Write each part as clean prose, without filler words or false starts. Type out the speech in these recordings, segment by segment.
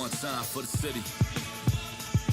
one time for the city.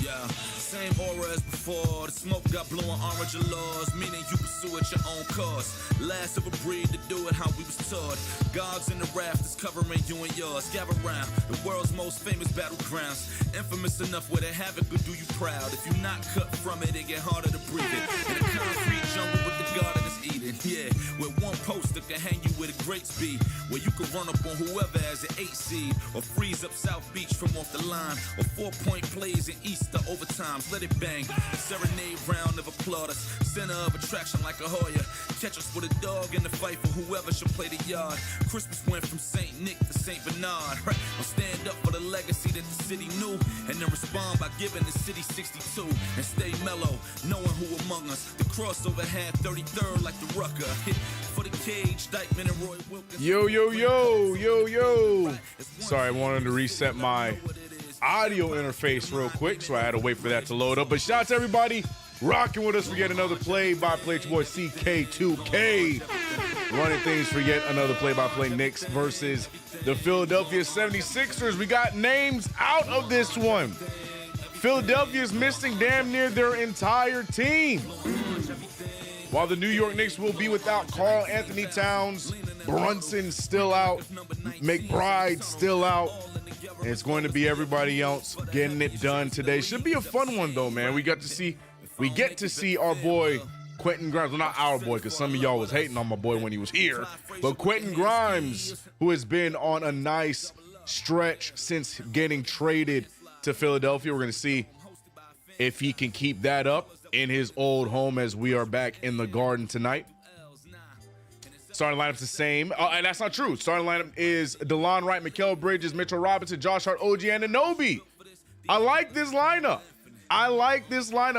Yeah, same aura as before. The smoke got blue and orange laws, meaning you pursue at your own cause. Last of a breed to do it how we was taught. Gods in the rafters covering you and yours. Gather round the world's most famous battlegrounds. Infamous enough where they havoc will do you proud. If you're not cut from it, it get harder to breathe it. In a concrete jungle with the garden is eating. Yeah, where one poster can hang you with a great speed. Where you can run up on whoever has an 8 seed. Or freeze up South Beach from off the line. Or 4-point plays in Easter overtimes. Let it bang. Serenade round of applauders. Center of attraction like a Hoya. Catch us with a dog in the fight for whoever should play the yard. Christmas went from St. Nick to St. Bernard. Right? I'll stand up for the legacy that the city knew. And then respond by giving the city 62. And stay mellow, knowing who among us. The crossover had 33rd like the Rucker. Hit for the cage, Dykeman and Roy Wilkins. Yo. Sorry, I wanted to reset my audio interface real quick, so I had to wait for that to load up. But shout out to everybody rocking with us for yet another play-by-play. It's your boy CK2K running things for yet another play-by-play. Knicks versus the Philadelphia 76ers. We got names out of this one. Philadelphia's missing damn near their entire team, while the New York Knicks will be without Karl Anthony Towns. Brunson still out, McBride still out, and it's going to be everybody else getting it done today. Should be a fun one though, man. We get to see our boy Quentin Grimes. Well, not our boy, because some of y'all was hating on my boy when he was here, but Quentin Grimes, who has been on a nice stretch since getting traded to Philadelphia. We're going to see if he can keep that up in his old home as we are back in the Garden tonight. Starting lineup's the same. And that's not true. Starting lineup is DeLon Wright, Mikal Bridges, Mitchell Robinson, Josh Hart, OG Anunoby. I like this lineup.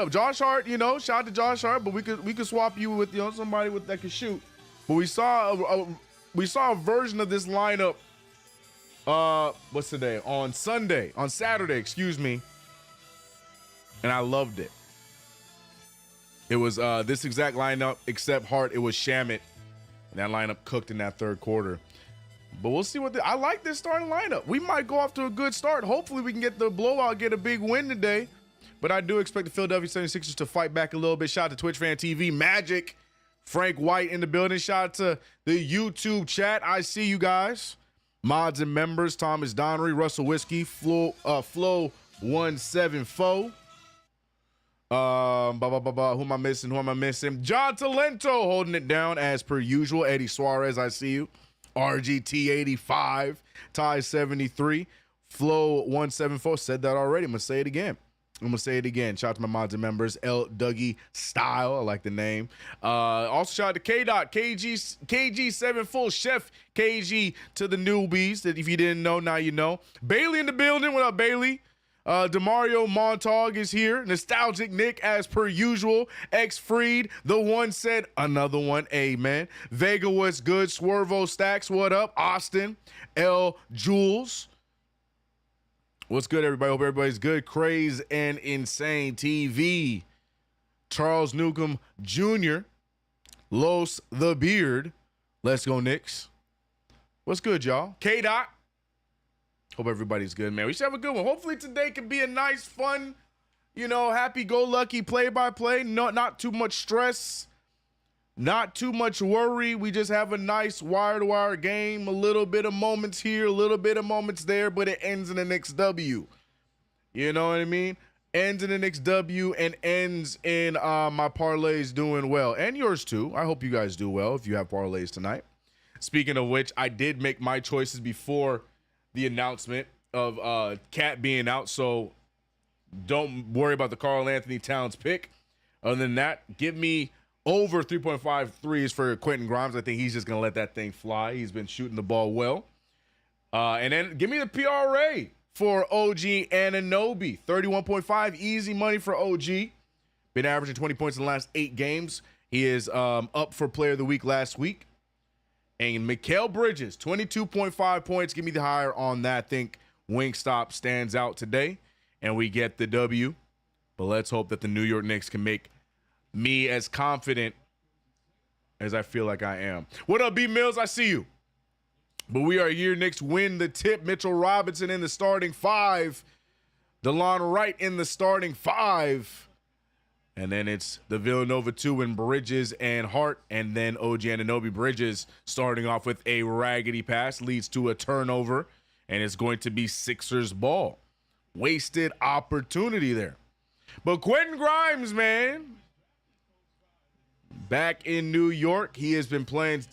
Josh Hart, shout out to Josh Hart, but we could swap you with somebody that can shoot. But we saw a version of this lineup. What's today? On Saturday, excuse me. And I loved it. It was this exact lineup, except Hart. It was Shamet. And that lineup cooked in that third quarter. But we'll see I like this starting lineup. We might go off to a good start. Hopefully we can get the blowout, get a big win today. But I do expect the Philadelphia 76ers to fight back a little bit. Shout out to TwitchFanTV, Magic, Frank White in the building. Shout out to the YouTube chat. I see you guys. Mods and members, Thomas Donnery, Russell Whiskey, Flow 174. Who am I missing? John Talento holding it down as per usual. Eddie Suarez, I see you. RGT 85, Ty 73, Flow 174. Said that already. I'm gonna say it again. Shout out to my mods and members. L Dougie Style, I like the name. Also shout out to K Dot, KG7 Full Chef KG to the newbies. That if you didn't know, now you know. Bailey in the building. What up, Bailey? Demario Montague is here. Nostalgic Nick, as per usual. X Freed, the one said, another one. Amen. Vega, what's good? Swervo Stacks, what up? Austin, L Jules. What's good, everybody? Hope everybody's good. Craze and Insane TV. Charles Newcomb Jr. Los the Beard. Let's go, Knicks. What's good, y'all? K Dot. Hope everybody's good, man. We should have a good one. Hopefully today can be a nice, fun, happy-go-lucky play-by-play. No, not too much stress, not too much worry. We just have a nice wire-to-wire game, a little bit of moments here, a little bit of moments there, but it ends in the Knicks W. You know what I mean? Ends in the Knicks W and ends in my parlays doing well. And yours too. I hope you guys do well if you have parlays tonight. Speaking of which, I did make my choices before the announcement of Cat being out, so don't worry about the Karl Anthony Towns pick. Other than that, give me over 3.5 threes for Quentin Grimes. I think he's just going to let that thing fly. He's been shooting the ball well. And then give me the PRA for OG Anunoby. 31.5, easy money for OG. Been averaging 20 points in the last 8 games. He is up for Player of the Week last week. And Mikal Bridges, 22.5 points. Give me the higher on that. I think Wingstop stands out today, and we get the W. But let's hope that the New York Knicks can make me as confident as I feel like I am. What up, B Mills? I see you. But we are here. Knicks win the tip. Mitchell Robinson in the starting 5. DeLon Wright in the starting 5. And then it's the Villanova 2 in Bridges and Hart. And then OG Anunoby. Bridges starting off with a raggedy pass. Leads to a turnover. And it's going to be Sixers ball. Wasted opportunity there. But Quentin Grimes, man. Back in New York, he has been playing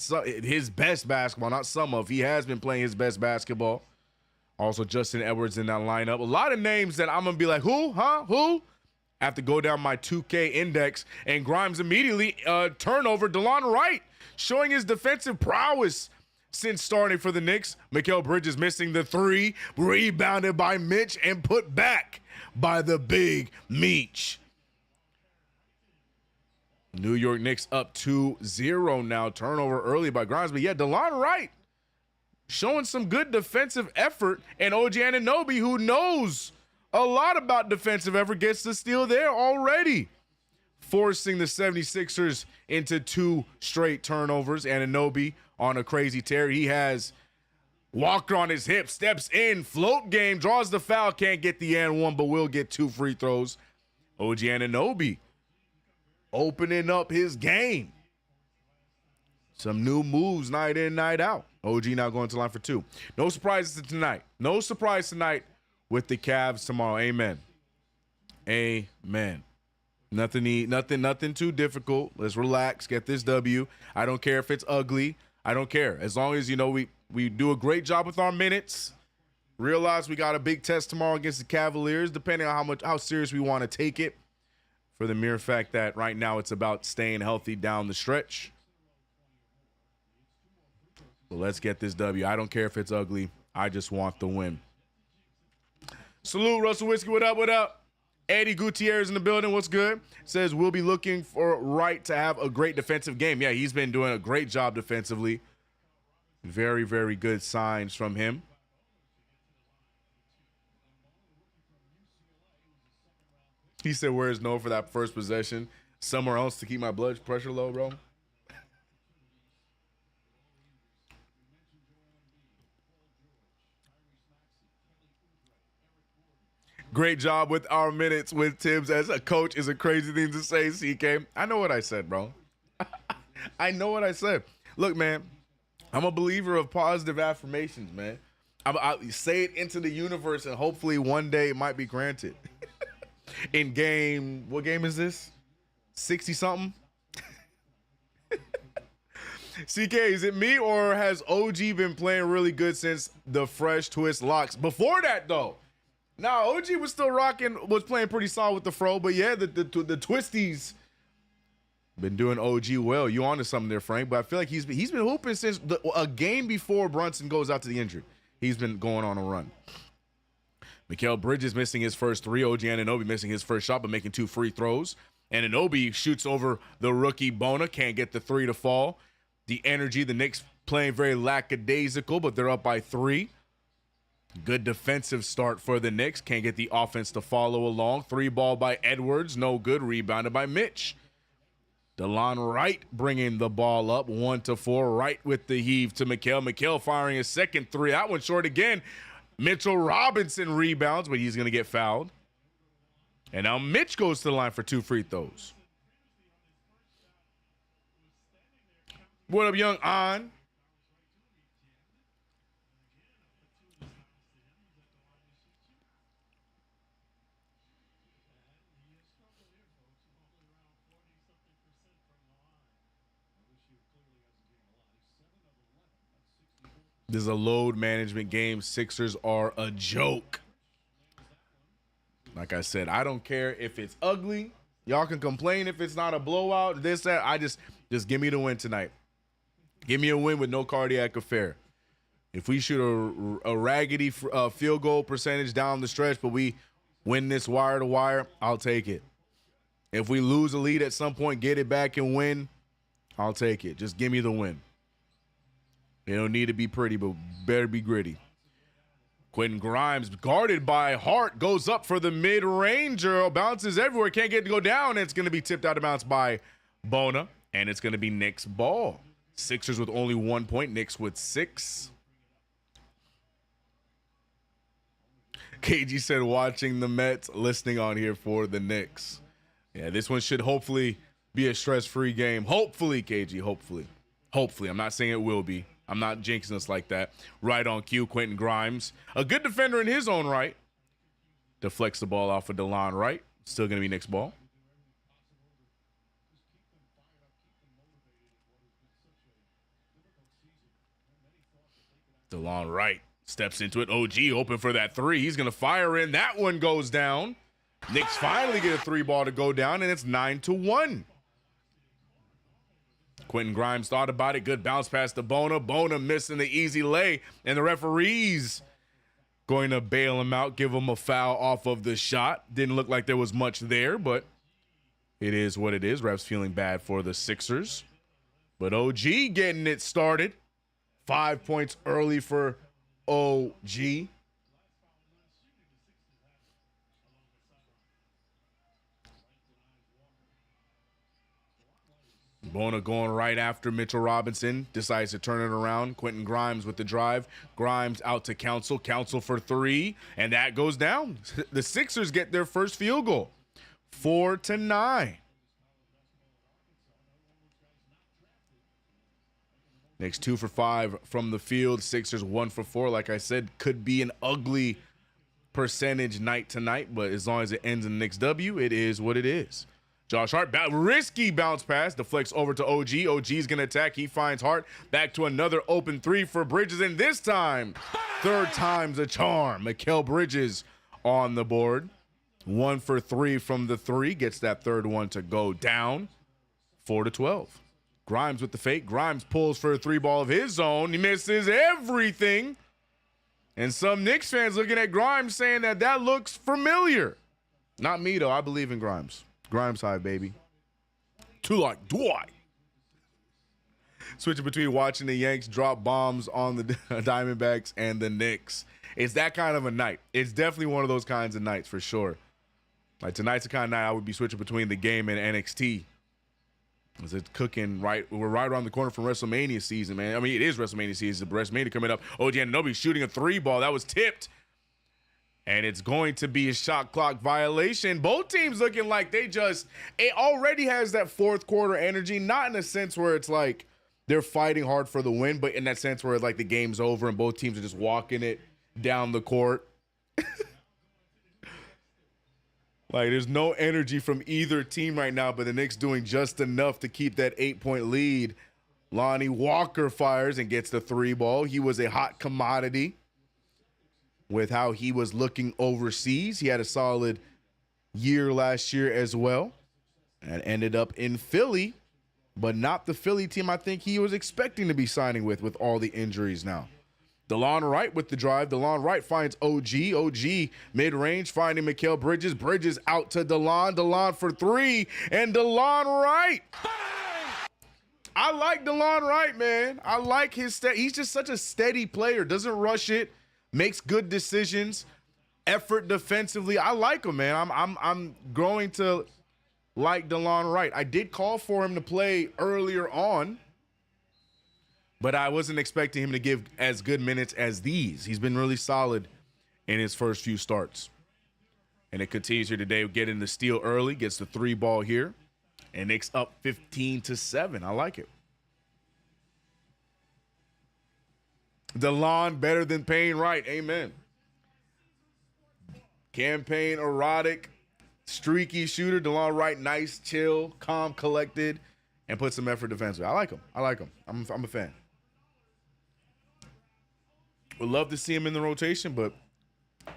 his best basketball. Not some of. He has been playing his best basketball. Also, Justin Edwards in that lineup. A lot of names that I'm going to be like, who? Huh? Who? I have to go down my 2K index. And Grimes immediately turnover. DeLon Wright showing his defensive prowess since starting for the Knicks. Mikal Bridges missing the 3. Rebounded by Mitch and put back by the big Meech. New York Knicks up 2-0 now. Turnover early by Grimes. But yeah, DeLon Wright showing some good defensive effort. And OG Anunoby, who knows a lot about defensive effort, gets the steal there already, forcing the 76ers into 2 straight turnovers. Anunoby on a crazy tear. He has Walker on his hip, steps in, float game, draws the foul, can't get the and one, but will get 2 free throws. OG Anunoby opening up his game. Some new moves night in, night out. OG now going to the line for 2. No surprises tonight. No surprise tonight with the Cavs tomorrow. Amen. Amen. Nothing too difficult. Let's relax. Get this W. I don't care if it's ugly. I don't care. As long as, we do a great job with our minutes. Realize we got a big test tomorrow against the Cavaliers, depending on how serious we want to take it. For the mere fact that right now it's about staying healthy down the stretch. So let's get this W. I don't care if it's ugly. I just want the win. Salute, Russell Whiskey. What up? What up? Eddie Gutierrez in the building. What's good? Says we'll be looking for Wright to have a great defensive game. Yeah, he's been doing a great job defensively. Very, very good signs from him. He said, where's no for that first possession? Somewhere else to keep my blood pressure low, bro. Great job with our minutes with Tibbs as a coach is a crazy thing to say, CK. I know what I said, bro. I know what I said. Look, man, I'm a believer of positive affirmations, man. I say it into the universe, and hopefully one day it might be granted. In game, what game is this? 60-something? CK, is it me or has OG been playing really good since the fresh twist locks? Before that, though. Now, OG was still was playing pretty solid with the fro, but yeah, the twisties been doing OG well. You onto something there, Frank, but I feel like he's been hooping since a game before Brunson goes out to the injury. He's been going on a run. Mikal Bridges missing his first 3. OG Anunoby missing his first shot, but making 2 free throws. Anunoby shoots over the rookie Bona. Can't get the 3 to fall. The energy, the Knicks playing very lackadaisical, but they're up by 3. Good defensive start for the Knicks. Can't get the offense to follow along. 3 ball by Edwards. No good. Rebounded by Mitch. DeLon Wright bringing the ball up. 1-4. Wright with the heave to Mikal. Mikal firing his second 3. That one short again. Mitchell Robinson rebounds, but he's going to get fouled. And now Mitch goes to the line for 2 free throws. What up, young On? This is a load management game. Sixers are a joke. Like I said, I don't care if it's ugly. Y'all can complain if it's not a blowout. This, that. I just give me the win tonight. Give me a win with no cardiac affair. If we shoot a raggedy field goal percentage down the stretch, but we win this wire to wire, I'll take it. If we lose a lead at some point, get it back and win, I'll take it. Just give me the win. It don't need to be pretty, but better be gritty. Quentin Grimes, guarded by Hart, goes up for the mid-ranger. Bounces everywhere. Can't get to go down. And it's going to be tipped out of bounds by Bona. And it's going to be Knicks ball. Sixers with only 1 point. Knicks with 6. KG said watching the Mets, listening on here for the Knicks. Yeah, this one should hopefully be a stress-free game. Hopefully, KG, hopefully. Hopefully. I'm not saying it will be. I'm not jinxing us like that. Right on cue, Quentin Grimes. A good defender in his own right. Deflects the ball off of DeLon Wright. Still going to be Knicks ball. DeLon Wright steps into it. OG open for that three. He's going to fire in. That one goes down. Knicks finally get a three ball to go down, and it's 9-1. Quentin Grimes thought about it. Good bounce pass to Bona. Bona missing the easy lay, and the referee's going to bail him out, give him a foul off of the shot. Didn't look like there was much there, but it is what it is. Refs feeling bad for the Sixers. But OG getting it started. 5 points early for OG. Bona going right after Mitchell Robinson. Decides to turn it around. Quentin Grimes with the drive. Grimes out to Council. Council for three. And that goes down. The Sixers get their first field goal. 4-9. Knicks 2 for 5 from the field. Sixers 1 for 4. Like I said, could be an ugly percentage night tonight, but as long as it ends in the Knicks W, it is what it is. Josh Hart, risky bounce pass, deflects over to OG. OG's going to attack. He finds Hart. Back to another open three for Bridges, and this time, third time's a charm. Mikal Bridges on the board. 1 for 3 from the three. Gets that third one to go down. 4-12. Grimes with the fake. Grimes pulls for a three ball of his own. He misses everything. And some Knicks fans looking at Grimes saying that looks familiar. Not me, though. I believe in Grimes. Grimes high, baby. Too like Dwight. Switching between watching the Yanks drop bombs on the Diamondbacks and the Knicks. It's that kind of a night. It's definitely one of those kinds of nights for sure. Like tonight's the kind of night I would be switching between the game and NXT. Is it cooking right? We're right around the corner from WrestleMania season, man. I mean, it is WrestleMania season. WrestleMania coming up. OG Anunoby shooting a three ball. That was tipped. And it's going to be a shot clock violation. Both teams looking like it already has that fourth quarter energy. Not in a sense where it's like they're fighting hard for the win, but in that sense where like the game's over and both teams are just walking it down the court. Like, there's no energy from either team right now, but the Knicks doing just enough to keep that 8-point lead. Lonnie Walker fires and gets the three ball. He was a hot commodity with how he was looking overseas. He had a solid year last year as well and ended up in Philly, but not the Philly team I think he was expecting to be signing with all the injuries now. DeLon Wright with the drive. DeLon Wright finds OG. OG mid-range finding Mikal Bridges. Bridges out to DeLon. DeLon for three. And DeLon Wright. I like DeLon Wright, man. I like his he's just such a steady player. Doesn't rush it. Makes good decisions. Effort defensively. I like him, man. I'm growing to like DeLon Wright. I did call for him to play earlier on, but I wasn't expecting him to give as good minutes as these. He's been really solid in his first few starts. And it continues here today. Getting the steal early, gets the three ball here. And Knicks up 15-7. I like it. DeLon better than Payne Wright. Amen. Campaign erotic, streaky shooter. DeLon Wright, nice, chill, calm, collected, and put some effort defensively. I like him. I'm a fan. Would love to see him in the rotation, but,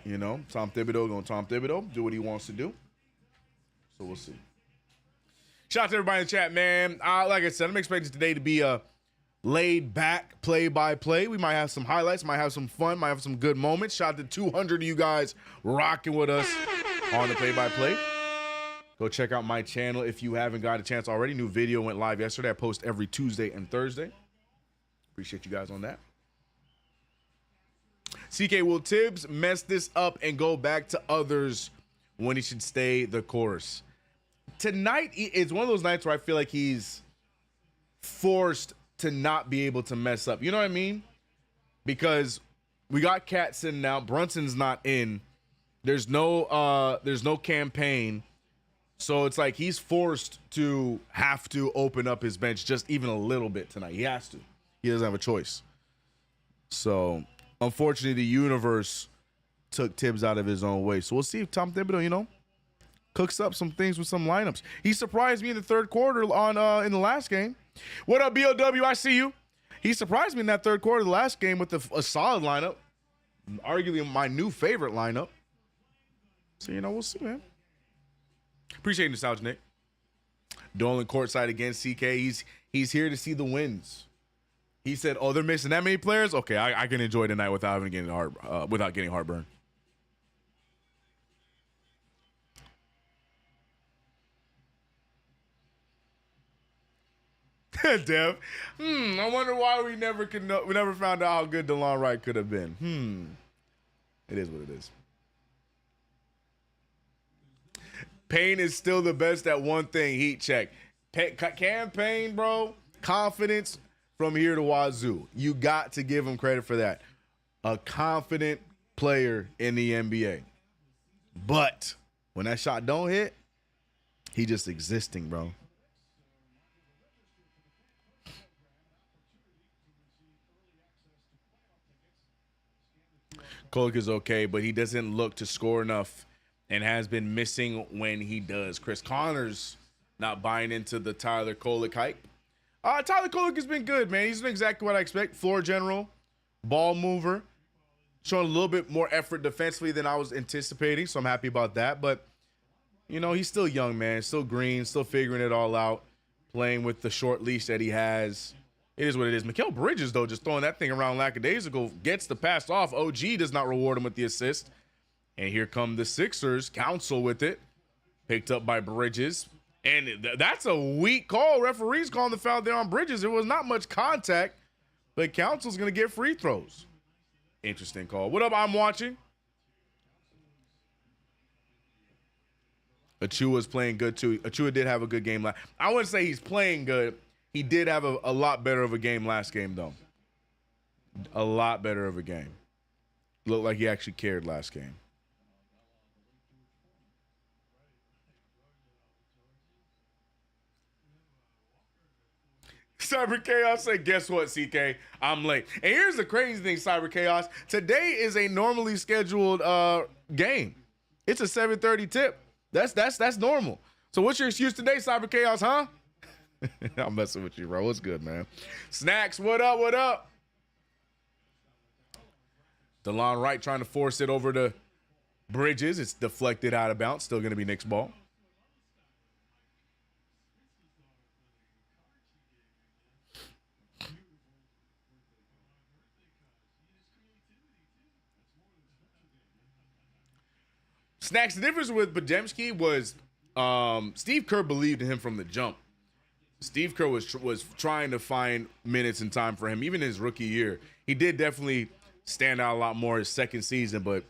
you know, Tom Thibodeau going to Tom Thibodeau, do what he wants to do. So we'll see. Shout out to everybody in the chat, man. Like I said, I'm expecting today to be a laid-back play-by-play. We might have some highlights, might have some fun, might have some good moments. Shout out to 200 of you guys rocking with us on the play-by-play. Go check out my channel if you haven't got a chance already. New video went live yesterday. I post every Tuesday and Thursday. Appreciate you guys on that. CK, will Tibbs mess this up and go back to others when he should stay the course? Tonight is one of those nights where I feel like he's forced to not be able to mess up. You know what I mean? Because we got Cat sitting out. Brunson's not in. There's no campaign. So it's like he's forced to have to open up his bench just even a little bit tonight. He has to. He doesn't have a choice. So, unfortunately, the universe took Tibbs out of his own way. So we'll see if Tom Thibodeau, cooks up some things with some lineups. He surprised me in the third quarter in the last game. What up, BOW? I see you. He surprised me in that third quarter of the last game with a solid lineup. Arguably my new favorite lineup. So, we'll see, man. Appreciate nostalgia, Nick. Dolan courtside against CK. He's here to see the wins. He said, "Oh, they're missing that many players. Okay, I can enjoy tonight without getting heartburn." Dev, I wonder why we never found out how good DeLon Wright could have been. It is what it is. Payne is still the best at one thing. Heat check. Campaign, bro. Confidence from here to Wazoo. You got to give him credit for that. A confident player in the NBA. But when that shot don't hit, he just existing, bro. Kolek is okay, but he doesn't look to score enough and has been missing when he does. Chris Connors not buying into the Tyler Kolek hype. Tyler Kolek has been good, man. He's been exactly what I expect. Floor general, ball mover, showing a little bit more effort defensively than I was anticipating, so I'm happy about that. But, he's still young, man. Still green, still figuring it all out, playing with the short leash that he has. It is what it is. Mikal Bridges, though, just throwing that thing around lackadaisical, gets the pass off. OG does not reward him with the assist. And here come the Sixers. Council with it. Picked up by Bridges. And that's a weak call. Referees calling the foul there on Bridges. It was not much contact, but Council's going to get free throws. Interesting call. What up, I'm watching? Achua's playing good, too. Achua did have a good game. I wouldn't say he's playing good. He did have a lot better of a game last game, though. A lot better of a game. Looked like he actually cared last game. Cyber Chaos said, guess what, CK? I'm late. And here's the crazy thing, Cyber Chaos. Today is a normally scheduled game. It's a 7:30 tip. That's normal. So what's your excuse today, Cyber Chaos, huh? I'm messing with you, bro. What's good, man? Snacks, what up, what up? DeLon Wright trying to force it over to Bridges. It's deflected out of bounds. Still going to be Knicks ball. Snacks, the difference with Podziemski was Steve Kerr believed in him from the jump. Steve Kerr was trying to find minutes and time for him, even in his rookie year. He did definitely stand out a lot more his second season, but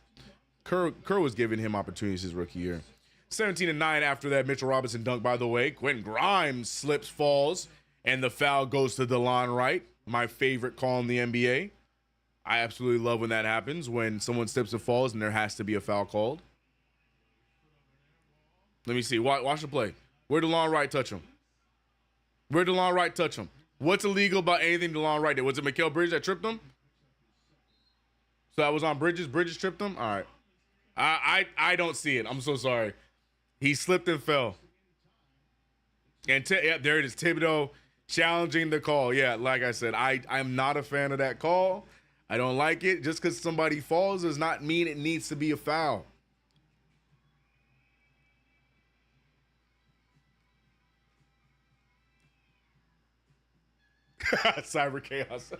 Kerr was giving him opportunities his rookie year. 17-9 after that Mitchell Robinson dunk, by the way. Quentin Grimes slips, falls, and the foul goes to DeLon Wright, my favorite call in the NBA. I absolutely love when that happens, when someone slips and falls and there has to be a foul called. Let me see. Watch the play. Where'd DeLon Wright touch him? Where'd DeLon Wright touch him? What's illegal about anything DeLon Wright did? Was it Mikal Bridges that tripped him? So that was on Bridges. Bridges tripped him? All right. I don't see it. I'm so sorry. He slipped and fell. And yeah, there it is. Thibodeau challenging the call. Yeah, like I said, I'm not a fan of that call. I don't like it. Just because somebody falls does not mean it needs to be a foul. Cyber Chaos.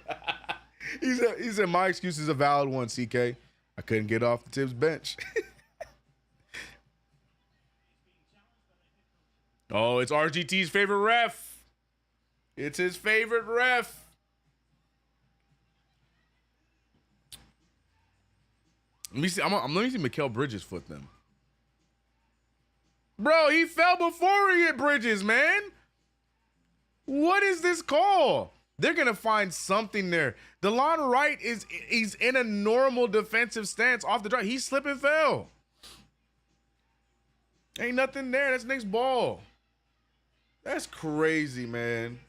He said, my excuse is a valid one, CK. I couldn't get off the Tibbs bench. Oh, it's RGT's favorite ref. It's his favorite ref. Let me see. Let me see Mikal Bridges' foot then. Bro, he fell before he hit Bridges, man. What is this call? They're going to find something there. DeLon Wright he's in a normal defensive stance off the drive. He slipped and fell. Ain't nothing there. That's Knicks ball. That's crazy, man.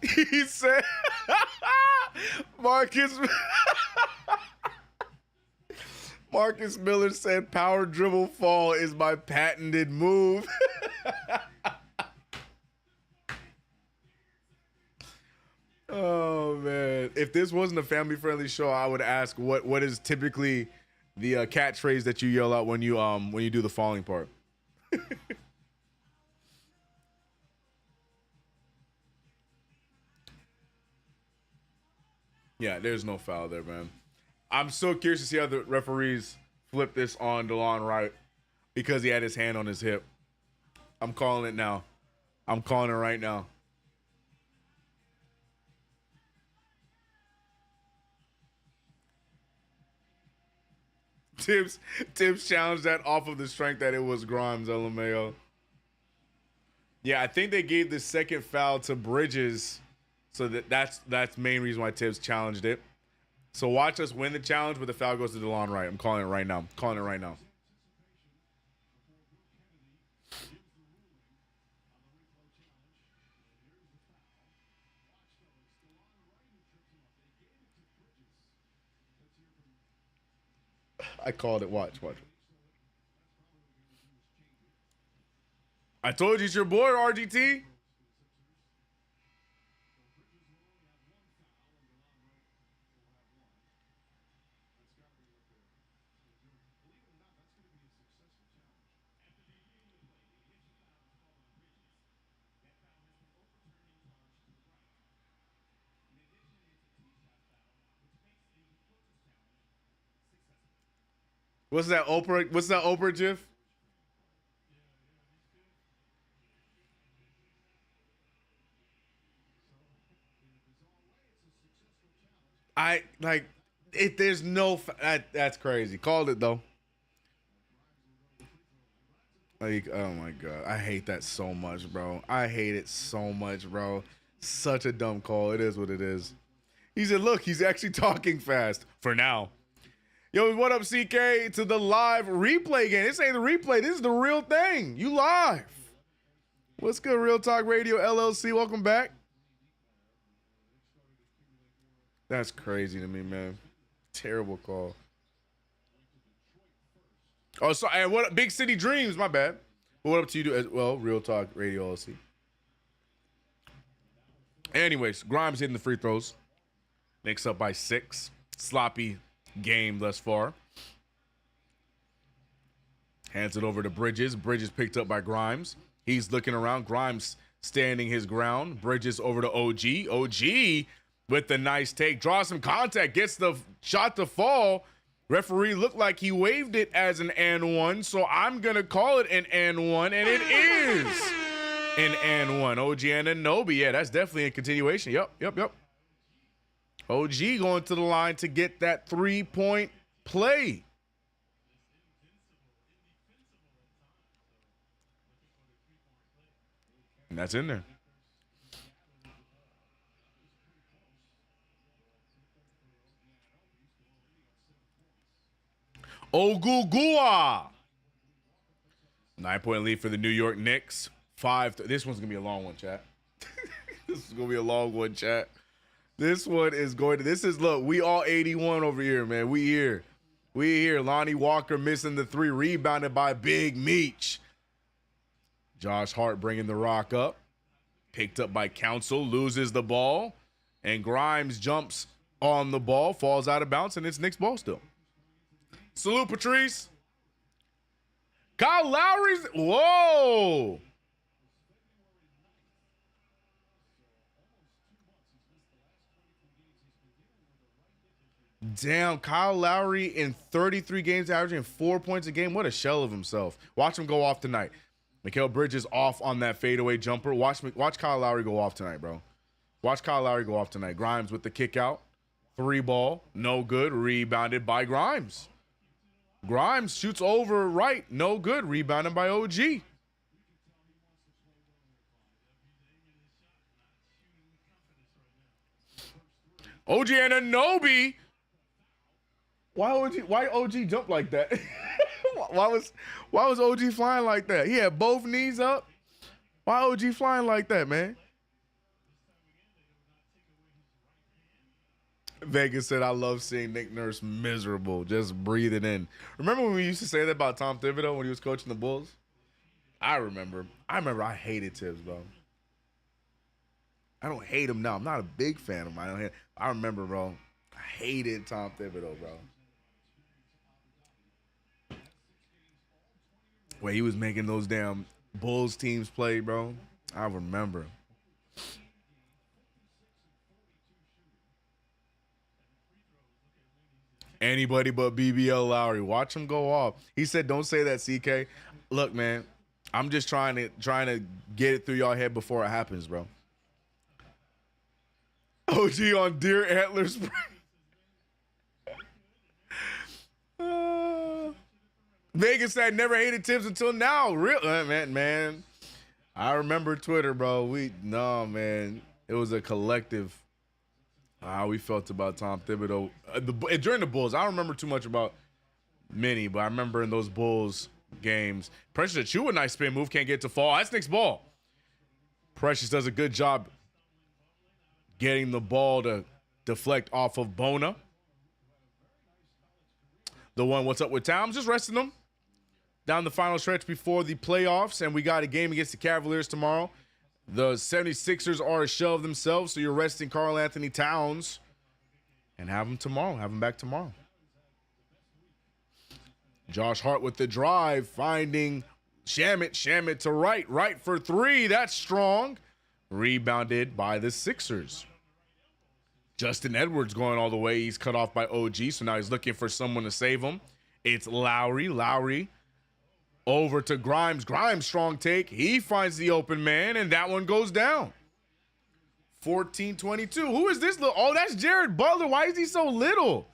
He said, Marcus Marcus Miller said, "Power dribble fall is my patented move." Oh man! If this wasn't a family-friendly show, I would ask what is typically the catchphrase that you yell out when you do the falling part. Yeah, there's no foul there, man. I'm so curious to see how the referees flip this on DeLon Wright because he had his hand on his hip. I'm calling it now. I'm calling it right now. Tibbs challenged that off of the strength that it was Grimes, LMAO. Yeah, I think they gave the second foul to Bridges, so that's main reason why Tibbs challenged it. So watch us win the challenge, but the foul goes to DeLon Wright. I'm calling it right now. Calling it right now. I called it. Watch. I told you it's your boy, RGT. What's that Oprah gif? I like it. There's no that's crazy. Called it though. Like, oh my god, I hate that so much, bro. I hate it so much, bro. Such a dumb call. It is what it is. He said, "Look, he's actually talking fast for now." Yo, what up, CK? To the live replay game. This ain't the replay. This is the real thing. You live. What's good, Real Talk Radio LLC? Welcome back. That's crazy to me, man. Terrible call. Oh, sorry. And what? Big City Dreams. My bad. What up to you as well? Real Talk Radio LLC. Anyways, Grimes hitting the free throws. Knicks up by 6. Sloppy game thus far. Hands it over to Bridges. Bridges picked up by Grimes. He's looking around. Grimes standing his ground. Bridges over to OG. OG with the nice take. Draws some contact. Gets the shot to fall. Referee looked like he waved it as an and one, so I'm going to call it an and one, and it is an and one. OG Anunoby. Yeah, that's definitely a continuation. Yep. OG going to the line to get that 3-point play. And that's in there. Ogugua. 9-point lead for the New York Knicks. 5. This one's going to be a long one, chat. This is going to be a long one, chat. This one is going to, look, we all 81 over here, man. We here. Lonnie Walker missing the 3, rebounded by Big Meech. Josh Hart bringing the rock up. Picked up by Council, loses the ball. And Grimes jumps on the ball, falls out of bounds, and it's Knicks ball still. Salute, Patrice. Kyle Lowry's, whoa. Damn, Kyle Lowry in 33 games averaging 4 points a game. What a shell of himself. Watch him go off tonight. Mikal Bridges off on that fadeaway jumper. Watch Kyle Lowry go off tonight, bro. Watch Kyle Lowry go off tonight. Grimes with the kick out. 3 ball, no good. Rebounded by Grimes. Grimes shoots over right, no good. Rebounded by OG. OG Anunoby. Why OG jump like that? why was OG flying like that? He had both knees up. Why OG flying like that, man? Vegas said, I love seeing Nick Nurse miserable, just breathing in. Remember when we used to say that about Tom Thibodeau when he was coaching the Bulls? I remember I hated Tibbs, bro. I don't hate him now. I'm not a big fan of him. I remember, bro. I hated Tom Thibodeau, bro. When he was making those damn Bulls teams play, bro. I remember. Anybody but BBL Lowry. Watch him go off. He said, don't say that, CK. Look, man, I'm just trying to get it through y'all head before it happens, bro. OG on deer antlers. Vegas said never hated Tibbs until now. Real man. I remember Twitter, bro. Man. It was a collective how we felt about Tom Thibodeau during the Bulls. I don't remember too much about many, but I remember in those Bulls games, Precious Achiuwa, nice spin move, can't get to fall. That's Nick's ball. Precious does a good job getting the ball to deflect off of Bona. The one, what's up with Towns? Just resting them down the final stretch before the playoffs, and we got a game against the Cavaliers tomorrow. The 76ers are a shell of themselves, so you're resting Karl Anthony Towns and have him tomorrow. Have him back tomorrow. Josh Hart with the drive, finding Shamet. Shamet to right. Right for three. That's strong. Rebounded by the Sixers. Justin Edwards going all the way. He's cut off by OG, so now he's looking for someone to save him. It's Lowry. Lowry over to Grimes. Grimes, strong take. He finds the open man, and that one goes down. 14-22. Who is this little? Oh, that's Jared Butler. Why is he so little?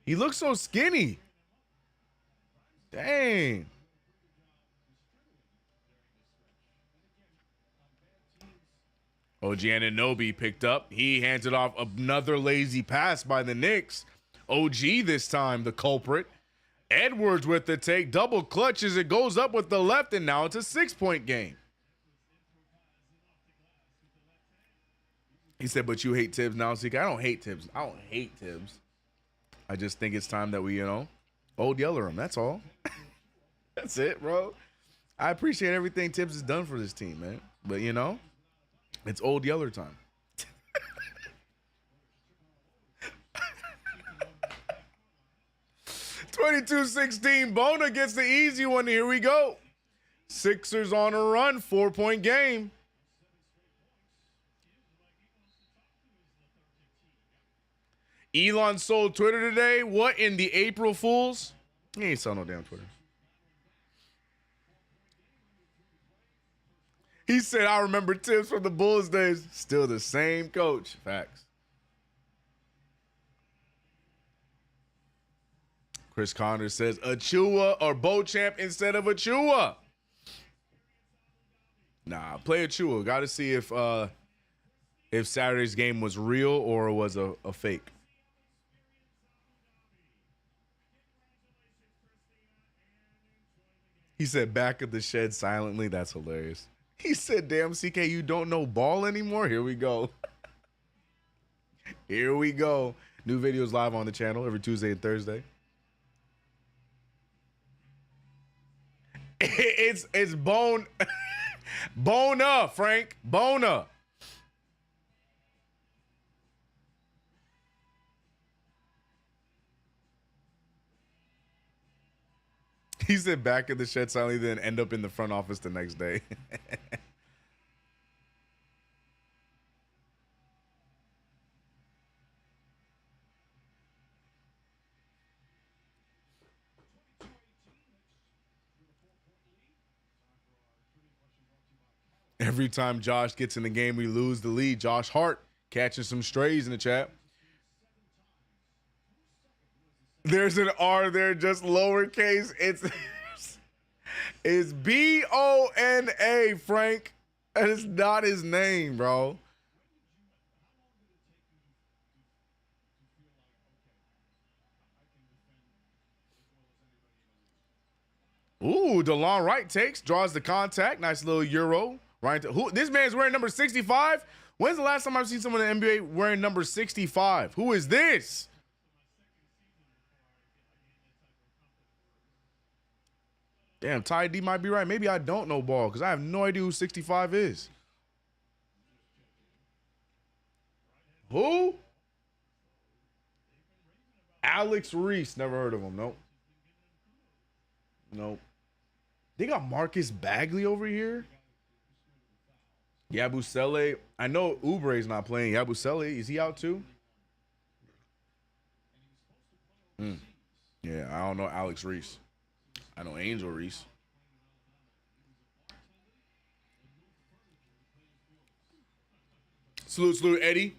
He looks so skinny. Dang. OG Anunoby picked up. He hands it off. Another lazy pass by the Knicks. OG this time, the culprit. Edwards with the take. Double clutches. It goes up with the left, and now it's a 6-point game. He said, but you hate Tibbs now, CK. I don't hate Tibbs. I don't hate Tibbs. I just think it's time that we, old yeller him. That's all. That's it, bro. I appreciate everything Tibbs has done for this team, man. But, it's old yeller time. 22-16. Bona gets the easy one. Here we go. Sixers on a run. 4-point game. Elon sold Twitter today. What in the April Fools? He ain't sold no damn Twitter. He said, I remember Tibbs from the Bulls days. Still the same coach. Facts. Chris Connors says, Achiuwa or Beauchamp instead of Achiuwa. Nah, play Achiuwa. Got to see if Saturday's game was real or was a fake. He said, back of the shed silently. That's hilarious. He said, damn, CK, you don't know ball anymore? Here we go. Here we go. New videos live on the channel every Tuesday and Thursday. It's Bona, Frank. Bona. He said back in the shed silently, then end up in the front office the next day. Every time Josh gets in the game, we lose the lead. Josh Hart catching some strays in the chat. There's an R there, just lowercase. It's Bona, Frank. That is not his name, bro. Ooh, DeLon Wright takes, draws the contact. Nice little Euro. Right. This man's wearing number 65. When's the last time I've seen someone in the NBA wearing number 65? Who is this? Damn, Ty D might be right. Maybe I don't know ball because I have no idea who 65 is. Who? Alex Reese. Never heard of him. Nope. Nope. They got Marcus Bagley over here. Yabusele. I know Oubre's not playing. Yabusele, is he out too? Yeah, I don't know Alex Reese. I know Angel Reese. Salute, Eddie.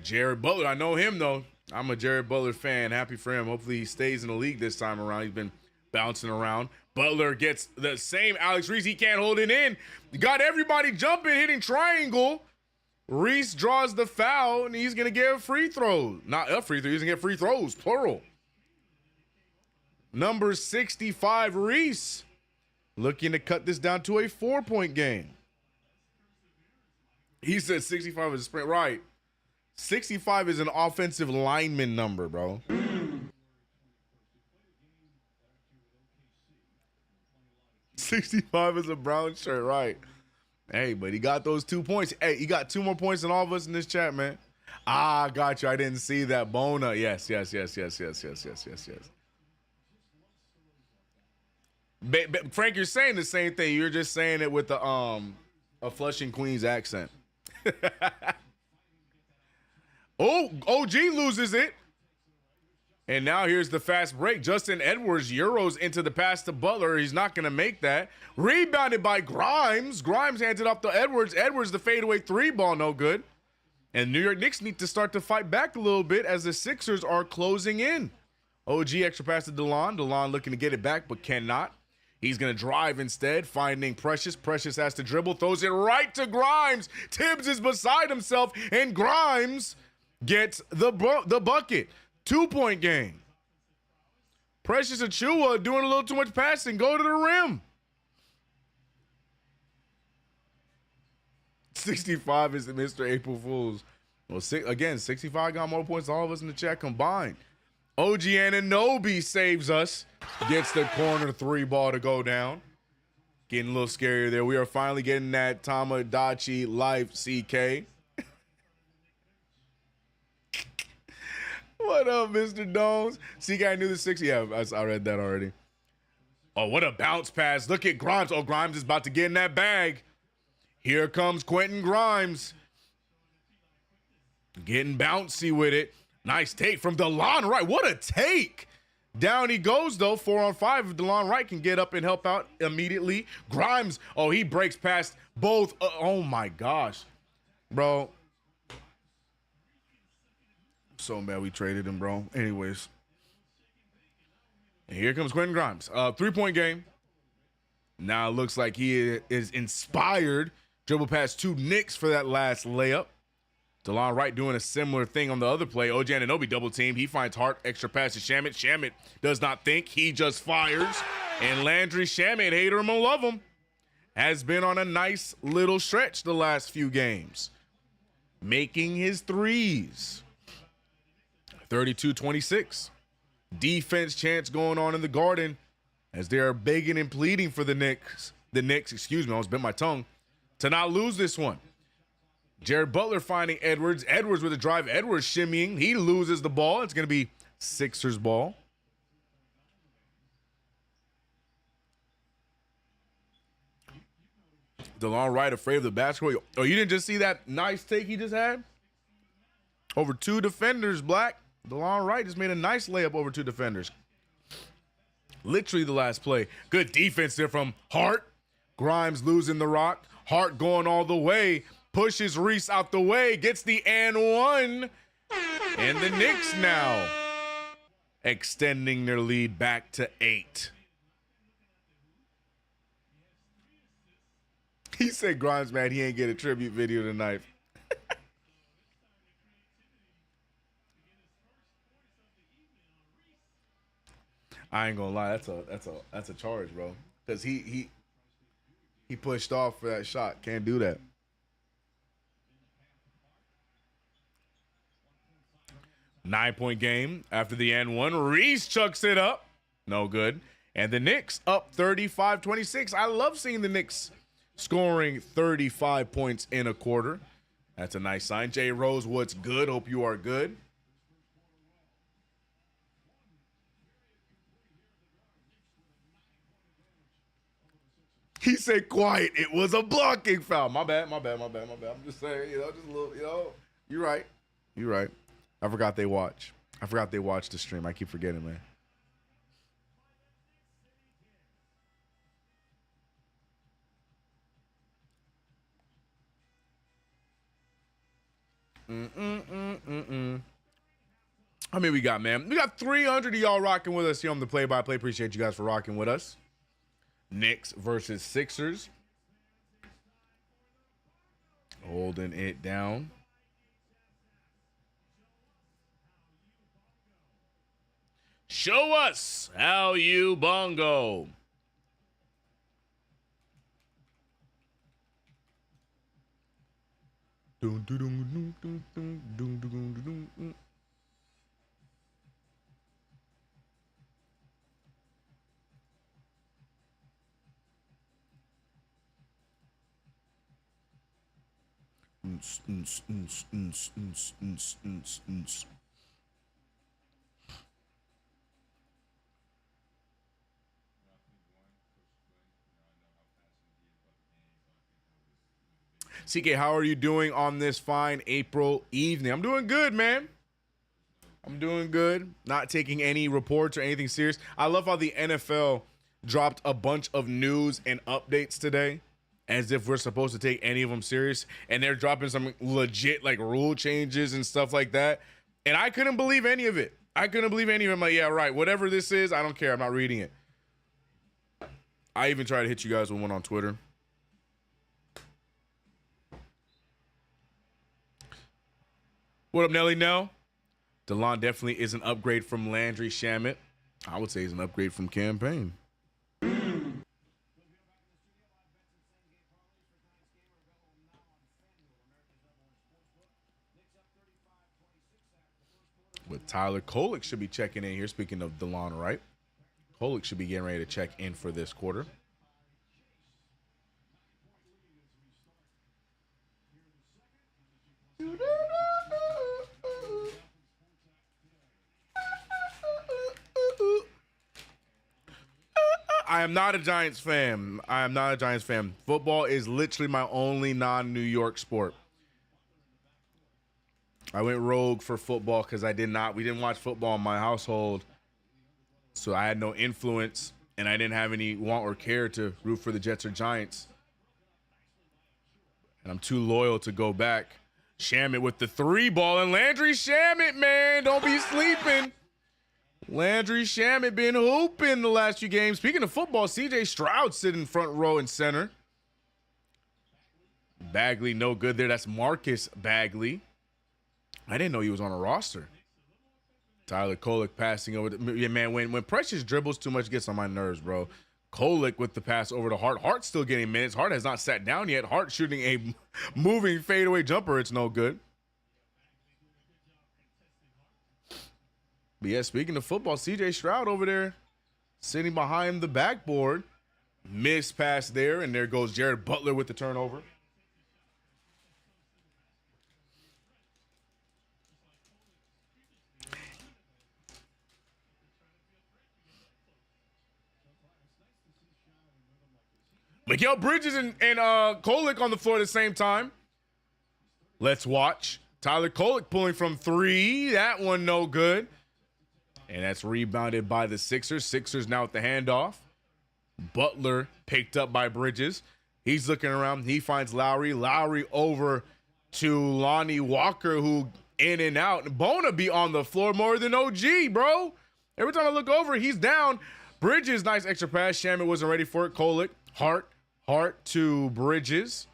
Jared Butler, I know him though. I'm a Jared Butler fan. Happy for him. Hopefully he stays in the league this time around. He's been bouncing around. Butler gets the same Alex Reese. He can't hold it in. Got everybody jumping, hitting triangle. Reese draws the foul, and he's going to get a free throw. Not a free throw. He's going to get free throws, plural. Number 65, Reese, looking to cut this down to a 4-point game. He said 65 is a sprint. Right. 65 is an offensive lineman number, bro. 65 is a brown shirt, right? Hey, but he got those 2 points. Hey, he got 2 more points than all of us in this chat, man. Ah, got you. I didn't see that. Bona. Yes. Frank, you're saying the same thing. You're just saying it with the a Flushing Queens accent. Oh, OG loses it. And now here's the fast break. Justin Edwards Euros into the pass to Butler. He's not going to make that. Rebounded by Grimes. Grimes hands it off to Edwards. Edwards, the fadeaway 3 ball, no good. And New York Knicks need to start to fight back a little bit as the Sixers are closing in. OG extra pass to DeLon. DeLon looking to get it back, but cannot. He's going to drive instead, finding Precious. Precious has to dribble, throws it right to Grimes. Tibbs is beside himself, and Grimes gets the bucket. 2-point game. Precious Achiuwa doing a little too much passing. Go to the rim. 65 is the Mr. April Fools. Well, again, 65 got more points than all of us in the chat combined. OG Anunoby saves us. Gets the corner 3 ball to go down. Getting a little scarier there. We are finally getting that Tamagotchi Life CK. What up, Mr. Domes? See, guy knew the 6. Yeah, I read that already. Oh, what a bounce pass. Look at Grimes. Oh, Grimes is about to get in that bag. Here comes Quentin Grimes. Getting bouncy with it. Nice take from DeLon Wright. What a take. Down he goes, though. 4-on-5. If DeLon Wright can get up and help out immediately. Grimes, oh, he breaks past both. Oh, my gosh. Bro. So mad we traded him, bro. Anyways. And here comes Quentin Grimes. 3-point game. Now it looks like he is inspired. Dribble past 2 Knicks for that last layup. DeLon Wright doing a similar thing on the other play. OG Anunoby double team. He finds Hart. Extra pass to Shamet. Shamet does not think. He just fires. And Landry Shamet, hater him or love him, has been on a nice little stretch the last few games. Making his threes. 32-26. Defense chance going on in the Garden as they are begging and pleading for the Knicks, excuse me, I almost bit my tongue, to not lose this one. Jared Butler finding Edwards. Edwards with a drive. Edwards shimmying. He loses the ball. It's going to be Sixers ball. DeLon Wright afraid of the basketball. Oh, you didn't just see that nice take he just had? Over 2 defenders, Black. DeLon Wright just made a nice layup over 2 defenders. Literally the last play. Good defense there from Hart. Grimes losing the rock. Hart going all the way. Pushes Reese out the way. Gets the and 1. And the Knicks now extending their lead back to 8. He said Grimes, man, he ain't get a tribute video tonight. I ain't gonna lie, that's a charge, bro. Because he pushed off for that shot. Can't do that. Nine-point game after the end one. Reese chucks it up. No good. And the Knicks up 35-26. I love seeing the Knicks scoring 35 points in a quarter. That's a nice sign. Jay Rose, what's good? Hope you are good. He said quiet. It was a blocking foul. My bad. I'm just saying, just a little, you're right. You're right. I forgot they watch. I forgot they watched the stream. I keep forgetting, man. How many we got, man? We got 300 of y'all rocking with us here on the play-by-play. Appreciate you guys for rocking with us. Knicks versus Sixers. Holding it down. Show us how you bongo. CK, how are you doing on this fine April evening? I'm doing good, man. I'm doing good. Not taking any reports or anything serious. I love how the NFL dropped a bunch of news and updates today, as if we're supposed to take any of them serious. And they're dropping some legit like rule changes and stuff like that. And I couldn't believe any of it. I'm like, yeah, right. Whatever this is, I don't care. I'm not reading it. I even tried to hit you guys with one on Twitter. What up, Nelly Nell? DeLon definitely is an upgrade from Landry Shamet. I would say he's an upgrade from Campaign. With Tyler Kolek should be checking in here. Speaking of DeLon, right? Kolek should be getting ready to check in for this quarter. I am not a Giants fan. Football is literally my only non-New York sport. I went rogue for football because we didn't watch football in my household. So I had no influence and I didn't have any want or care to root for the Jets or Giants. And I'm too loyal to go back. Shamet with the 3 ball, and Landry Shamet, man, don't be sleeping. Landry Shamet been hooping the last few games. Speaking of football, CJ Stroud sitting front row and center. Bagley, no good there. That's Marcus Bagley. I didn't know he was on a roster. Tyler Kolek passing over. Yeah, man, when Precious dribbles too much, gets on my nerves, bro. Kolek with the pass over to Hart. Hart's still getting minutes. Hart has not sat down yet. Hart shooting a moving fadeaway jumper. It's no good. But yeah, speaking of football, CJ Stroud over there sitting behind the backboard. Missed pass there, and there goes Jared Butler with the turnover. Mikal Bridges and Kolek on the floor at the same time. Let's watch. Tyler Kolek pulling from 3. That one no good. And that's rebounded by the Sixers. Sixers now with the handoff. Butler picked up by Bridges. He's looking around. He finds Lowry. Lowry over to Lonnie Walker, who in and out. Bona be on the floor more than OG, bro. Every time I look over, he's down. Bridges, nice extra pass. Shamet wasn't ready for it. Kolek. Hart to Bridges.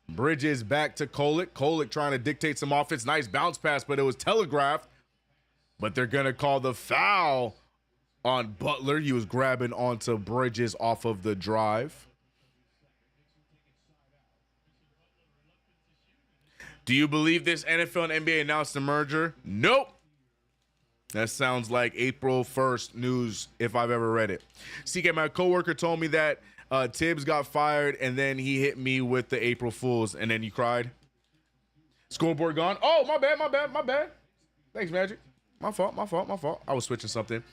Bridges back to Kolek. Kolek trying to dictate some offense. Nice bounce pass, but it was telegraphed. But they're going to call the foul on Butler. He was grabbing onto Bridges off of the drive. Do you believe this NFL and NBA announced the merger? Nope. That sounds like April 1st news if I've ever read it. CK, my coworker told me that Tibbs got fired and then he hit me with the April Fools and then you cried. Scoreboard gone. Oh, my bad. Thanks, Magic. My fault. I was switching something.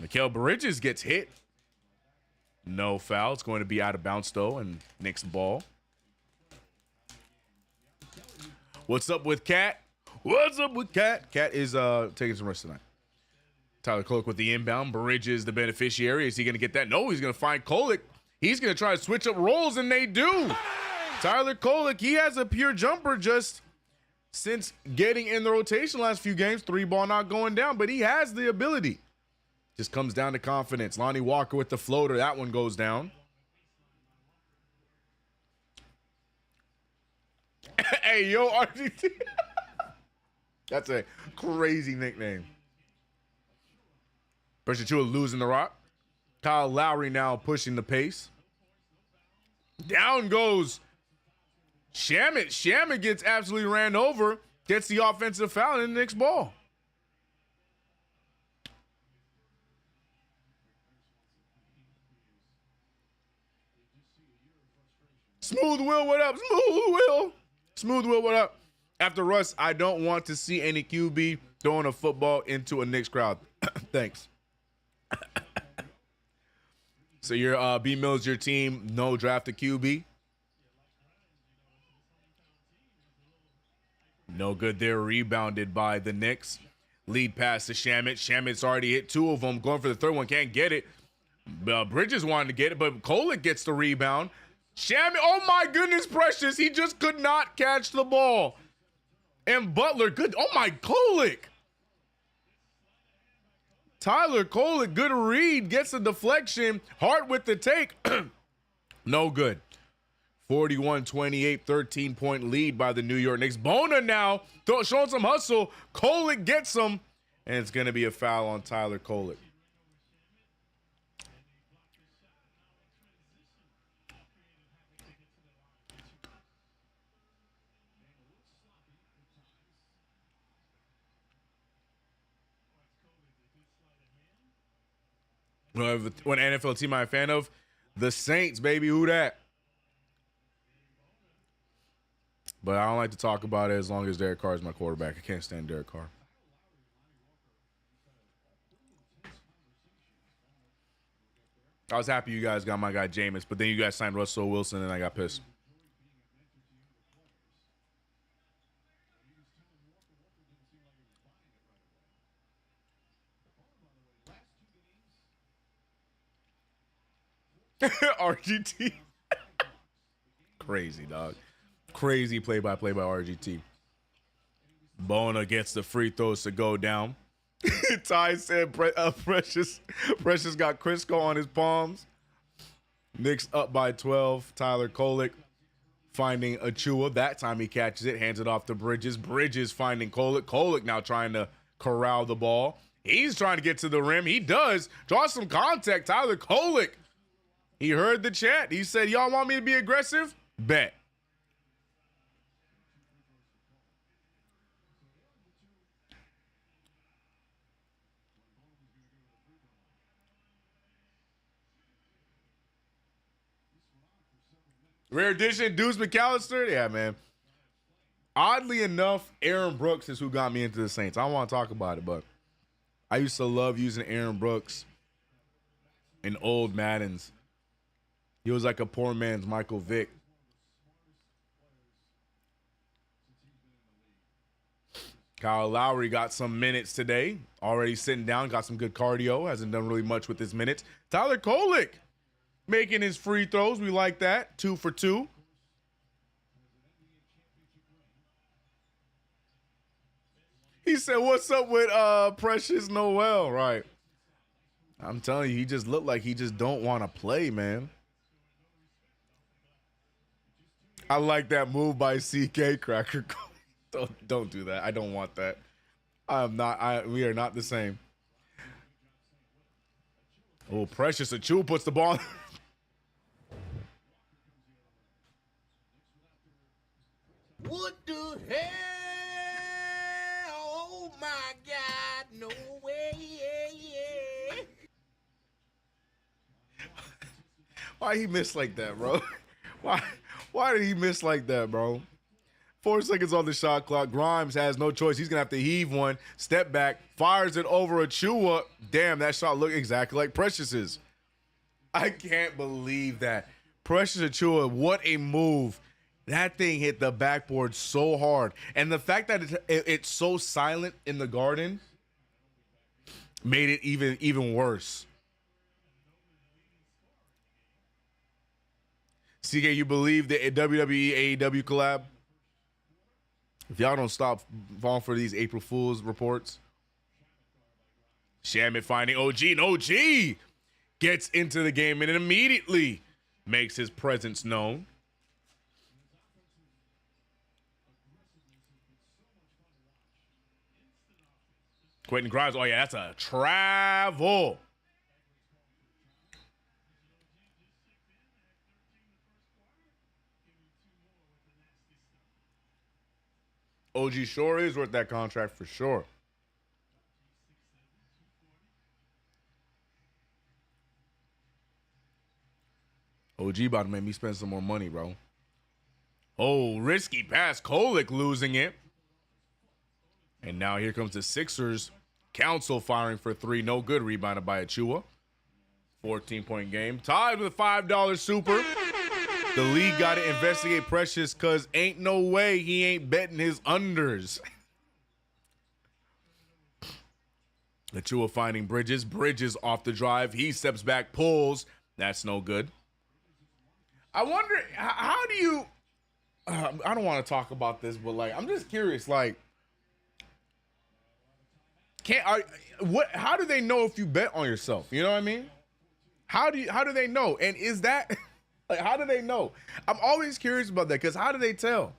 Mikal Bridges gets hit. No foul. It's going to be out of bounds though, and Knicks ball. What's up with Cat? Cat is taking some rest tonight. Tyler Kolek with the inbound. Bridges the beneficiary. Is he going to get that? No, he's going to find Kolek. He's going to try to switch up roles, and they do. Tyler Kolek, he has a pure jumper just since getting in the rotation last few games. 3-ball not going down, but he has the ability. Just comes down to confidence. Lonnie Walker with the floater. That one goes down. Hey, yo, RGT. That's a crazy nickname. Pressure Chua losing the rock. Kyle Lowry now pushing the pace. Down goes Shamet. Shamet gets absolutely ran over. Gets the offensive foul in the Knicks ball. Smooth Will, what up? Smooth Will, what up? After Russ, I don't want to see any QB throwing a football into a Knicks crowd. Thanks. So your B Mills, your team, no draft a QB. No good there. Rebounded by the Knicks. Lead pass to Shamet. Shamet's already hit 2 of them. Going for the third one. Can't get it. Bridges wanted to get it, but Kolek gets the rebound. Shamet, oh my goodness, Precious. He just could not catch the ball. And Butler, good. Oh my, Kolek. Tyler Kolek, good read. Gets a deflection. Hart with the take. No good. 41-28, 13-point lead by the New York Knicks. Bona now showing some hustle. Kolek gets him, and it's going to be a foul on Tyler Kolek. One NFL team I'm a fan of, the Saints, baby. Who that? But I don't like to talk about it as long as Derek Carr is my quarterback. I can't stand Derek Carr. I was happy you guys got my guy Jameis, but then you guys signed Russell Wilson, and I got pissed. RGT. Crazy, dog. Crazy play-by-play by RGT. Bona gets the free throws to go down. Ty said Precious got Crisco on his palms. Knicks up by 12. Tyler Kolek finding Achua. That time he catches it, hands it off to Bridges. Bridges finding Kolek. Kolek now trying to corral the ball. He's trying to get to the rim. He does. Draw some contact. Tyler Kolek. He heard the chat. He said, y'all want me to be aggressive? Bet. Rare edition, Deuce McAllister. Yeah, man. Oddly enough, Aaron Brooks is who got me into the Saints. I don't want to talk about it, but I used to love using Aaron Brooks in old Maddens. He was like a poor man's Michael Vick. Kyle Lowry got some minutes today. Already sitting down, got some good cardio. Hasn't done really much with his minutes. Tyler Kolek making his free throws. We like that. 2 for 2. He said, what's up with Precious Noel? Right. I'm telling you, he just looked like he just don't want to play, man. I like that move by CK Cracker. Don't do that. I don't want that. We are not the same. Oh, Precious Achua puts the ball. What the hell? Oh my God! No way! Yeah. Why he missed like that, bro? Why did he miss like that, bro? 4 seconds on the shot clock. Grimes has no choice. He's going to have to heave one. Step back. Fires it over Achua. Damn, that shot looked exactly like Precious's. I can't believe that. Precious Achua, what a move. That thing hit the backboard so hard. And the fact that it's so silent in the Garden made it even worse. CK, you believe the WWE AEW collab? If y'all don't stop falling for these April Fool's reports. Shamit finding OG, and OG gets into the game and immediately makes his presence known. Quentin Grimes, oh yeah, that's a travel. OG sure is worth that contract for sure. OG about to make me spend some more money, bro. Oh, risky pass. Kolek losing it. And now here comes the Sixers. Council firing for 3. No good. Rebounded by Achua. 14-point game. Tied with a $5 super. The league got to investigate Precious because ain't no way he ain't betting his unders. Achua finding Bridges. Bridges off the drive. He steps back, pulls. That's no good. I wonder, how do you, I don't want to talk about this, but like, I'm just curious, like, how do they know if you bet on yourself? You know what I mean? How do they know? And is that, like, how do they know? I'm always curious about that because how do they tell?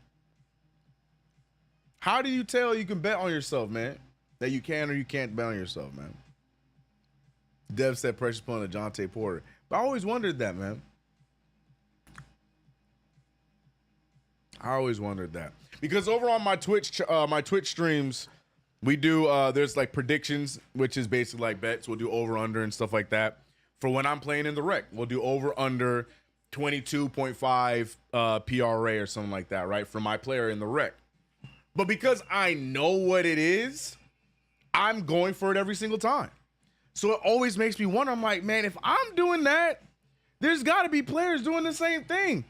How do you tell you can bet on yourself, man? That you can or you can't bet on yourself, man? Dev said Precious pulling a Jonte Porter. But I always wondered that, man. I always wondered that because over on my Twitch streams, we do there's like predictions, which is basically like bets. We'll do over under and stuff like that. For when I'm playing in the rec, we'll do over under 22.5 PRA or something like that, right? For my player in the rec. But because I know what it is, I'm going for it every single time. So it always makes me wonder. I'm like, man, if I'm doing that, there's got to be players doing the same thing.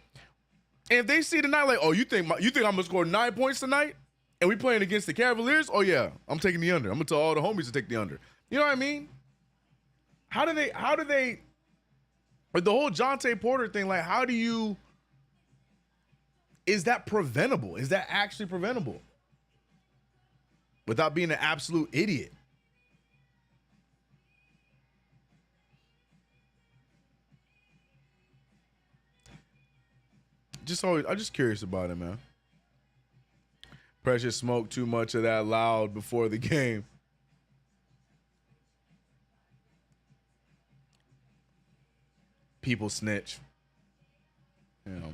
And if they see tonight, like, oh, you think I'm gonna score 9 points tonight, and we playing against the Cavaliers? Oh yeah, I'm taking the under. I'm gonna tell all the homies to take the under. You know what I mean? How do they? But the whole Jonte Porter thing, like, is that preventable? Is that actually preventable? Without being an absolute idiot. I'm just curious about it, man. Precious smoked too much of that loud before the game. People snitch. You know.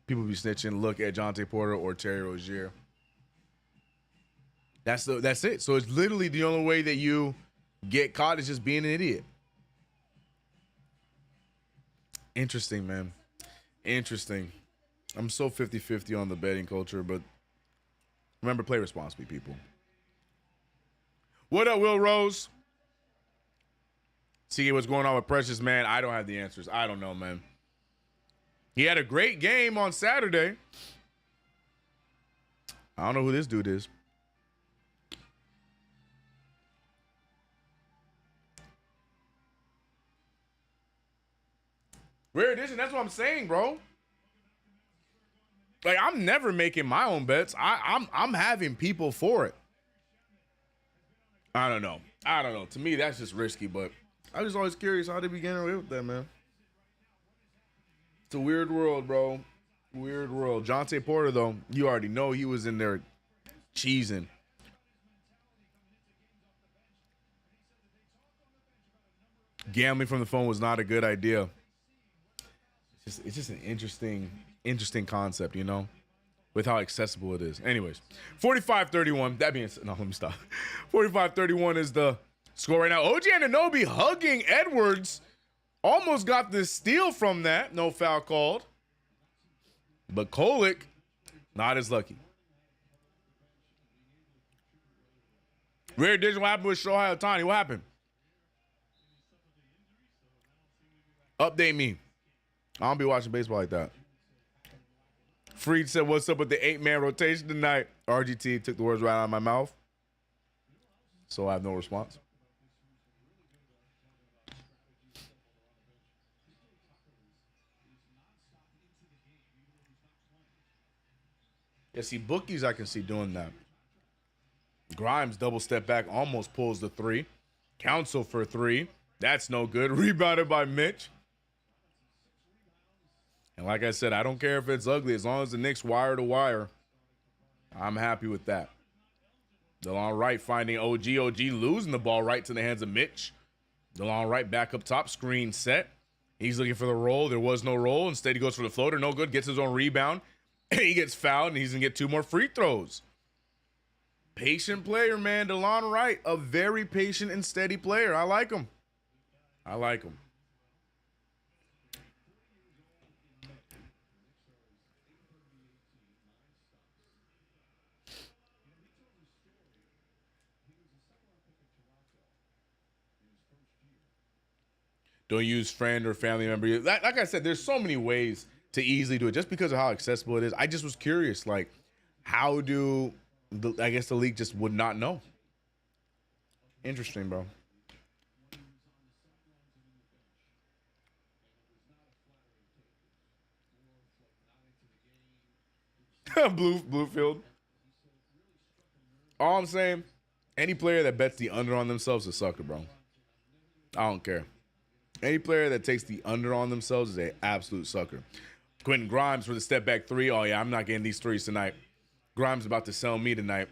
People be snitching. Look at Jonte Porter or Terry Rozier. That's it. So it's literally the only way that you get caught is just being an idiot. Interesting, man. Interesting. I'm so 50-50 on the betting culture, but remember, play responsibly, people. What up, Will Rose? See what's going on with Precious, man. I don't have the answers. I don't know, man. He had a great game on Saturday. I don't know who this dude is. Rare edition, that's what I'm saying, bro. Like, I'm never making my own bets. I'm having people for it. I don't know. To me, that's just risky, but I'm just always curious how they begin away with that, man. It's a weird world, bro. Weird world. Jonte Porter, though, you already know he was in there cheesing. Gambling from the phone was not a good idea. It's just an interesting concept, you know, with how accessible it is. Anyways, 45-31. That being said, no, let me stop. 45-31 is the score right now. OG Anunoby hugging Edwards. Almost got the steal from that. No foul called. But Kolek, not as lucky. Rare Digital, what happened with Shohei Ohtani? What happened? Update me. I don't be watching baseball like that. Freed said, what's up with the 8-man rotation tonight? RGT took the words right out of my mouth. So I have no response. Yeah, see, bookies I can see doing that. Grimes double step back, almost pulls the 3. Counsel for 3. That's no good. Rebounded by Mitch. And like I said, I don't care if it's ugly. As long as the Knicks wire to wire, I'm happy with that. DeLon Wright finding OG. OG losing the ball right to the hands of Mitch. DeLon Wright back up top, screen set. He's looking for the roll. There was no roll. Instead, he goes for the floater. No good. Gets his own rebound. He gets fouled, and he's going to get 2 more free throws. Patient player, man. DeLon Wright, a very patient and steady player. I like him. I like him. Don't use friend or family member. Like I said, there's so many ways to easily do it just because of how accessible it is. I just was curious, like, how do I guess the league just would not know. Interesting, bro. Bluefield. All I'm saying, any player that bets the under on themselves is a sucker, bro. I don't care. Any player that takes the under on themselves is an absolute sucker. Quentin Grimes for the step back 3. Oh, yeah, I'm not getting these 3s tonight. Grimes about to sell me tonight.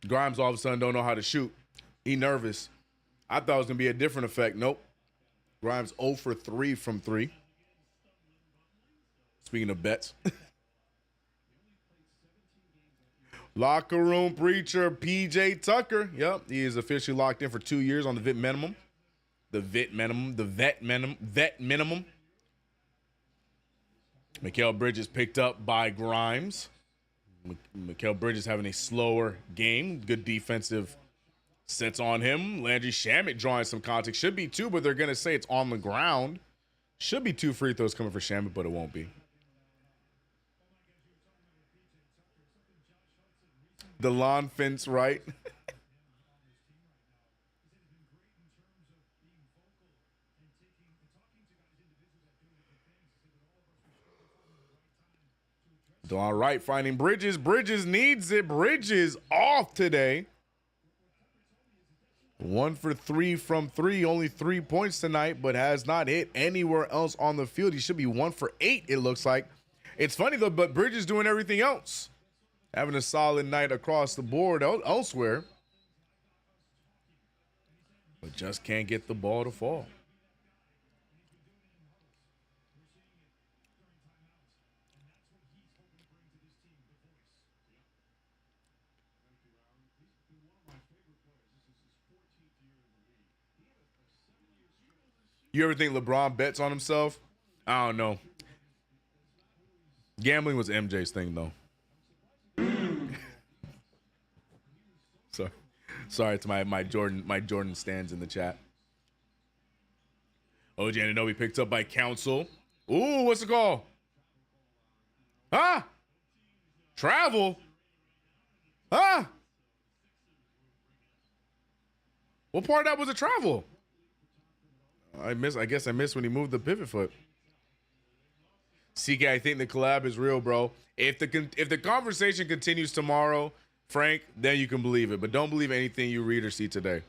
Grimes all of a sudden don't know how to shoot. He nervous. I thought it was going to be a different effect. Nope. Grimes 0 for 3 from 3. Speaking of bets. Locker room preacher PJ Tucker. Yep, he is officially locked in for 2 years on the vet minimum. The vet minimum. Mikal Bridges picked up by Grimes. Mikal Bridges having a slower game. Good defensive sets on him. Landry Shamet drawing some contact. Should be 2, but they're going to say it's on the ground. Should be 2 free throws coming for Shamet, but it won't be. The lawn fence, right? DeLon Wright finding Bridges. Bridges needs it. Bridges off today. 1 for 3 from 3. Only 3 points tonight, but has not hit anywhere else on the field. He should be 1 for 8, it looks like. It's funny, though, but Bridges doing everything else. Having a solid night across the board elsewhere. But just can't get the ball to fall. You ever think LeBron bets on himself? I don't know. Gambling was MJ's thing, though. Sorry to my Jordan stands in the chat. OG Anunoby picked up by Counsel. Ooh, what's the call? Huh? Travel? Huh? What part of that was a travel? I guess I missed when he moved the pivot foot. CK, I think the collab is real, bro. If the conversation continues tomorrow, Frank, then you can believe it. But don't believe anything you read or see today.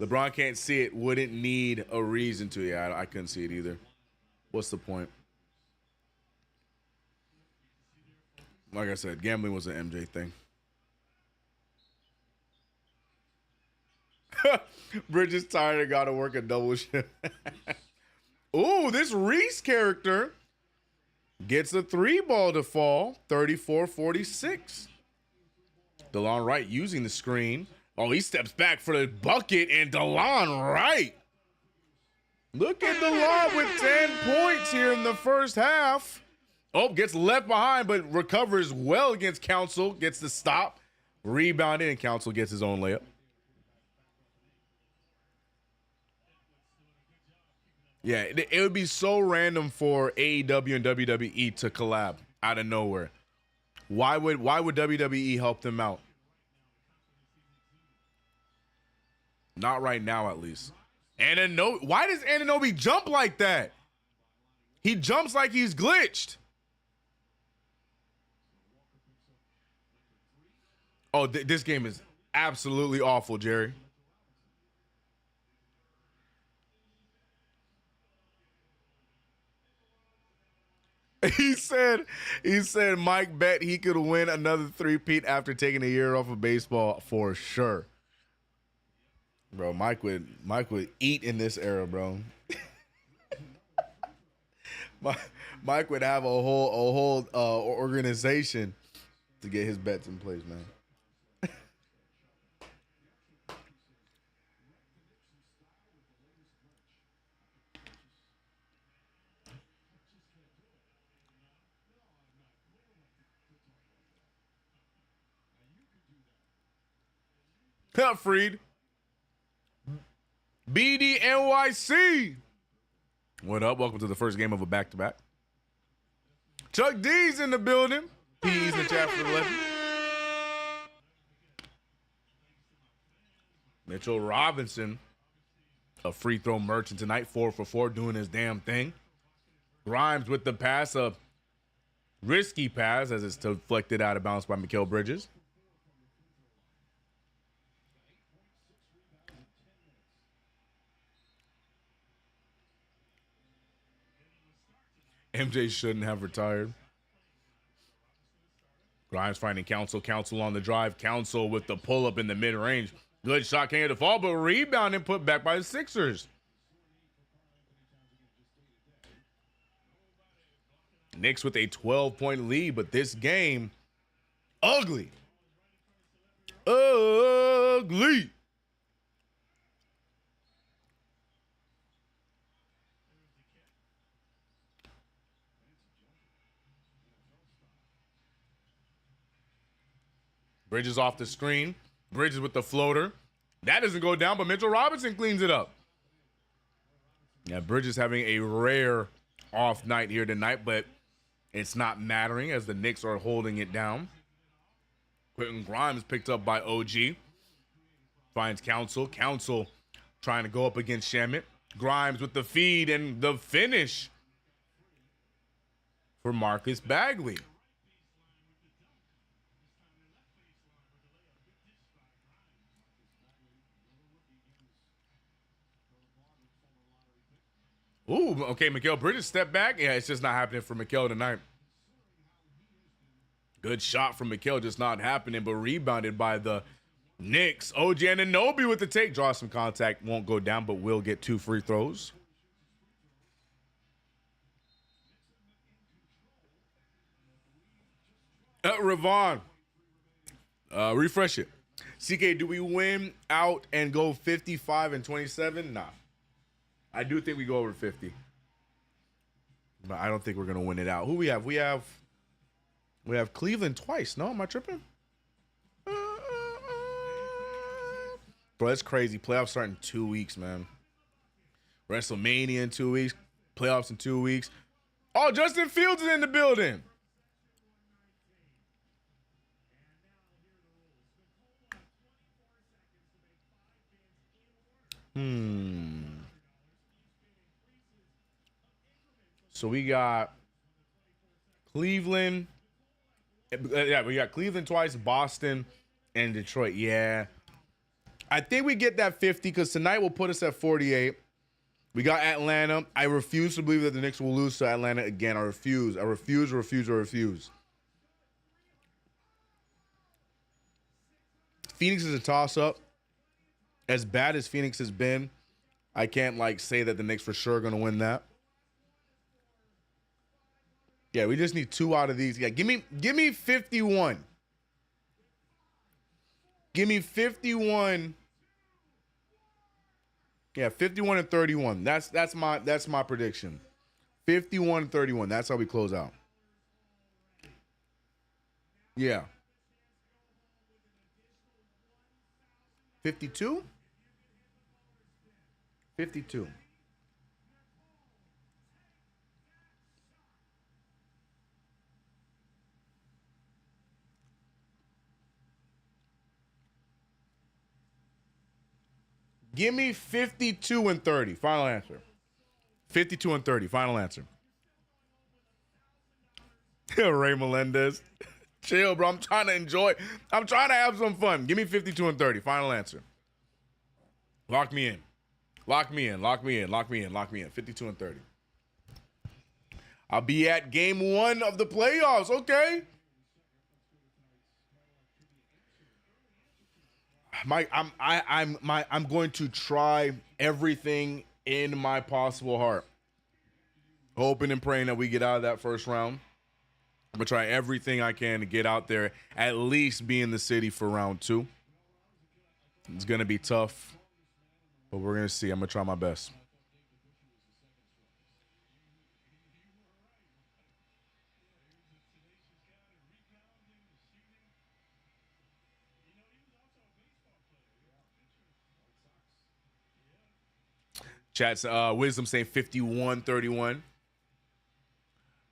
LeBron can't see it. Wouldn't need a reason to. Yeah, I couldn't see it either. What's the point? Like I said, gambling was an MJ thing. Bridges tired and got to work a double shift. Ooh, this Reese character gets a 3-ball to fall, 34-46. DeLon Wright using the screen. Oh, he steps back for the bucket, and DeLon Wright. Look at DeLon with 10 points here in the first half. Oh, gets left behind, but recovers well against Council. Gets the stop. Rebounded, and Council gets his own layup. Yeah, it would be so random for AEW and WWE to collab out of nowhere. Why would WWE help them out? Not right now, at least. Why does Anunoby jump like that? He jumps like he's glitched. Oh, this game is absolutely awful, Jerry. He said Mike bet he could win another three-peat after taking a year off of baseball for sure. Bro, Mike would eat in this era, bro. Mike would have a whole organization to get his bets in place, man. Freed. BDNYC. What up? Welcome to the first game of a back-to-back. Chuck D's in the building. P's in the chat for 11. Mitchell Robinson, a free throw merchant tonight, 4 for 4, doing his damn thing. Grimes with the pass, a risky pass as it's deflected out of bounds by Mikal Bridges. MJ shouldn't have retired. Grimes finding Council. Council on the drive. Council with the pull-up in the mid-range. Good shot, can't get the fall, but rebound and put back by the Sixers. Knicks with a 12-point lead, but this game, ugly. Ugly. Bridges off the screen. Bridges with the floater. That doesn't go down, but Mitchell Robinson cleans it up. Yeah, Bridges having a rare off night here tonight, but it's not mattering as the Knicks are holding it down. Quentin Grimes picked up by OG. Finds Council. Council trying to go up against Shamet. Grimes with the feed and the finish for Marcus Bagley. Ooh, okay, Mikal Bridges step back. Yeah, it's just not happening for Mikal tonight. Good shot from Mikal, just not happening, but rebounded by the Knicks. OG Anunoby with the take. Draw some contact, won't go down, but will get 2 free throws. Ravon, refresh it. CK, do we win out and go 55-27? Nah. I do think we go over 50. But I don't think we're going to win it out. Who we have? We have Cleveland twice. No, am I tripping? Bro, that's crazy. Playoffs start in 2 weeks, man. WrestleMania in 2 weeks. Playoffs in 2 weeks. Oh, Justin Fields is in the building. So we got Cleveland. Yeah, we got Cleveland twice, Boston, and Detroit. Yeah. I think we get that 50 because tonight will put us at 48. We got Atlanta. I refuse to believe that the Knicks will lose to Atlanta again. I refuse. Phoenix is a toss-up. As bad as Phoenix has been, I can't like say that the Knicks for sure are going to win that. Yeah, we just need 2 out of these. Yeah, give me 51. Give me 51. Yeah, 51 and 31. That's my prediction. 51 and 31. That's how we close out. Yeah. 52? 52. Give me 52 and 30. Final answer. 52 and 30. Final answer. Ray Melendez. Chill, bro. I'm trying to enjoy. I'm trying to have some fun. Give me 52 and 30. Final answer. Lock me in. Lock me in. Lock me in. Lock me in. Lock me in. 52 and 30. I'll be at game 1 of the playoffs. Okay. I'm going to try everything in my possible heart. Hoping and praying that we get out of that first round. I'm going to try everything I can to get out there, at least be in the city for round 2. It's going to be tough, but we're going to see. I'm going to try my best. Chat's Wisdom saying 51-31.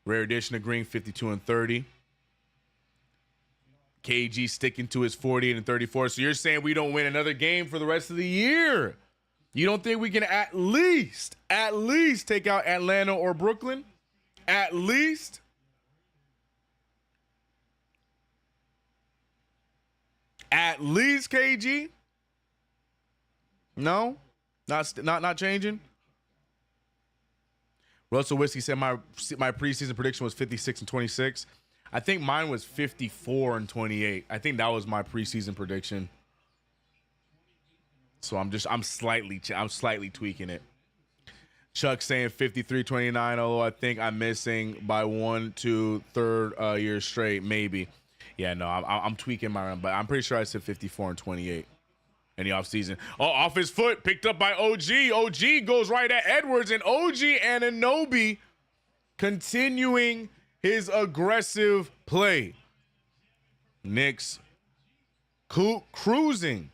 Rare Edition agreeing 52 and 30. KG sticking to his 48 and 34. So you're saying we don't win another game for the rest of the year? You don't think we can at least take out Atlanta or Brooklyn? At least? At least, KG? No? Not changing? Russell Whiskey said my preseason prediction was 56 and 26. I think mine was 54 and 28. I think that was my preseason prediction. So I'm slightly tweaking it. Chuck saying 53-29, although I think I'm missing by 1 to 3rd year straight, maybe. Yeah, no, I'm tweaking my run, but I'm pretty sure I said 54 and 28 in the offseason. Oh, off his foot, picked up by OG. OG goes right at Edwards, and OG Anunoby continuing his aggressive play. Knicks cruising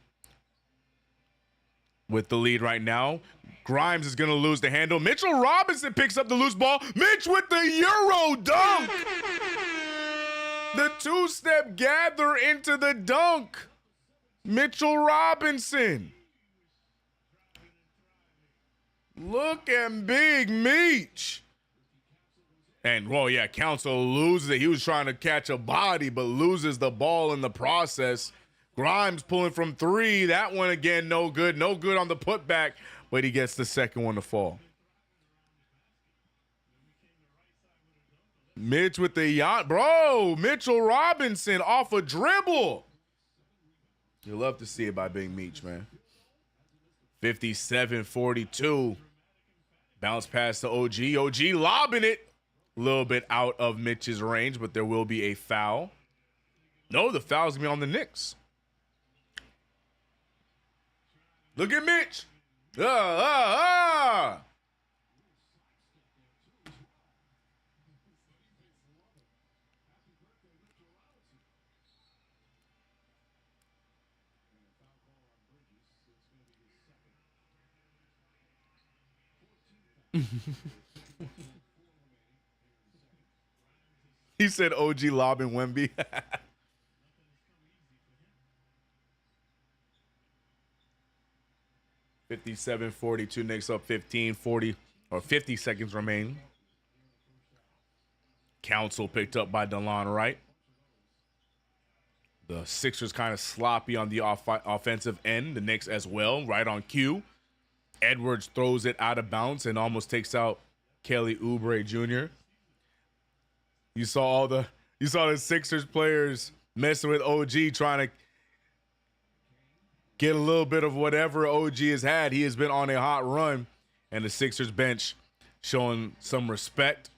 with the lead right now. Grimes is going to lose the handle. Mitchell Robinson picks up the loose ball. Mitch with the Euro dunk. The 2-step gather into the dunk. Mitchell Robinson. Look at Big Meech. And, well, yeah, Council loses it. He was trying to catch a body, but loses the ball in the process. Grimes pulling from 3. That one, again, no good. No good on the putback, but he gets the second one to fall. Mitch with the yacht. Bro, Mitchell Robinson off a dribble. You love to see it by Big Meech, man. 57-42. Bounce pass to OG. OG lobbing it. A little bit out of Mitch's range, but there will be a foul. No, the foul's going to be on the Knicks. Look at Mitch. He said OG lobbing Wemby. 57-42, Knicks up 15, 40 or 50 seconds remain. Council picked up by DeLon Wright. The Sixers kind of sloppy on the offensive end. The Knicks as well, right on cue. Edwards throws it out of bounds and almost takes out Kelly Oubre Jr. You saw the Sixers players messing with OG, trying to get a little bit of whatever OG has had. He has been on a hot run, and the Sixers bench showing some respect.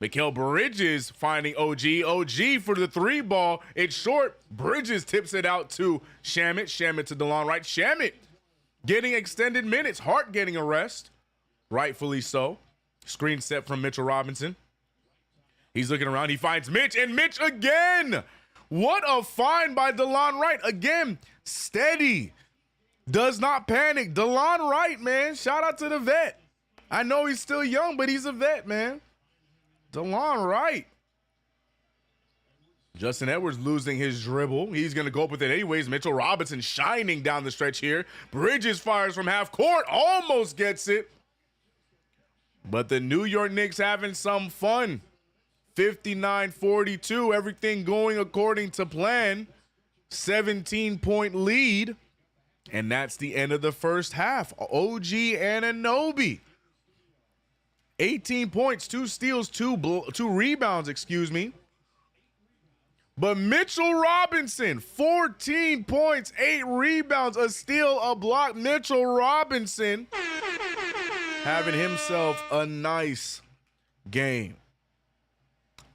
Mikal Bridges finding OG. OG for the 3-ball. It's short. Bridges tips it out to Shamet. Shamet to DeLon Wright. Shamet getting extended minutes. Hart getting a rest. Rightfully so. Screen set from Mitchell Robinson. He's looking around. He finds Mitch, and Mitch again. What a find by DeLon Wright. Again, steady. Does not panic. DeLon Wright, man. Shout out to the vet. I know he's still young, but he's a vet, man. DeLon Wright. Justin Edwards losing his dribble. He's going to go up with it anyways. Mitchell Robinson shining down the stretch here. Bridges fires from half court. Almost gets it. But the New York Knicks having some fun. 59-42. Everything going according to plan. 17-point lead. And that's the end of the first half. OG Anunoby. 18 points, 2 steals, 2 rebounds, excuse me. But Mitchell Robinson, 14 points, 8 rebounds, a steal, a block. Mitchell Robinson having himself a nice game.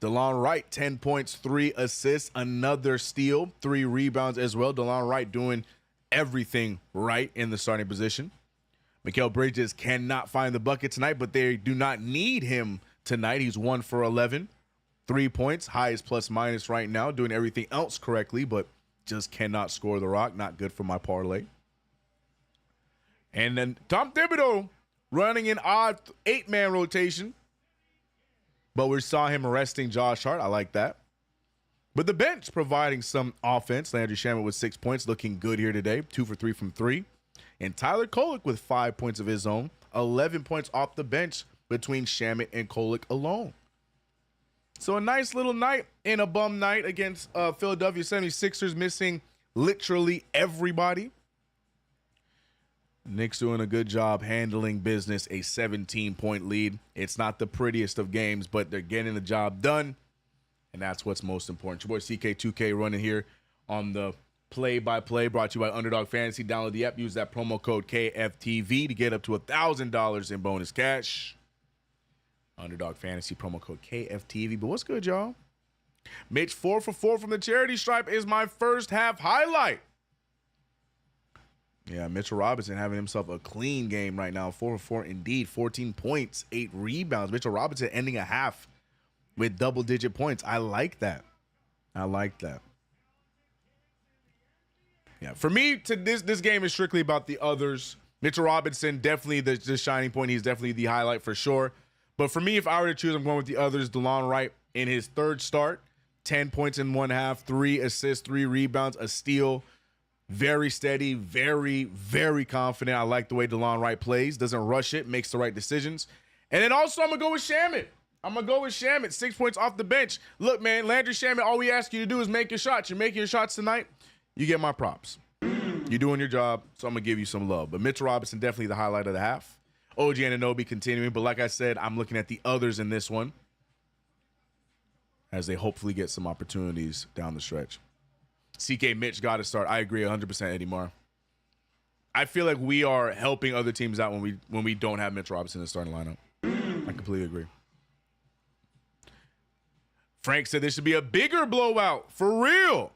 DeLon Wright, 10 points, 3 assists, another steal, 3 rebounds as well. DeLon Wright doing everything right in the starting position. Mikal Bridges cannot find the bucket tonight, but they do not need him tonight. He's 1 for 11. 3 points, highest plus minus right now, doing everything else correctly, but just cannot score the rock. Not good for my parlay. And then Tom Thibodeau running an odd 8-man rotation, but we saw him arresting Josh Hart. I like that. But the bench providing some offense. Landry Shamet with 6 points, looking good here today. 2 for 3 from 3. And Tyler Kolek with 5 points of his own. 11 points off the bench between Shamet and Kolek alone. So a nice little night and a bum night against Philadelphia 76ers, missing literally everybody. Knicks doing a good job handling business, a 17-point lead. It's not the prettiest of games, but they're getting the job done, and that's what's most important. Your boy CK2K running here on the play-by-play, brought to you by Underdog Fantasy. Download the app, use that promo code KFTV to get up to $1,000 in bonus cash. Underdog Fantasy, promo code KFTV. But what's good, y'all? Mitch 4 for 4 from the charity stripe is my first half highlight. Yeah, Mitchell Robinson having himself a clean game right now. 4 for 4 indeed. 14 points, 8 rebounds. Mitchell Robinson ending a half with double-digit points. I like that. I like that. Yeah, for me, this game is strictly about the others. Mitchell Robinson, definitely the shining point. He's definitely the highlight for sure. But for me, if I were to choose, I'm going with the others. DeLon Wright in his third start, 10 points in 1 half, 3 assists, 3 rebounds, a steal. Very steady, very, very confident. I like the way DeLon Wright plays. Doesn't rush it, makes the right decisions. And then also, I'm going to go with Shamet. 6 points off the bench. Look, man, Landry Shamet, all we ask you to do is make your shots. You're making your shots tonight, you get my props. You're doing your job, so I'm going to give you some love. But Mitchell Robinson, definitely the highlight of the half. OG Anunoby continuing, but like I said, I'm looking at the others in this one as they hopefully get some opportunities down the stretch. CK Mitch got to start. I agree 100%, Eddie Marr. I feel like we are helping other teams out when we don't have Mitch Robinson in the starting lineup. I completely agree. Frank said this should be a bigger blowout, for real.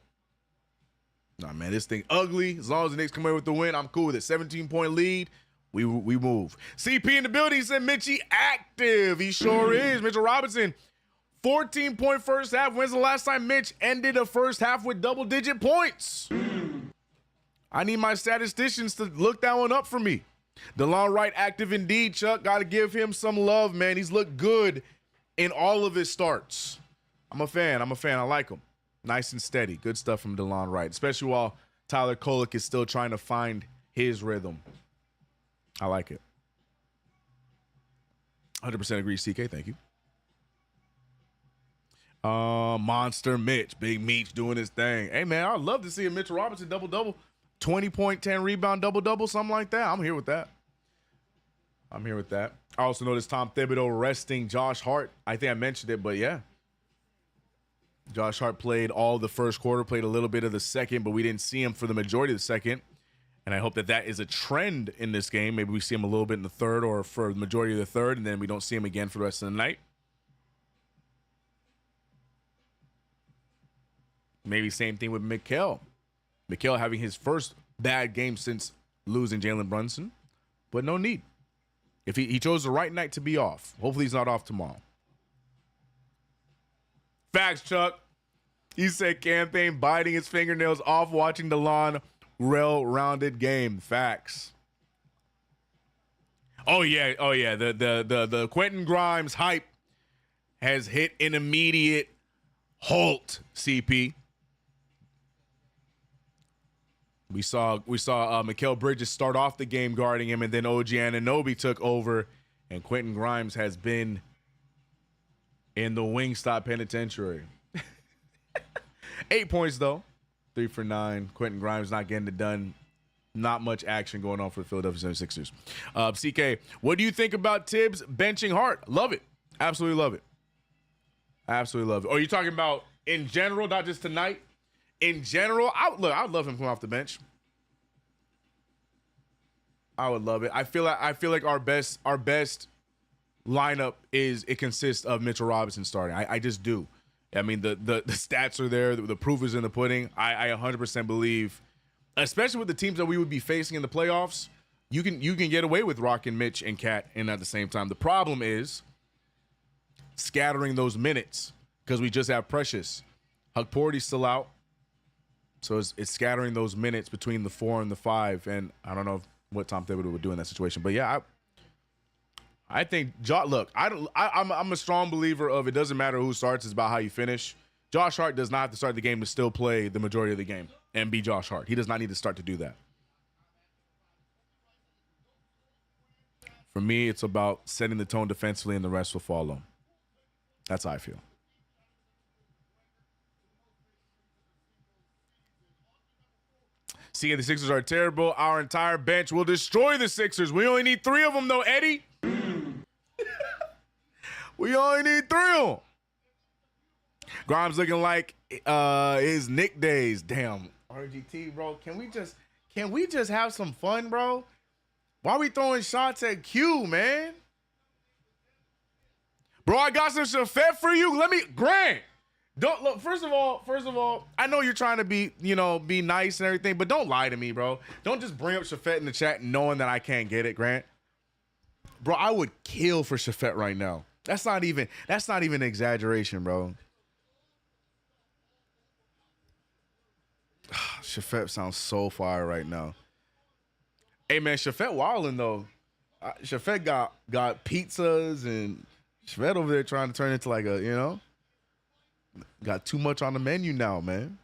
Nah, man, this thing ugly. As long as the Knicks come away with the win, I'm cool with it. 17-point lead. We move. CP in the building said Mitchie active. He sure is. Mitchell Robinson, 14-point first half. When's the last time Mitch ended a first half with double-digit points? I need my statisticians to look that one up for me. DeLon Wright active indeed, Chuck. Got to give him some love, man. He's looked good in all of his starts. I'm a fan. I like him. Nice and steady. Good stuff from DeLon Wright, especially while Tyler Kolek is still trying to find his rhythm. I like it. 100% agree, CK. Thank you. Monster Mitch. Big Meech doing his thing. Hey, man, I'd love to see a Mitchell Robinson double-double. 20-point, 10-rebound double-double, something like that. I'm here with that. I also noticed Tom Thibodeau resting Josh Hart. I think I mentioned it, but yeah. Josh Hart played all the first quarter, played a little bit of the second, but we didn't see him for the majority of the second. And I hope that that is a trend in this game. Maybe we see him a little bit in the third or for the majority of the third, and then we don't see him again for the rest of the night. Maybe same thing with Mikal. Mikal having his first bad game since losing Jalen Brunson, but no need. If he chose the right night to be off, hopefully he's not off tomorrow. Facts, Chuck. He said campaign biting his fingernails off watching the lawn well-rounded game. Facts. Oh yeah. The Quentin Grimes hype has hit an immediate halt. CP. We saw Mikal Bridges start off the game guarding him, and then OG Anunoby took over, and Quentin Grimes has been in the Wingstop Penitentiary. 8 points though, 3 for 9. Quentin Grimes not getting it done. Not much action going on for the Philadelphia 76ers. CK, what do you think about Tibbs benching Hart? Love it. Absolutely love it. Absolutely love it. Are you talking about in general, not just tonight? In general, I'd love him coming off the bench. I would love it. I feel like our best lineup consists of Mitchell Robinson starting. I just do. I mean, the stats are there. The proof is in the pudding. I 100% believe, especially with the teams that we would be facing in the playoffs, you can get away with rocking Mitch and Cat in at the same time. The problem is scattering those minutes because we just have Precious. Huck Porty's still out. So it's scattering those minutes between the 4 and the 5, and I don't know what Tom Thibodeau would do in that situation. But yeah, I think look, I'm a strong believer of it doesn't matter who starts, it's about how you finish. Josh Hart does not have to start the game to still play the majority of the game and be Josh Hart. He does not need to start to do that. For me, it's about setting the tone defensively, and the rest will follow. That's how I feel. See, the Sixers are terrible. Our entire bench will destroy the Sixers. We only need 3 of them, though, Eddie. We only need 3 of them. Grimes looking like his Knick days. Damn, RGT, bro. Can we just have some fun, bro? Why are we throwing shots at Q, man? Bro, I got some Shafet for you. Grant. Don't look. First of all, I know you're trying to be nice and everything, but don't lie to me, bro. Don't just bring up Shafet in the chat knowing that I can't get it, Grant. Bro, I would kill for Shafet right now. That's not even an exaggeration, bro. Shafet sounds so fire right now. Hey man, Shafet wildin' though. Shafet got pizzas, and Shafet over there trying to turn into like a got too much on the menu now, man.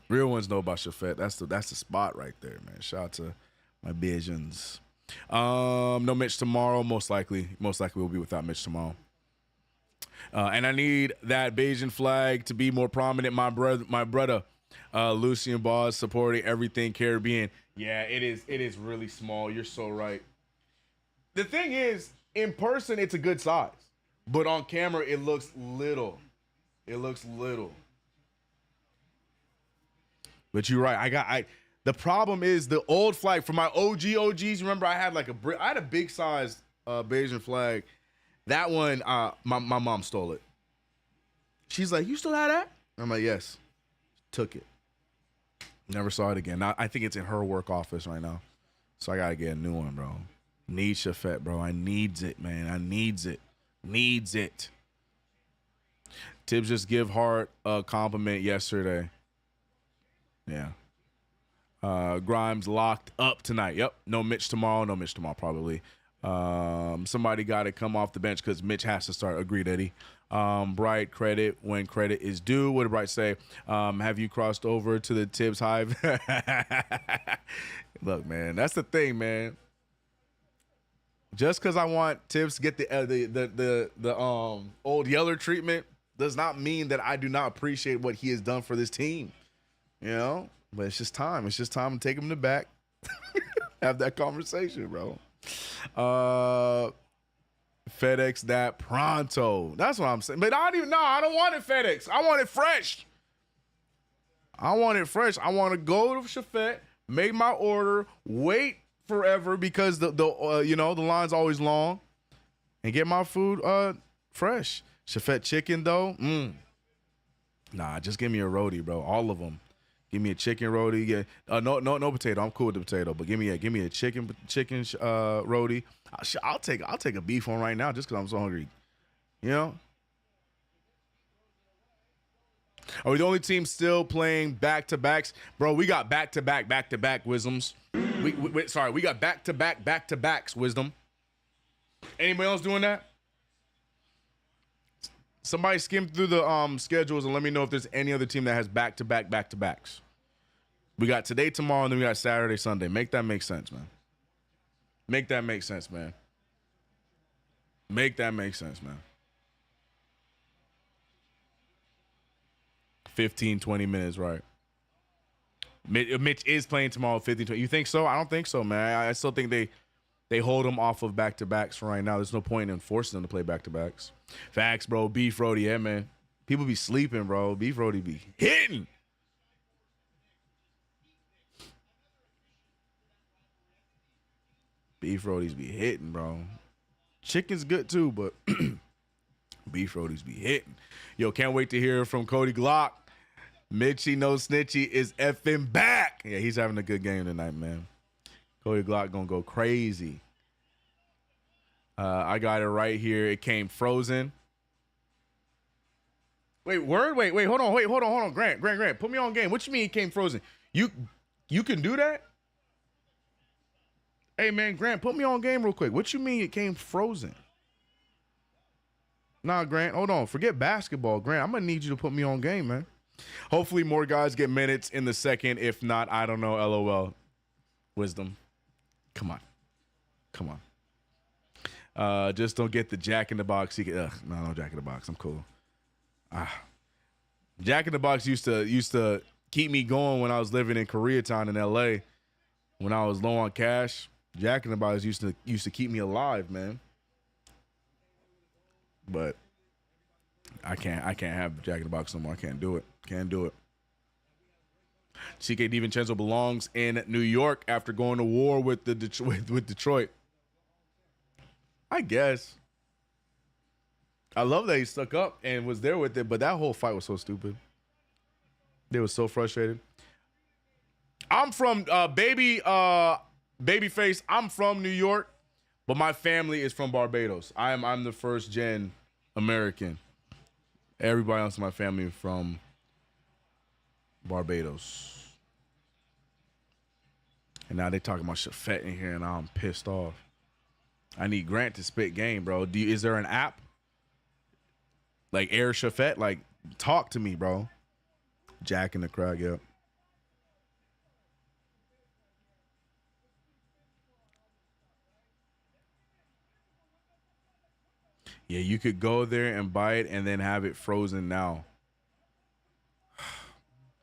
Real ones know about Shafet. That's the spot right there, man. Shout out to my Bajans. No Mitch tomorrow. Most likely we'll be without Mitch tomorrow. And I need that Bajan flag to be more prominent. My brother, Lucian Boss supporting everything Caribbean. Yeah, it is really small. You're so right. The thing is, in person, it's a good size, but on camera, it looks little. But you're right. The problem is the old flag for my OGs. Remember, I had a big size Bajan flag. That one, my mom stole it. She's like, "You still have that?" I'm like, "Yes." Took it. Never saw it again. I think it's in her work office right now. So I gotta get a new one, bro. Need Shafet, bro. I needs it, man. I needs it. Needs it. Tibbs just give Hart a compliment yesterday. Yeah. Grimes locked up tonight. Yep. No Mitch tomorrow. Probably. Somebody got to come off the bench because Mitch has to start. Agreed, Eddie. Bright, credit when credit is due. What did Bright say? Have you crossed over to the Tibbs hive? Look, man, that's the thing, man. Just because I want Tibbs to get the old Yeller treatment does not mean that I do not appreciate what he has done for this team. But it's just time. It's just time to take him to back. Have that conversation, bro. FedEx that pronto. That's what I'm saying. But I don't want it FedEx. I want it fresh. I want to go to Shafet, made my order, wait forever because the line's always long, and get my food fresh. Chafette chicken though, nah, just give me a roti, bro. All of them. Give me a chicken roti. Yeah, no potato. I'm cool with the potato, but give me a chicken roti. I'll take a beef one right now just because I'm so hungry. You know. Are we the only team still playing back-to-backs? Bro, we got back-to-back Wisdoms. We got back-to-backs, Wisdom. Anybody else doing that? Somebody skim through the schedules and let me know if there's any other team that has back-to-backs. We got today, tomorrow, and then we got Saturday, Sunday. Make that make sense, man. Make that make sense, man. 15, 20 minutes, right. Mitch is playing tomorrow, 15, 20. You think so? I don't think so, man. I still think they hold him off of back-to-backs for right now. There's no point in forcing them to play back-to-backs. Facts, bro. Beef roti, yeah, man. People be sleeping, bro. Beef roti be hitting. Beef rotis be hitting, bro. Chicken's good too, but beef rotis be hitting. Yo, can't wait to hear from Cody Glock. Mitchie No Snitchy is effing back. Yeah, he's having a good game tonight, man. Cody Glock gonna go crazy. I got it right here. It came frozen. Wait, word? Wait, hold on. Grant, put me on game. What you mean it came frozen? You can do that? Hey, man, Grant, put me on game real quick. What you mean it came frozen? Nah, Grant, hold on. Forget basketball, Grant. I'm going to need you to put me on game, man. Hopefully more guys get minutes in the second. If not, I don't know, LOL. Wisdom. Come on. Just don't get the Jack in the Box. No Jack in the Box. I'm cool. Jack in the Box used to keep me going when I was living in Koreatown in LA. When I was low on cash, Jack in the Box used to keep me alive, man. But I can't have Jack in the Box no more. I can't do it. CK DiVincenzo belongs in New York after going to war with Detroit. I guess. I love that he stuck up and was there with it, but that whole fight was so stupid. They were so frustrated. I'm from Babyface. I'm from New York, but my family is from Barbados. I'm the first gen American. Everybody else in my family is from Barbados. And now they talking about Chafette in here, and I'm pissed off. I need Grant to spit game, bro. Is there an app like Air Chafette? Like, talk to me, bro. Jack in the crowd, yep. Yeah, you could go there and buy it and then have it frozen now.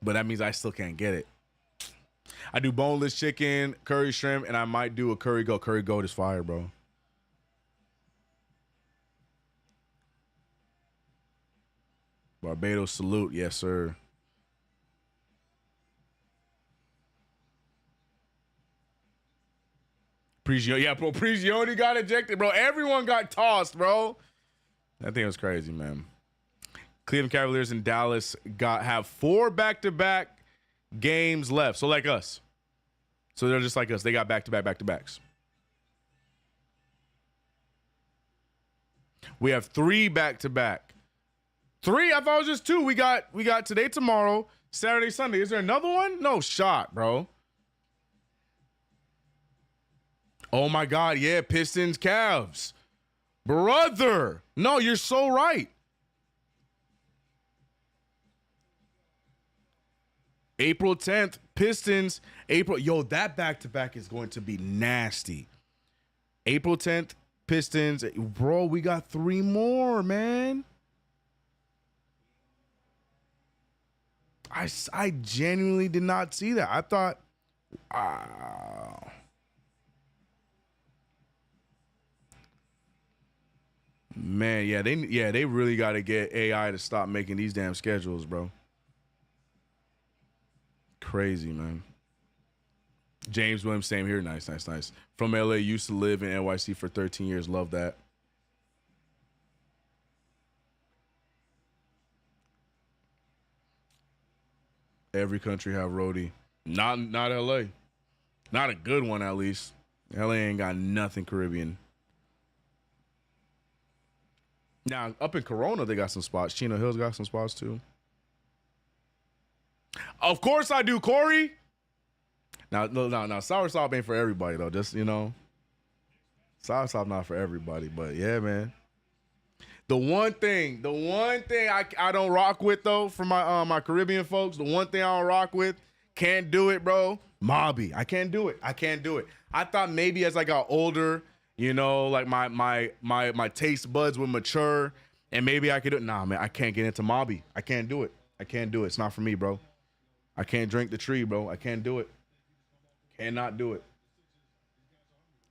But that means I still can't get it. I do boneless chicken, curry shrimp, and I might do a curry goat. Curry goat is fire, bro. Barbados salute, yes, sir. Prigioni, yeah, bro. Prigioni got ejected, bro. Everyone got tossed, bro. That thing was crazy, man. Cleveland Cavaliers and Dallas have 4 back-to-back games left. So like us. So they're just like us. They got back-to-backs. We have 3 back-to-back. 3? I thought it was just 2. We got today, tomorrow, Saturday, Sunday. Is there another one? No shot, bro. Oh my God, yeah, Pistons, Cavs. Brother. No, you're so right. April 10th, Pistons. Yo, that back-to-back is going to be nasty. April 10th, Pistons. Bro, we got 3 more, man. I genuinely did not see that. I thought, man, they really got to get AI to stop making these damn schedules, bro. Crazy, man. James Williams, same here. Nice, nice, nice. From LA, used to live in NYC for 13 years. Love that. Every country have roadie. Not LA. Not a good one, at least. LA ain't got nothing Caribbean. Now, up in Corona, they got some spots. Chino Hills got some spots, too. Of course I do, Corey. Now, soursop ain't for everybody, though. Just, you know. Soursop not for everybody, but yeah, man. The one thing I don't rock with, though, for my Caribbean folks, the one thing I don't rock with, can't do it, bro. Mobby. I can't do it. I thought maybe as I got older, you know, like my taste buds would mature and maybe I could do it. Nah, man, I can't get into Mobby. I can't do it. It's not for me, bro. I can't drink the tree, bro. I can't do it. Cannot do it.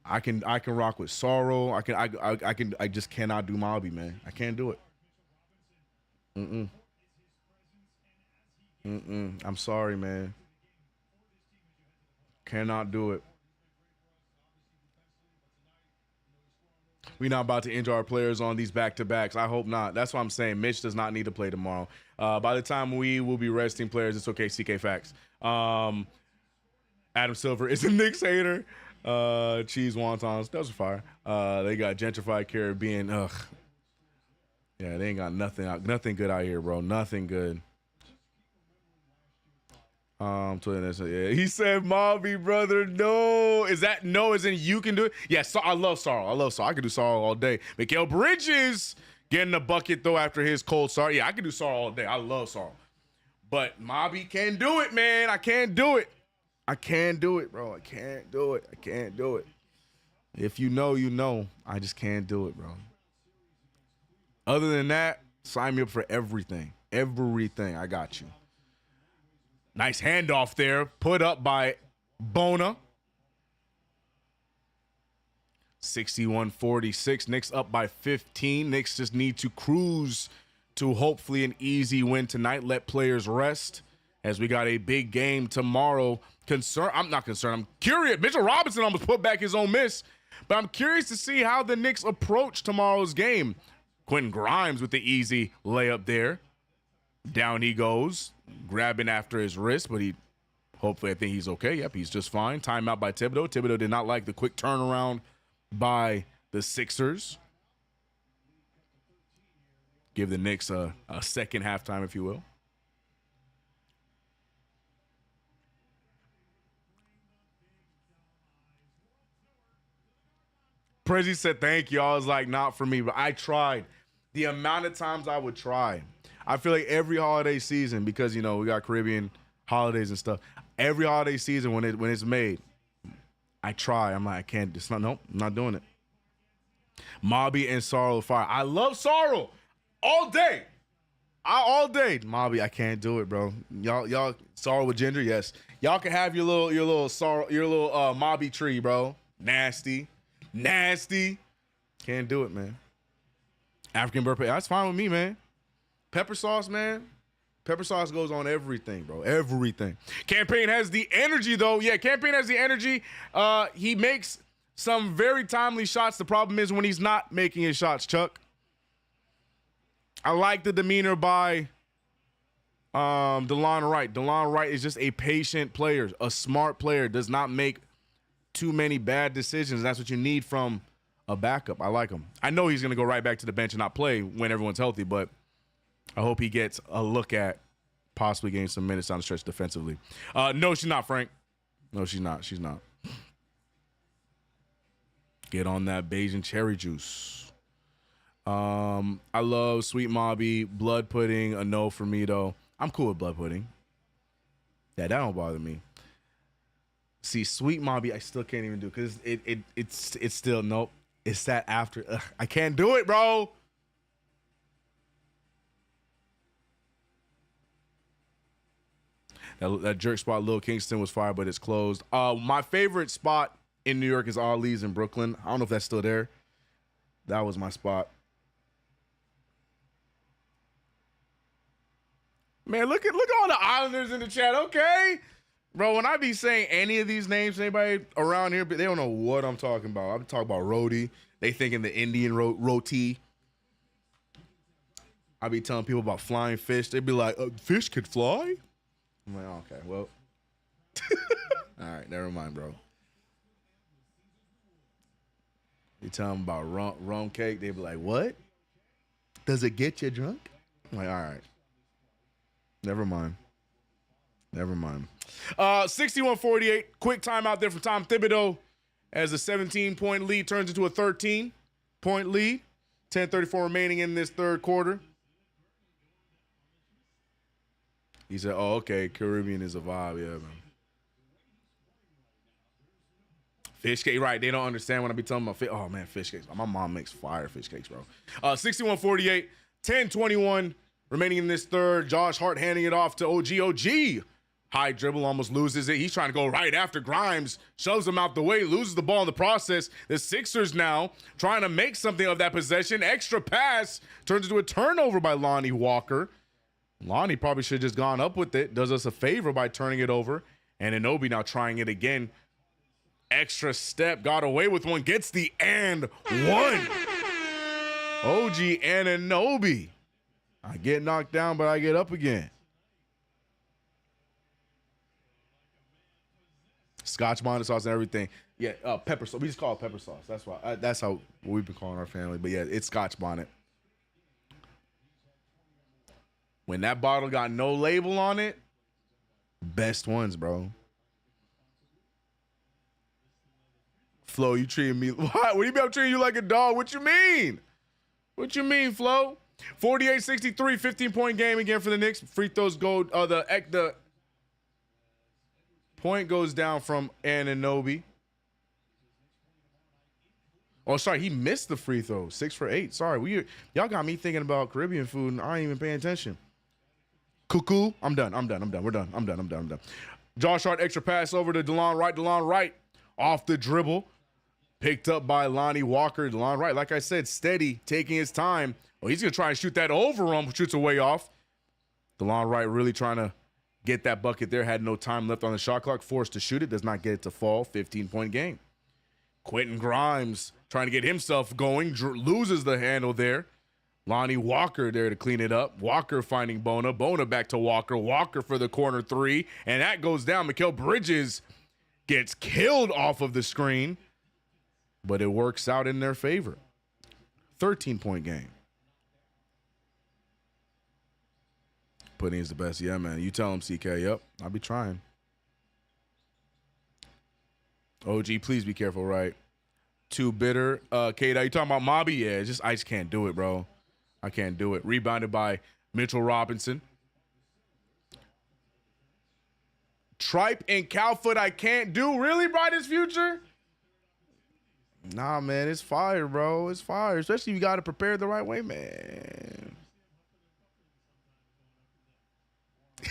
I can rock with sorrow. I just cannot do Mobby, man. I can't do it. I'm sorry, man. Cannot do it. We're not about to injure our players on these back-to-backs. I hope not. That's what I'm saying. Mitch does not need to play tomorrow. By the time we will be resting players, it's okay. CK Facts. Adam Silver is a Knicks hater. Cheese wontons. Those are fire. They got gentrified Caribbean. Ugh. Yeah, they ain't got nothing good out here, bro. Nothing good. Yeah. He said, "Mobby, brother, no." Is that no? As in you can do it? Yes. Yeah, so I love Sorrow. I could do Sorrow all day. Mikal Bridges getting a bucket though after his cold start. Yeah, I could do Sorrow all day. I love Sorrow, but Mobby can't do it, man. I can't do it. I can't do it, bro. I can't do it. If you know, you know. I just can't do it, bro. Other than that, sign me up for everything. Everything. I got you. Nice handoff there, put up by Bona. 61-46. Knicks up by 15. Knicks just need to cruise to hopefully an easy win tonight. Let players rest as we got a big game tomorrow. I'm not concerned. I'm curious. Mitchell Robinson almost put back his own miss, but I'm curious to see how the Knicks approach tomorrow's game. Quentin Grimes with the easy layup there. Down he goes, grabbing after his wrist, but hopefully I think he's okay. Yep, he's just fine. Timeout by Thibodeau. Thibodeau did not like the quick turnaround by the Sixers. Give the Knicks a second halftime, if you will. Prezi said, thank you. I was like, not for me, but I tried. The amount of times I would try. I feel like every holiday season, because, you know, we got Caribbean holidays and stuff. Every holiday season when it's made, I try. I'm like, I can't. Nope, I'm not doing it. Mobby and Sorrow fire. I love Sorrow all day. All day. Mobby, I can't do it, bro. Y'all Sorrow with ginger, yes. Y'all can have your little Sorrow, your little Mobby tree, bro. Nasty. Can't do it, man. African birthday. That's fine with me, man. Pepper sauce, man. Pepper sauce goes on everything, bro. Everything. Campaign has the energy, though. Yeah, Campaign has the energy. He makes some very timely shots. The problem is when he's not making his shots, Chuck. I like the demeanor by DeLon Wright. DeLon Wright is just a patient player, a smart player, does not make too many bad decisions. That's what you need from a backup. I like him. I know he's going to go right back to the bench and not play when everyone's healthy, but I hope he gets a look at possibly getting some minutes on the stretch defensively. No, she's not, Frank. No, she's not. She's not. Get on that Bayesian cherry juice. I love Sweet Mobby. Blood pudding, a no for me, though. I'm cool with blood pudding. Yeah, that don't bother me. See, Sweet Mobby, I still can't even do because it's still nope. It's that after. Ugh, I can't do it, bro. That jerk spot, Lil Kingston, was fire, but it's closed. My favorite spot in New York is Ollie's in Brooklyn. I don't know if that's still there. That was my spot. Man, look at all the Islanders in the chat. Okay. Bro, when I be saying any of these names, anybody around here, they don't know what I'm talking about. I'm talking about roti. They thinking the Indian roti. I be telling people about flying fish. They be like, fish could fly? I'm like, okay, well. All right, never mind, bro. You tell them about rum cake, they be like, what? Does it get you drunk? I'm like, all right. Never mind. 61-48. Quick timeout there from Tom Thibodeau as a 17-point lead turns into a 13-point lead. 10:34 remaining in this third quarter. He said, oh, okay, Caribbean is a vibe. Yeah, man. Fish cake, right. They don't understand when I be telling them about fish. Oh, man, fish cakes. My mom makes fire fish cakes, bro. 61-48, 10:21 remaining in this third. Josh Hart handing it off to OG. High dribble, almost loses it. He's trying to go right after Grimes, shoves him out the way, loses the ball in the process. The Sixers now trying to make something of that possession. Extra pass turns into a turnover by Lonnie Walker. Lonnie probably should have just gone up with it. Does us a favor by turning it over. And Anunoby now trying it again. Extra step, got away with one, gets the and one. OG Anunoby. I get knocked down, but I get up again. Scotch bonnet sauce and everything. Yeah, pepper sauce. We just call it pepper sauce. That's why. That's how we've been calling our family. But yeah, it's Scotch bonnet. When that bottle got no label on it, best ones, bro. Flo, you treating me. What do you mean I'm treating you like a dog? What you mean? What you mean, Flo? 48-63, 15-point game again for the Knicks. Free throws go. The point goes down from Anunoby. Oh, sorry, he missed the free throw. 6 for 8. Sorry, y'all got me thinking about Caribbean food, and I ain't even paying attention. Cuckoo. I'm done. We're done. I'm done. Josh Hart, extra pass over to DeLon Wright. DeLon Wright off the dribble. Picked up by Lonnie Walker. DeLon Wright, like I said, steady, taking his time. Oh, he's going to try and shoot that over him. Shoots away off. DeLon Wright really trying to get that bucket there. Had no time left on the shot clock. Forced to shoot it. Does not get it to fall. 15-point game. Quentin Grimes trying to get himself going. Loses the handle there. Lonnie Walker there to clean it up. Walker finding Bona. Bona back to Walker. Walker for the corner three. And that goes down. Mikal Bridges gets killed off of the screen. But it works out in their favor. 13-point game. Pudding is the best. Yeah, man. You tell him, CK. Yep. I'll be trying. OG, please be careful, right? Too bitter. Kate, are you talking about Mobby? Yeah, I just can't do it, bro. I can't do it. Rebounded by Mitchell Robinson. Tripe and Cowfoot, I can't do. Really, Brightest Future? Nah, man, it's fire, bro. It's fire. Especially if you got to prepare the right way, man.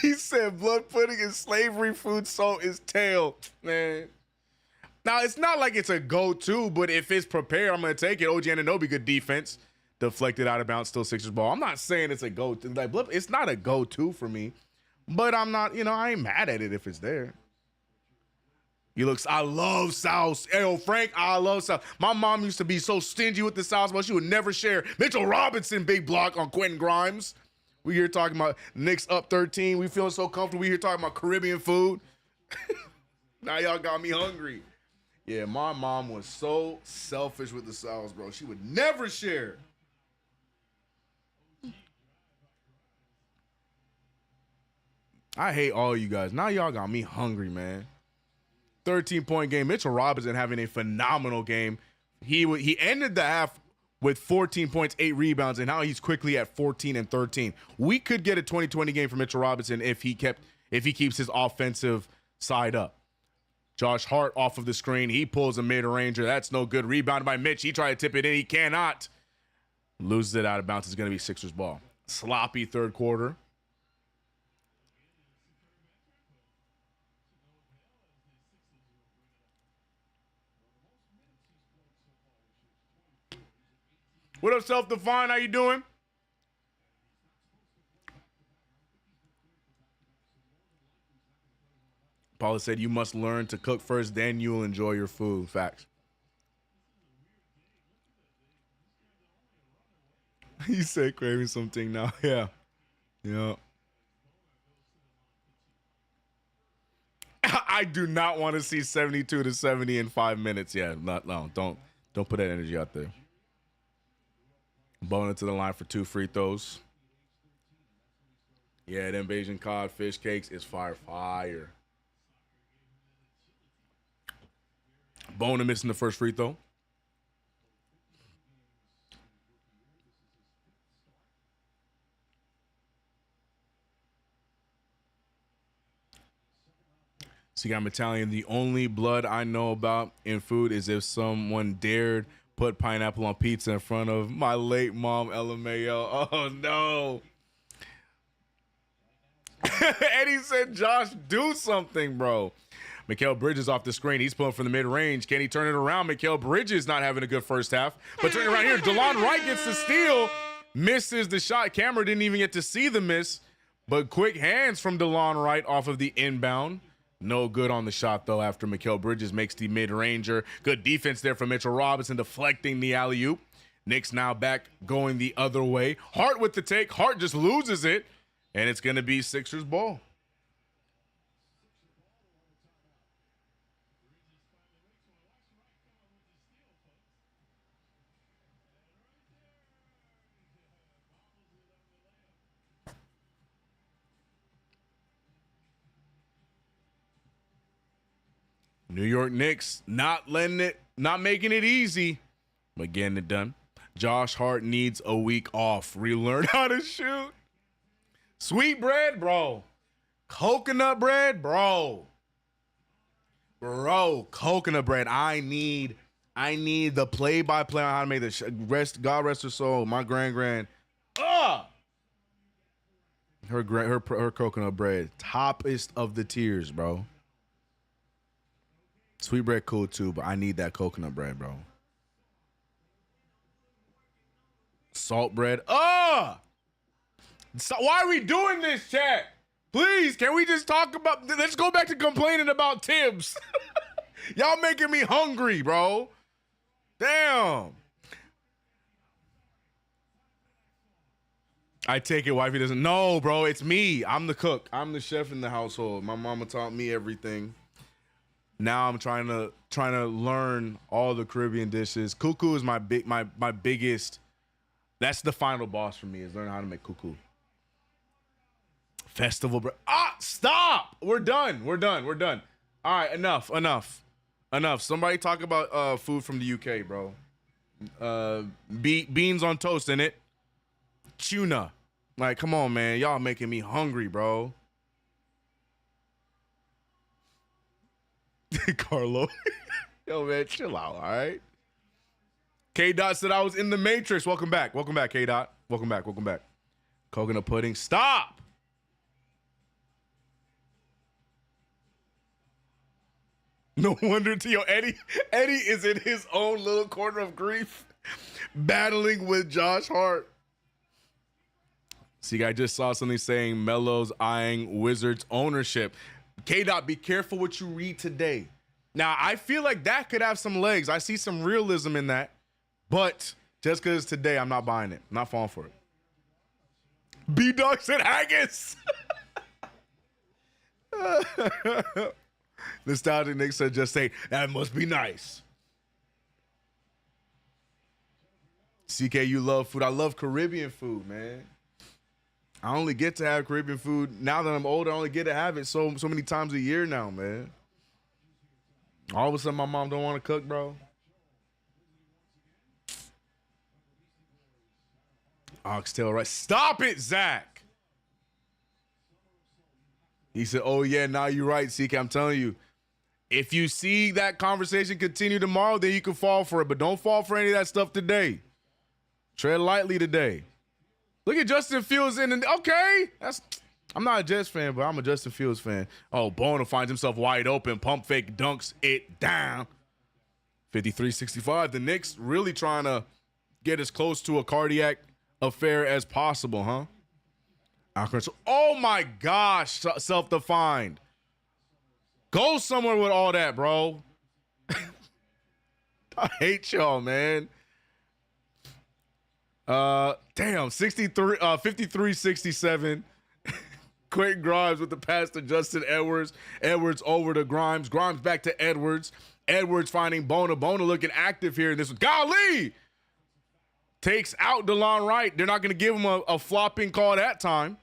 He said blood pudding and slavery food salt is tail, man. Now, it's not like it's a go-to, but if it's prepared, I'm going to take it. OG Anunoby, good defense. Deflected out of bounds, still Sixers ball. I'm not saying it's a go-to. Like, it's not a go-to for me, but I'm not, I ain't mad at it if it's there. I love sauce. Yo, Frank, I love sauce. My mom used to be so stingy with the sauce, but she would never share. Mitchell Robinson, big block on Quentin Grimes. We here talking about Knicks up 13. We feeling so comfortable. We here talking about Caribbean food. Now y'all got me hungry. Yeah, my mom was so selfish with the sauce, bro. She would never share. I hate all you guys. Now y'all got me hungry, man. 13-point game. Mitchell Robinson having a phenomenal game. He ended the half with 14 points, 8 rebounds, and now he's quickly at 14 and 13. We could get a 20-20 game for Mitchell Robinson if he keeps his offensive side up. Josh Hart off of the screen. He pulls a mid-ranger. That's no good. Rebounded by Mitch. He tried to tip it in. He cannot. Loses it out of bounds. It's going to be Sixers ball. Sloppy third quarter. What up, Self-Defined? How you doing? Paula said, you must learn to cook first, then you'll enjoy your food. Facts. He said craving something now. Yeah. Yeah. I do not want to see 72 to 70 in 5 minutes. Yeah, no, don't put that energy out there. Bona to the line for 2 free throws. Yeah, them Bayesian cod fish cakes is fire. Bona missing the first free throw. So you got Italian. The only blood I know about in food is if someone dared put pineapple on pizza in front of my late mom, LMAO. Oh, no. Eddie said, Josh, do something, bro. Mikal Bridges off the screen. He's pulling from the mid-range. Can he turn it around? Mikal Bridges not having a good first half. But turning around here, DeLon Wright gets the steal. Misses the shot. Camera didn't even get to see the miss. But quick hands from DeLon Wright off of the inbound. No good on the shot, though, after Mikal Bridges makes the mid-ranger. Good defense there from Mitchell Robinson deflecting the alley-oop. Knicks now back going the other way. Hart with the take. Hart just loses it. And it's going to be Sixers ball. New York Knicks not making it easy, but getting it done. Josh Hart needs a week off. Relearn how to shoot. Sweet bread, bro. Coconut bread, bro. Bro, coconut bread. I need the play-by-play on how to make this. God rest her soul. My grand. Her coconut bread. Toppest of the tiers, bro. Sweet bread cool too, but I need that coconut bread, bro. Salt bread. So why are we doing this, chat? Please, can we just talk about... Let's go back to complaining about Tibbs. Y'all making me hungry, bro. Damn. I take it wifey doesn't... No, bro, it's me. I'm the cook. I'm the chef in the household. My mama taught me everything. Now I'm trying to learn all the Caribbean dishes. Cuckoo is my biggest... That's the final boss for me, is learning how to make cuckoo. Festival bread. Stop! We're done. All right, enough. Somebody talk about food from the UK, bro. Beans on toast in it. Tuna. Like, come on, man. Y'all making me hungry, bro. Carlo. Yo, man, chill out, all right? K-Dot said I was in the Matrix. Welcome back, K-Dot. Welcome back. Coconut pudding. Stop! No wonder Eddie is in his own little corner of grief, battling with Josh Hart. See, I just saw something saying Melo's eyeing Wizards ownership. K-Dot, be careful what you read today. Now, I feel like that could have some legs. I see some realism in that. But just because today, I'm not buying it. I'm not falling for it. B-Dog said haggis. Nostalgic Nick said just say, that must be nice. CK, you love food. I love Caribbean food, man. I only get to have Caribbean food. Now that I'm older, I only get to have it so many times a year now, man. All of a sudden, my mom don't want to cook, bro. Oxtail rice. Stop it, Zach. He said, oh, yeah, now you're right, CK. I'm telling you, if you see that conversation continue tomorrow, then you can fall for it. But don't fall for any of that stuff today. Tread lightly today. Look at Justin Fields okay. I'm not a Jets fan, but I'm a Justin Fields fan. Oh, Bona finds himself wide open. Pump fake dunks it down. 53-65. The Knicks really trying to get as close to a cardiac affair as possible, huh? Oh my gosh, self-defined. Go somewhere with all that, bro. I hate y'all, man. Damn, 53-67. Quentin Grimes with the pass to Justin Edwards. Edwards over to Grimes. Grimes back to Edwards. Edwards finding Bona. Bona looking active here in this one. Golly! Takes out DeLon Wright. They're not going to give him a flopping call that time.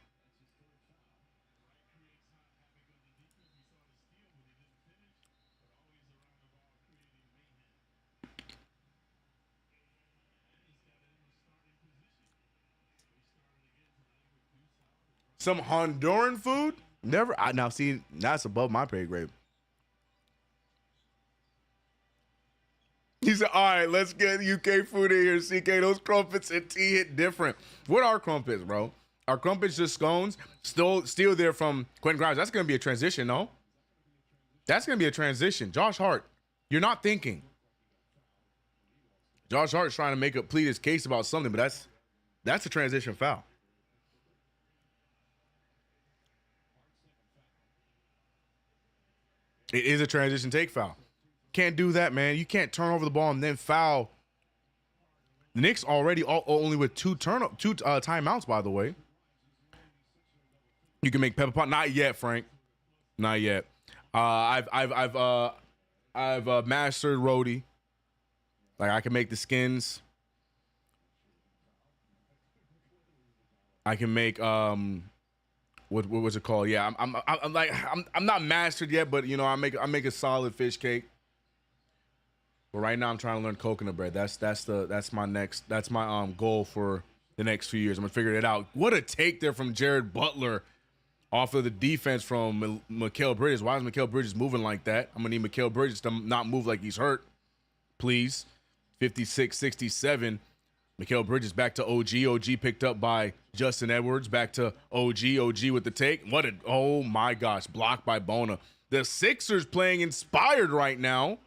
Some Honduran food? Never. Now, see, that's above my pay grade. He said, all right, let's get UK food in here, CK. Those crumpets and tea hit different. What are crumpets, bro? Are crumpets just scones? Still there from Quentin Grimes. That's going to be a transition, no? That's going to be a transition. Josh Hart, you're not thinking. Josh Hart's trying to plead his case about something, but that's a transition foul. It is a transition take foul. Can't do that, man. You can't turn over the ball and then foul. The Knicks already only with two timeouts, by the way. You can make Pepper Pot. Not yet, Frank. Not yet. I've mastered Rhodey. Like, I can make the skins. I can make what was it called? Yeah, I'm not mastered yet, but you know, I make a solid fish cake. But right now I'm trying to learn coconut bread. That's my goal for the next few years. I'm gonna figure it out. What a take there from Jared Butler off of the defense from Mikal Bridges. Why is Mikal Bridges moving like that? I'm gonna need Mikal Bridges to not move like he's hurt, please. 56-67. Mikal Bridges back to OG. OG picked up by Justin Edwards. Back to OG. OG with the take. Oh my gosh, blocked by Bona. The Sixers playing inspired right now.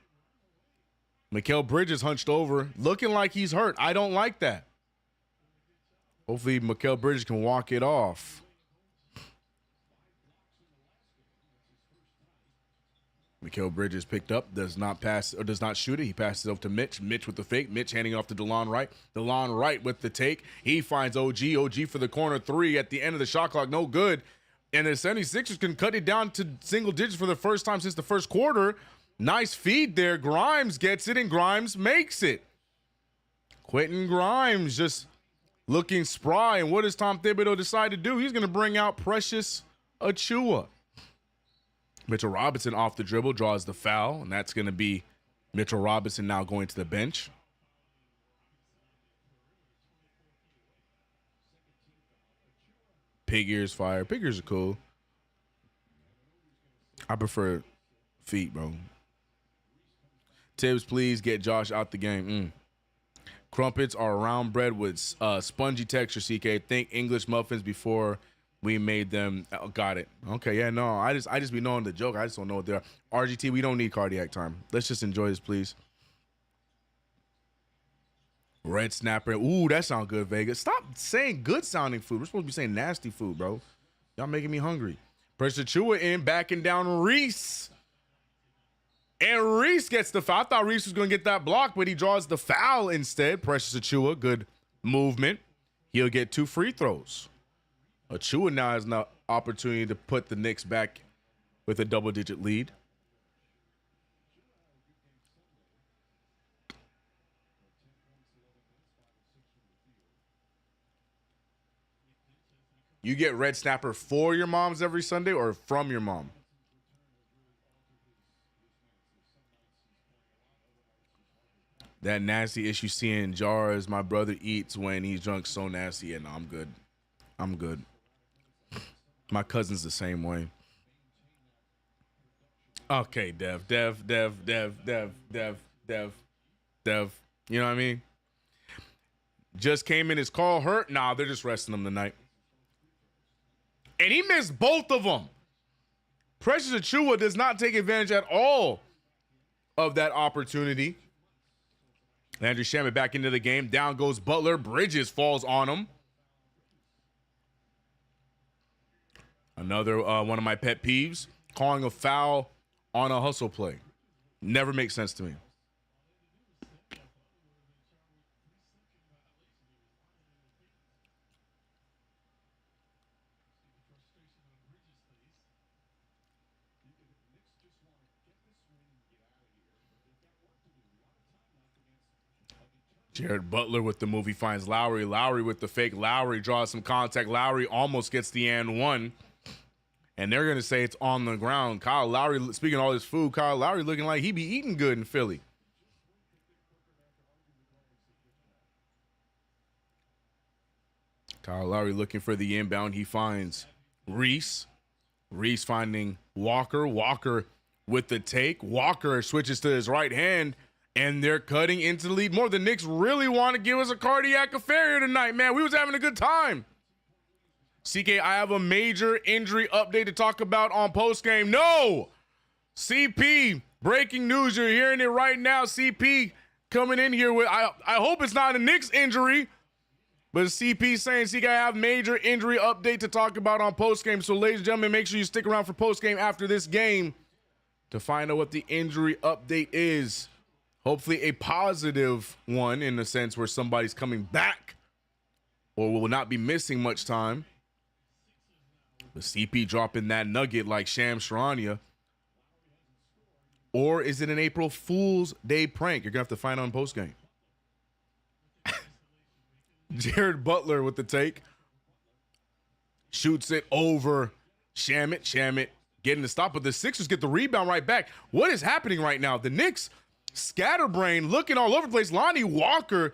Mikal Bridges hunched over, looking like he's hurt. I don't like that. Hopefully Mikal Bridges can walk it off. Mikal Bridges picked up, does not pass or does not shoot it. He passes it over to Mitch. Mitch with the fake. Mitch handing off to DeLon Wright. DeLon Wright with the take. He finds OG. OG for the corner three at the end of the shot clock. No good. And the 76ers can cut it down to single digits for the first time since the first quarter. Nice feed there. Grimes gets it, and Grimes makes it. Quentin Grimes just looking spry. And what does Tom Thibodeau decide to do? He's going to bring out Precious Achiuwa. Mitchell Robinson off the dribble draws the foul, and that's going to be Mitchell Robinson now going to the bench. Pig ears fire. Pig ears are cool. I prefer feet, bro. Tibbs, please get Josh out the game. Crumpets are round bread with spongy texture, CK. Think English muffins before we made them. Oh, got it. Okay, yeah, no. I just be knowing the joke. I just don't know what they are. RGT, we don't need cardiac time. Let's just enjoy this, please. Red snapper. Ooh, that sounds good, Vegas. Stop saying good sounding food. We're supposed to be saying nasty food, bro. Y'all making me hungry. Precious Achiuwa in, backing down Reese. And Reese gets the foul. I thought Reese was going to get that block, but he draws the foul instead. Precious Achiuwa, good movement. He'll get 2 free throws. Achiuwa now has an opportunity to put the Knicks back with a double-digit lead. You get red snapper for your moms every Sunday or from your mom? That nasty issue seeing jars my brother eats when he's drunk so nasty. Yeah, no, I'm good. I'm good. My cousin's the same way. Okay, Dev. You know what I mean? Just came in, his call hurt. Nah, they're just resting him tonight. And he missed both of them. Precious Achiuwa does not take advantage at all of that opportunity. Landry Shamet back into the game. Down goes Butler. Bridges falls on him. Another one of my pet peeves, calling a foul on a hustle play. Never makes sense to me. Jared Butler with the move. He finds Lowry. Lowry with the fake. Lowry draws some contact. Lowry almost gets the and one. And they're going to say it's on the ground. Kyle Lowry, speaking of all this food, Kyle Lowry looking like he be eating good in Philly. Kyle Lowry looking for the inbound. He finds Reese. Reese finding Walker. Walker with the take. Walker switches to his right hand. And they're cutting into the lead more. The Knicks really want to give us a cardiac affair here tonight, man. We was having a good time. CK, I have a major injury update to talk about on postgame. No! CP, breaking news. You're hearing it right now. CP coming in here with, I hope it's not a Knicks injury, but CP saying, CK, I have major injury update to talk about on postgame. So, ladies and gentlemen, make sure you stick around for postgame after this game to find out what the injury update is. Hopefully a positive one in the sense where somebody's coming back or will not be missing much time. But CP dropping that nugget like Sham Charania. Or is it an April Fool's Day prank? You're going to have to find out in postgame. Jared Butler with the take. Shoots it over Shamit. Shamit getting the stop, but the Sixers get the rebound right back. What is happening right now? The Knicks scatterbrain looking all over the place. Lonnie Walker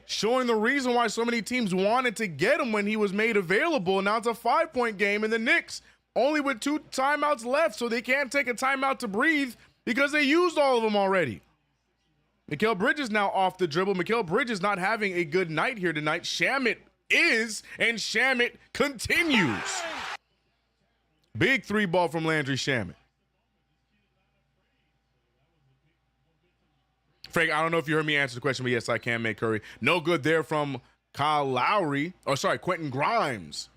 showing the reason why so many teams wanted to get him when he was made available. Now it's a 5-point game, and the Knicks only with 2 timeouts left, so they can't take a timeout to breathe because they used all of them already. Mikal Bridges now off the dribble. Mikal Bridges not having a good night here tonight. Shamit is, and Shamit continues. Big 3-ball from Landry Shamit. Frank, I don't know if you heard me answer the question, but yes, I can make Curry. No good there from Kyle Lowry. Quentin Grimes.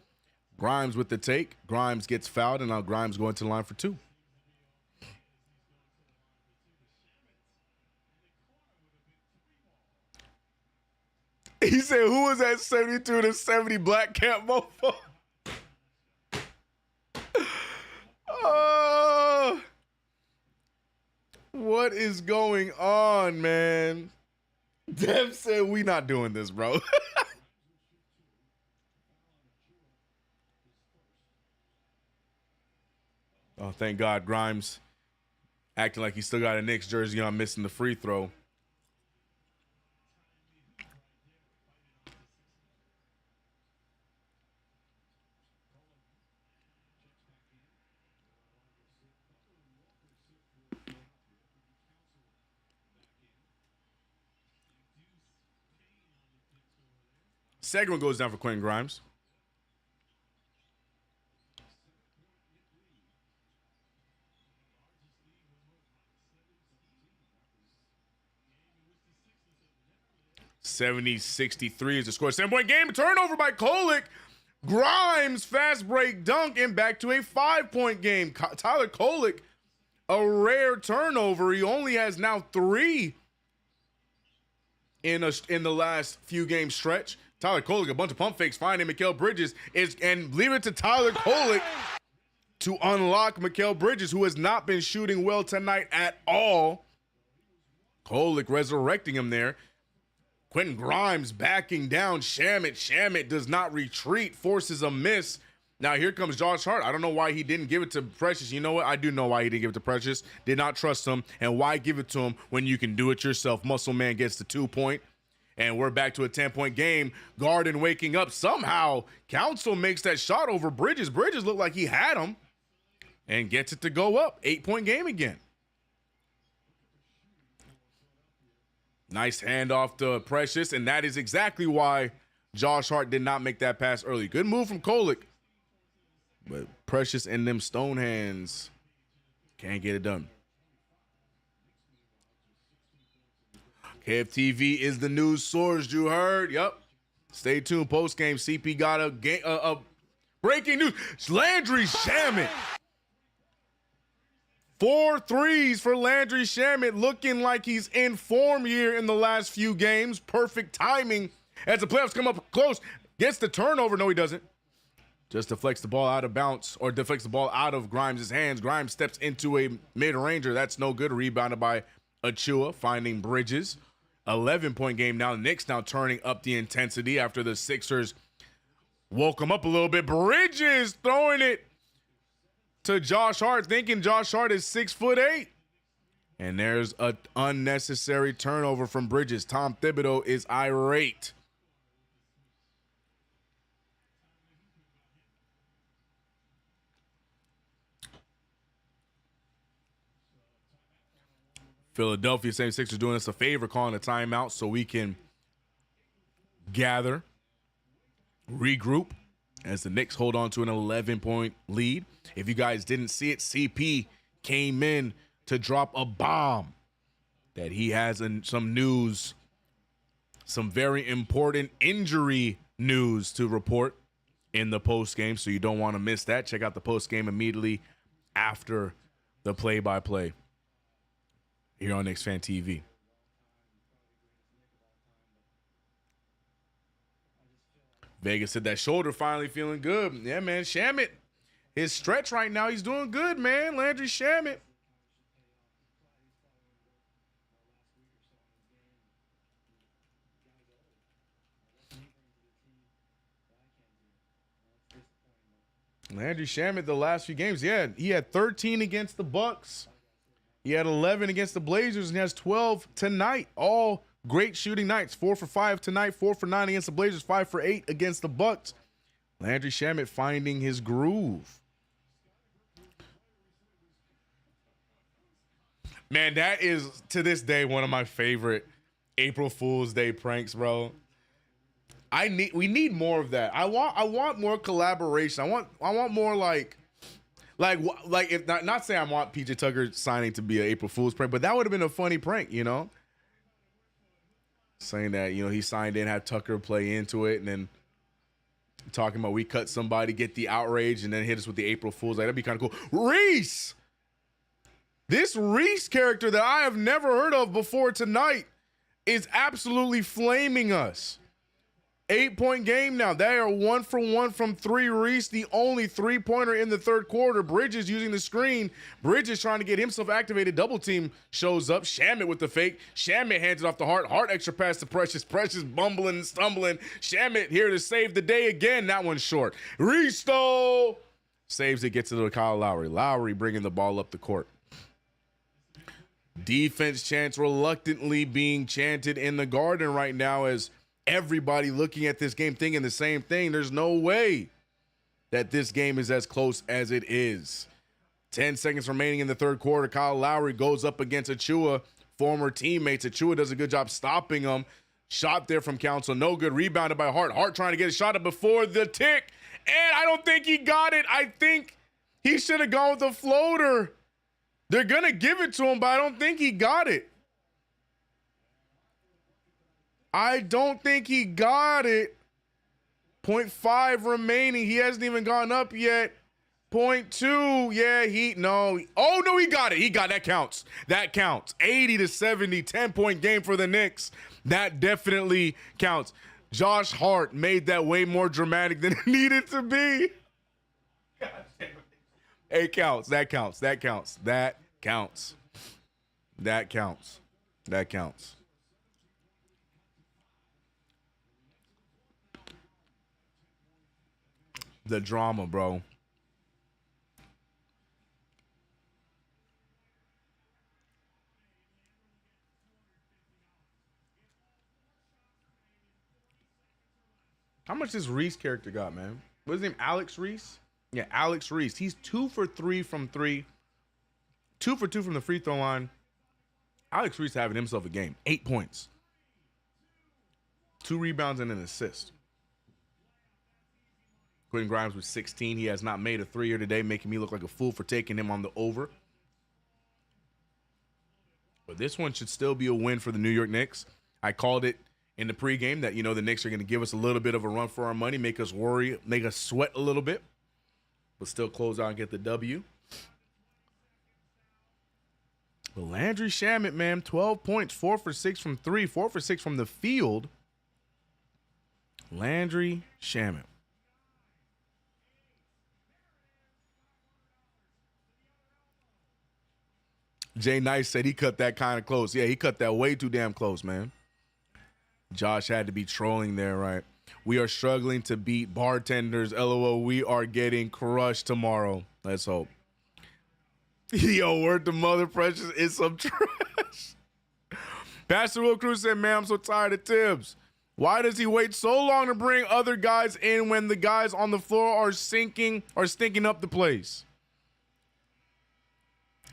Grimes with the take. Grimes gets fouled, and now Grimes going to the line for 2. He said, who was that 72 to 70 black camp mofo? What is going on, man? Dev said we not doing this, bro. Oh, thank God. Grimes acting like he still got a Knicks jersey on, missing the free throw. Second one goes down for Quentin Grimes. (70-63) is the score. 7-point game. Turnover by Kolek. Grimes fast break dunk and back to a 5-point game. Tyler Kolek, a rare turnover. He only has now 3 in the last few game stretch. Tyler Kolek, a bunch of pump fakes, finding Mikal Bridges and leave it to Tyler Kolek to unlock Mikal Bridges, who has not been shooting well tonight at all. Kolek resurrecting him there. Quentin Grimes backing down Shamit. Shamit does not retreat, forces a miss. Now here comes Josh Hart. I don't know why he didn't give it to Precious. You know what? I do know why he didn't give it to Precious. Did not trust him. And why give it to him when you can do it yourself? Muscle Man gets the 2-point. And we're back to a 10-point game. Garden waking up. Somehow, Council makes that shot over Bridges. Bridges looked like he had him and gets it to go up. 8-point game again. Nice handoff to Precious, and that is exactly why Josh Hart did not make that pass early. Good move from Kolek. But Precious and them stone hands can't get it done. KFTV is the news source, you heard? Yep. Stay tuned. Post-game, CP got a breaking news. Landry Shamit 4 threes for Landry Shamet, looking like he's in form here in the last few games. Perfect timing as the playoffs come up close. Gets the turnover. No, he doesn't. Just deflects the ball out of bounds, or deflects the ball out of Grimes' hands. Grimes steps into a mid-ranger. That's no good. Rebounded by Achua, finding Bridges. 11-point game now. The Knicks now turning up the intensity after the Sixers woke him up a little bit. Bridges throwing it to Josh Hart, thinking Josh Hart is 6'8". And there's an unnecessary turnover from Bridges. Tom Thibodeau is irate. Philadelphia 76ers doing us a favor, calling a timeout so we can gather, regroup, as the Knicks hold on to an 11-point lead. If you guys didn't see it, CP came in to drop a bomb that he has some news, some very important injury news to report in the postgame, so you don't want to miss that. Check out the postgame immediately after the play-by-play here on KnicksFanTV. Vegas said that shoulder finally feeling good. Yeah, man, Shamet, his stretch right now, he's doing good, man. Landry Shamet. Landry Shamet, the last few games, yeah, he had 13 against the Bucks. He had 11 against the Blazers, and he has 12 tonight. All great shooting nights. 4 for 5 tonight, 4 for 9 against the Blazers, 5 for 8 against the Bucks. Landry Shamet finding his groove. Man, that is, to this day, one of my favorite April Fool's Day pranks, bro. We need more of that. I want more collaboration. I want more like if not saying I want PJ Tucker signing to be an April Fool's prank, but that would have been a funny prank, you know? Saying that, you know, he signed in, had Tucker play into it, and then talking about we cut somebody, get the outrage, and then hit us with the April Fool's. Like, that'd be kind of cool. Reese! This Reese character that I have never heard of before tonight is absolutely flaming us. 8-point game now. They are 1 for 1 from 3. Reese, the only 3-pointer in the third quarter. Bridges using the screen. Bridges trying to get himself activated. Double team shows up. Shamet with the fake. Shamet hands it off to Hart. Hart extra pass to Precious. Precious bumbling and stumbling. Shamet here to save the day again. That one's short. Reese though saves it, gets it to Kyle Lowry. Lowry bringing the ball up the court. Defense chants reluctantly being chanted in the Garden right now as everybody looking at this game thinking the same thing. There's no way that this game is as close as it is. 10 seconds remaining in the third quarter. Kyle Lowry goes up against Achua, former teammates. Achua does a good job stopping him. Shot there from Council, no good. Rebounded by Hart. Hart trying to get a shot up before the tick, and I don't think he got it. I think he should have gone with the floater. They're going to give it to him, but I don't think he got it. I don't think he got it. 0.5 remaining. He hasn't even gone up yet. 0.2. Yeah, no. Oh, no, he got it. He got it. That counts. That counts. 80-70, 10-point game for the Knicks. That definitely counts. Josh Hart made that way more dramatic than it needed to be. It counts. That counts. That counts. That counts. That counts. That counts. The drama, bro. How much this Reese character got, man? What's his name? Alex Reese? Yeah, Alex Reese. He's 2 for 3 from 3. 2 for 2 from the free throw line. Alex Reese having himself a game. 8 points. 2 rebounds and an assist. Quentin Grimes with 16. He has not made a 3 here today, making me look like a fool for taking him on the over. But this one should still be a win for the New York Knicks. I called it in the pregame that, you know, the Knicks are going to give us a little bit of a run for our money, make us worry, make us sweat a little bit, but still close out and get the W. But Landry Shamet, man, 12 points, 4 for 6 from 3, 4 for 6 from the field. Landry Shamet. Jay Nice said he cut that kind of close. Yeah, he cut that way too damn close, man. Josh had to be trolling there, right? We are struggling to beat bartenders. LOL, we are getting crushed tomorrow. Let's hope. Yo, word to Mother Precious is some trash. Pastor Will Cruz said, man, I'm so tired of Tibbs. Why does he wait so long to bring other guys in when the guys on the floor are stinking up the place?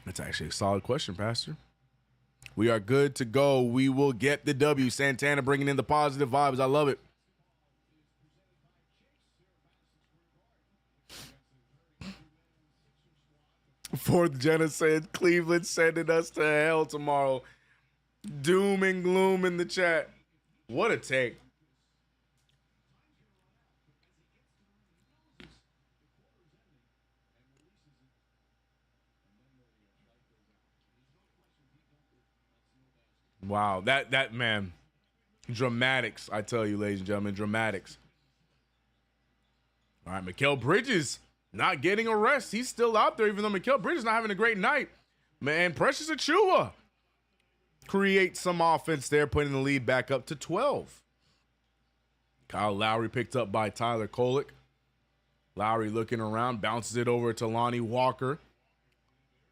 That's actually a solid question, Pastor. We are good to go. We will get the W. Santana bringing in the positive vibes. I love it. Fourth Jenna said, Cleveland sending us to hell tomorrow. Doom and gloom in the chat. What a take. Wow, that man, dramatics, I tell you, ladies and gentlemen, dramatics. All right, Mikal Bridges not getting a rest. He's still out there, even though Mikal Bridges not having a great night. Man, Precious Achiuwa creates some offense there, putting the lead back up to 12. Kyle Lowry picked up by Tyler Kolek. Lowry looking around, bounces it over to Lonnie Walker.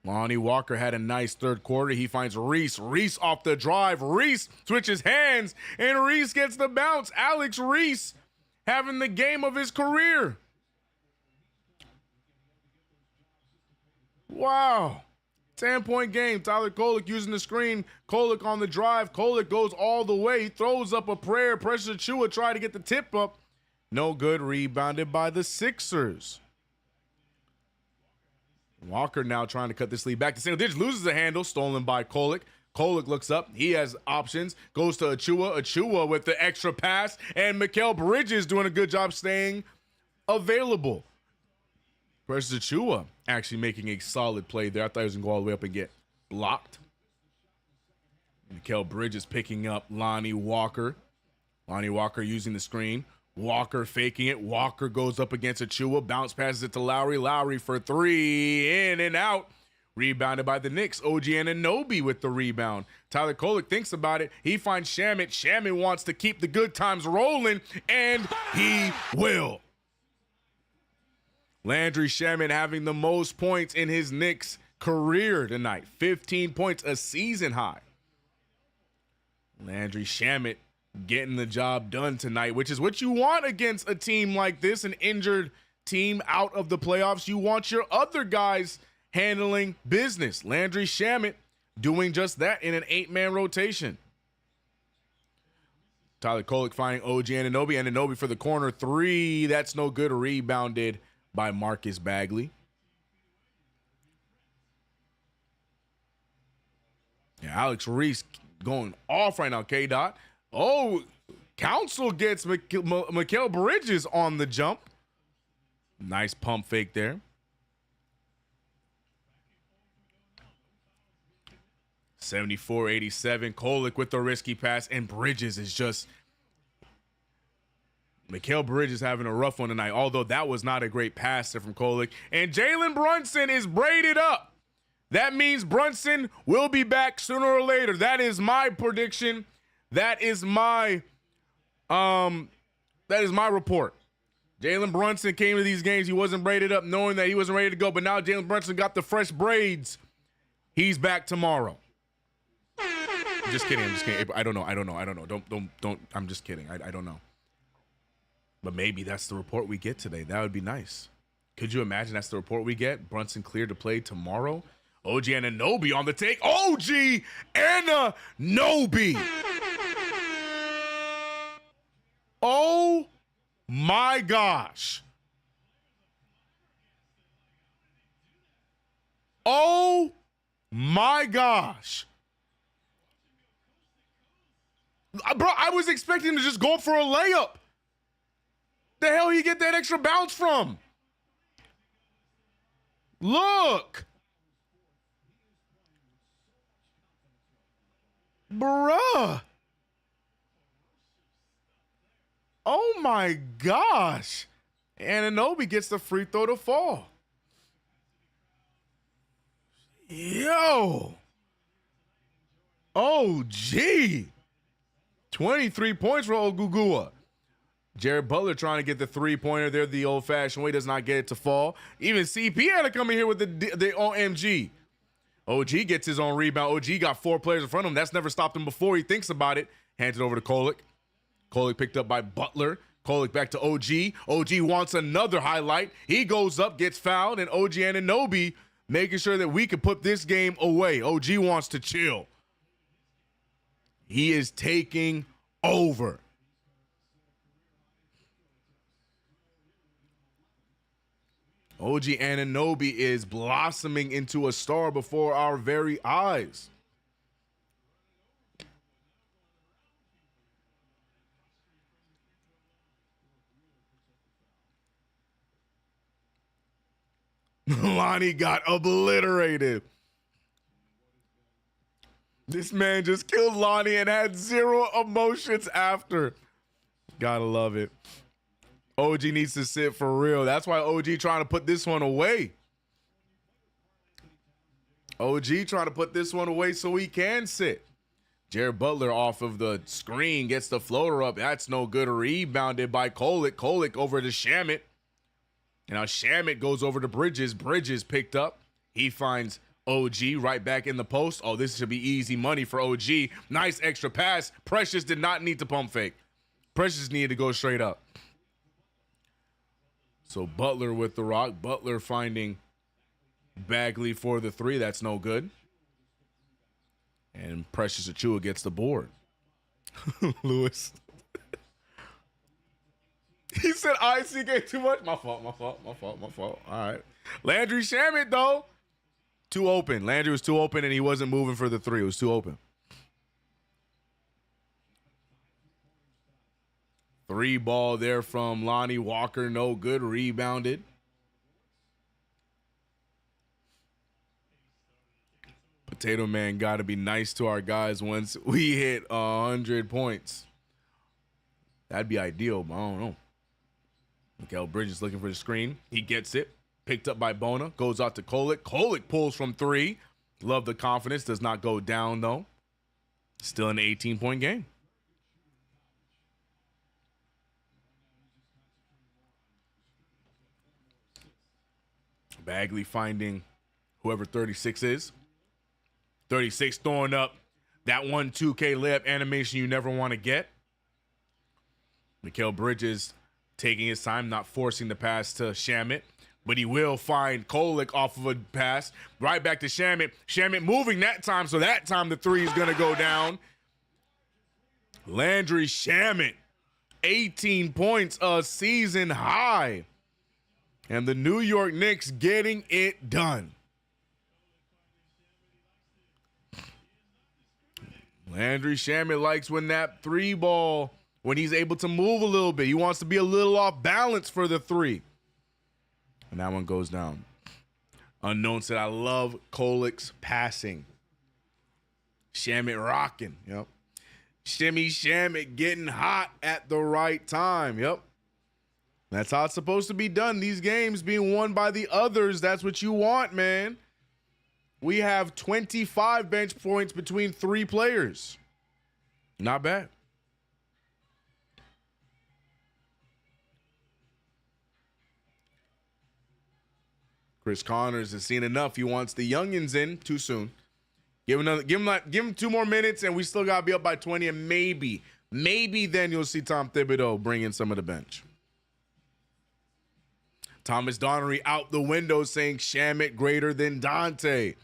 Lonnie Walker had a nice third quarter. He finds Reese. Reese off the drive. Reese switches hands, and Reese gets the bounce. Alex Reese having the game of his career. Wow. 10-point game. Tyler Kolek using the screen. Kolek on the drive. Kolek goes all the way. He throws up a prayer. Precious Achiuwa trying to get the tip up. No good. Rebounded by the Sixers. Walker now trying to cut this lead back to single digits. Loses the handle. Stolen by Kolek. Kolek looks up. He has options. Goes to Achiuwa. Achiuwa with the extra pass. And Mikal Bridges doing a good job staying available. Precious Achiuwa actually making a solid play there. I thought he was going to go all the way up and get blocked. Mikal Bridges picking up Lonnie Walker. Lonnie Walker using the screen. Walker faking it. Walker goes up against Achiuwa. Bounce passes it to Lowry. Lowry for three. In and out. Rebounded by the Knicks. OG Anunoby with the rebound. Tyler Kolek thinks about it. He finds Shamet. Shamet wants to keep the good times rolling, and he will. Landry Shamet having the most points in his Knicks career tonight. 15 points, a season high. Landry Shamet getting the job done tonight, which is what you want against a team like this, an injured team out of the playoffs. You want your other guys handling business. Landry Shamet doing just that in an 8-man rotation. Tyler Kolek finding OG Anunoby. Anunoby for the corner three. That's no good. Rebounded by Marcus Bagley. Yeah, Alex Reese going off right now, K-Dot. Oh, Council gets Mikal Bridges on the jump. Nice pump fake there. (74-87). Kolek with the risky pass, and Bridges is just... Mikal Bridges having a rough one tonight, although that was not a great pass there from Kolek. And Jalen Brunson is braided up. That means Brunson will be back sooner or later. That is my prediction. That is my report. Jalen Brunson came to these games. He wasn't braided up, knowing that he wasn't ready to go. But now Jalen Brunson got the fresh braids. He's back tomorrow. I'm just kidding. I don't know. Don't. I'm just kidding. I don't know. But maybe that's the report we get today. That would be nice. Could you imagine that's the report we get? Brunson cleared to play tomorrow. OG Anunoby on the take. OG Anunoby. Oh my gosh. Oh my gosh. Bro, I was expecting him to just go for a layup. The hell he get that extra bounce from? Look. Bruh. Oh my gosh. Anunoby gets the free throw to fall. Yo. Oh, gee. 23 points for Ogugua. Jared Butler trying to get the three-pointer there the old-fashioned way, does not get it to fall. Even CP had to come in here with the OMG. OG gets his own rebound. OG got 4 players in front of him. That's never stopped him before. He thinks about it. Hands it over to Kolek. Kolek picked up by Butler. Kolek back to OG. OG wants another highlight. He goes up, gets fouled, and OG Anunoby making sure that we can put this game away. OG wants to chill. He is taking over. OG Anunoby is blossoming into a star before our very eyes. Lonnie got obliterated. This man just killed Lonnie and had zero emotions after. Gotta love it. OG needs to sit for real. That's why OG trying to put this one away. OG trying to put this one away so he can sit. Jared Butler off of the screen gets the floater up. That's no good. Rebounded by Kolek. Kolek over to Shamet. And now Shamet goes over to Bridges. Bridges picked up. He finds OG right back in the post. Oh, this should be easy money for OG. Nice extra pass. Precious did not need to pump fake. Precious needed to go straight up. So Butler with the rock. Butler finding Bagley for the three. That's no good. And Precious Achiuwa gets the board. Lewis. He said ICK too much. My fault. All right. Landry Shamet, though. Too open. Landry was too open, and he wasn't moving for the three. It was too open. Three ball there from Lonnie Walker. No good. Rebounded. Potato Man got to be nice to our guys once we hit 100 points. That'd be ideal, but I don't know. Mikal Bridges looking for the screen. He gets it. Picked up by Bona. Goes out to Kolek. Kolek pulls from three. Love the confidence. Does not go down, though. Still an 18-point game. Bagley finding whoever 36 is. 36 throwing up that 1-2K layup animation you never want to get. Mikal Bridges taking his time, not forcing the pass to Shamet, but he will find Kolek off of a pass. Right back to Shamet. Shamet moving that time, so that time the three is going to go down. Landry Shamet, 18 points, a season high. And the New York Knicks getting it done. Landry Shamet likes when that three ball, when he's able to move a little bit. He wants to be a little off balance for the three. And that one goes down. Unknown said, I love Kolek's passing. Shamet rocking. Yep. Shimmy Shamet getting hot at the right time. Yep. That's how it's supposed to be done. These games being won by the others. That's what you want, man. We have 25 bench points between three players. Not bad. Chris Connors has seen enough. He wants the youngins in too soon. Give him 2 more minutes, and we still gotta be up by 20. And maybe then you'll see Tom Thibodeau bring in some of the bench. Thomas Donnery out the window saying Shamet greater than Dante.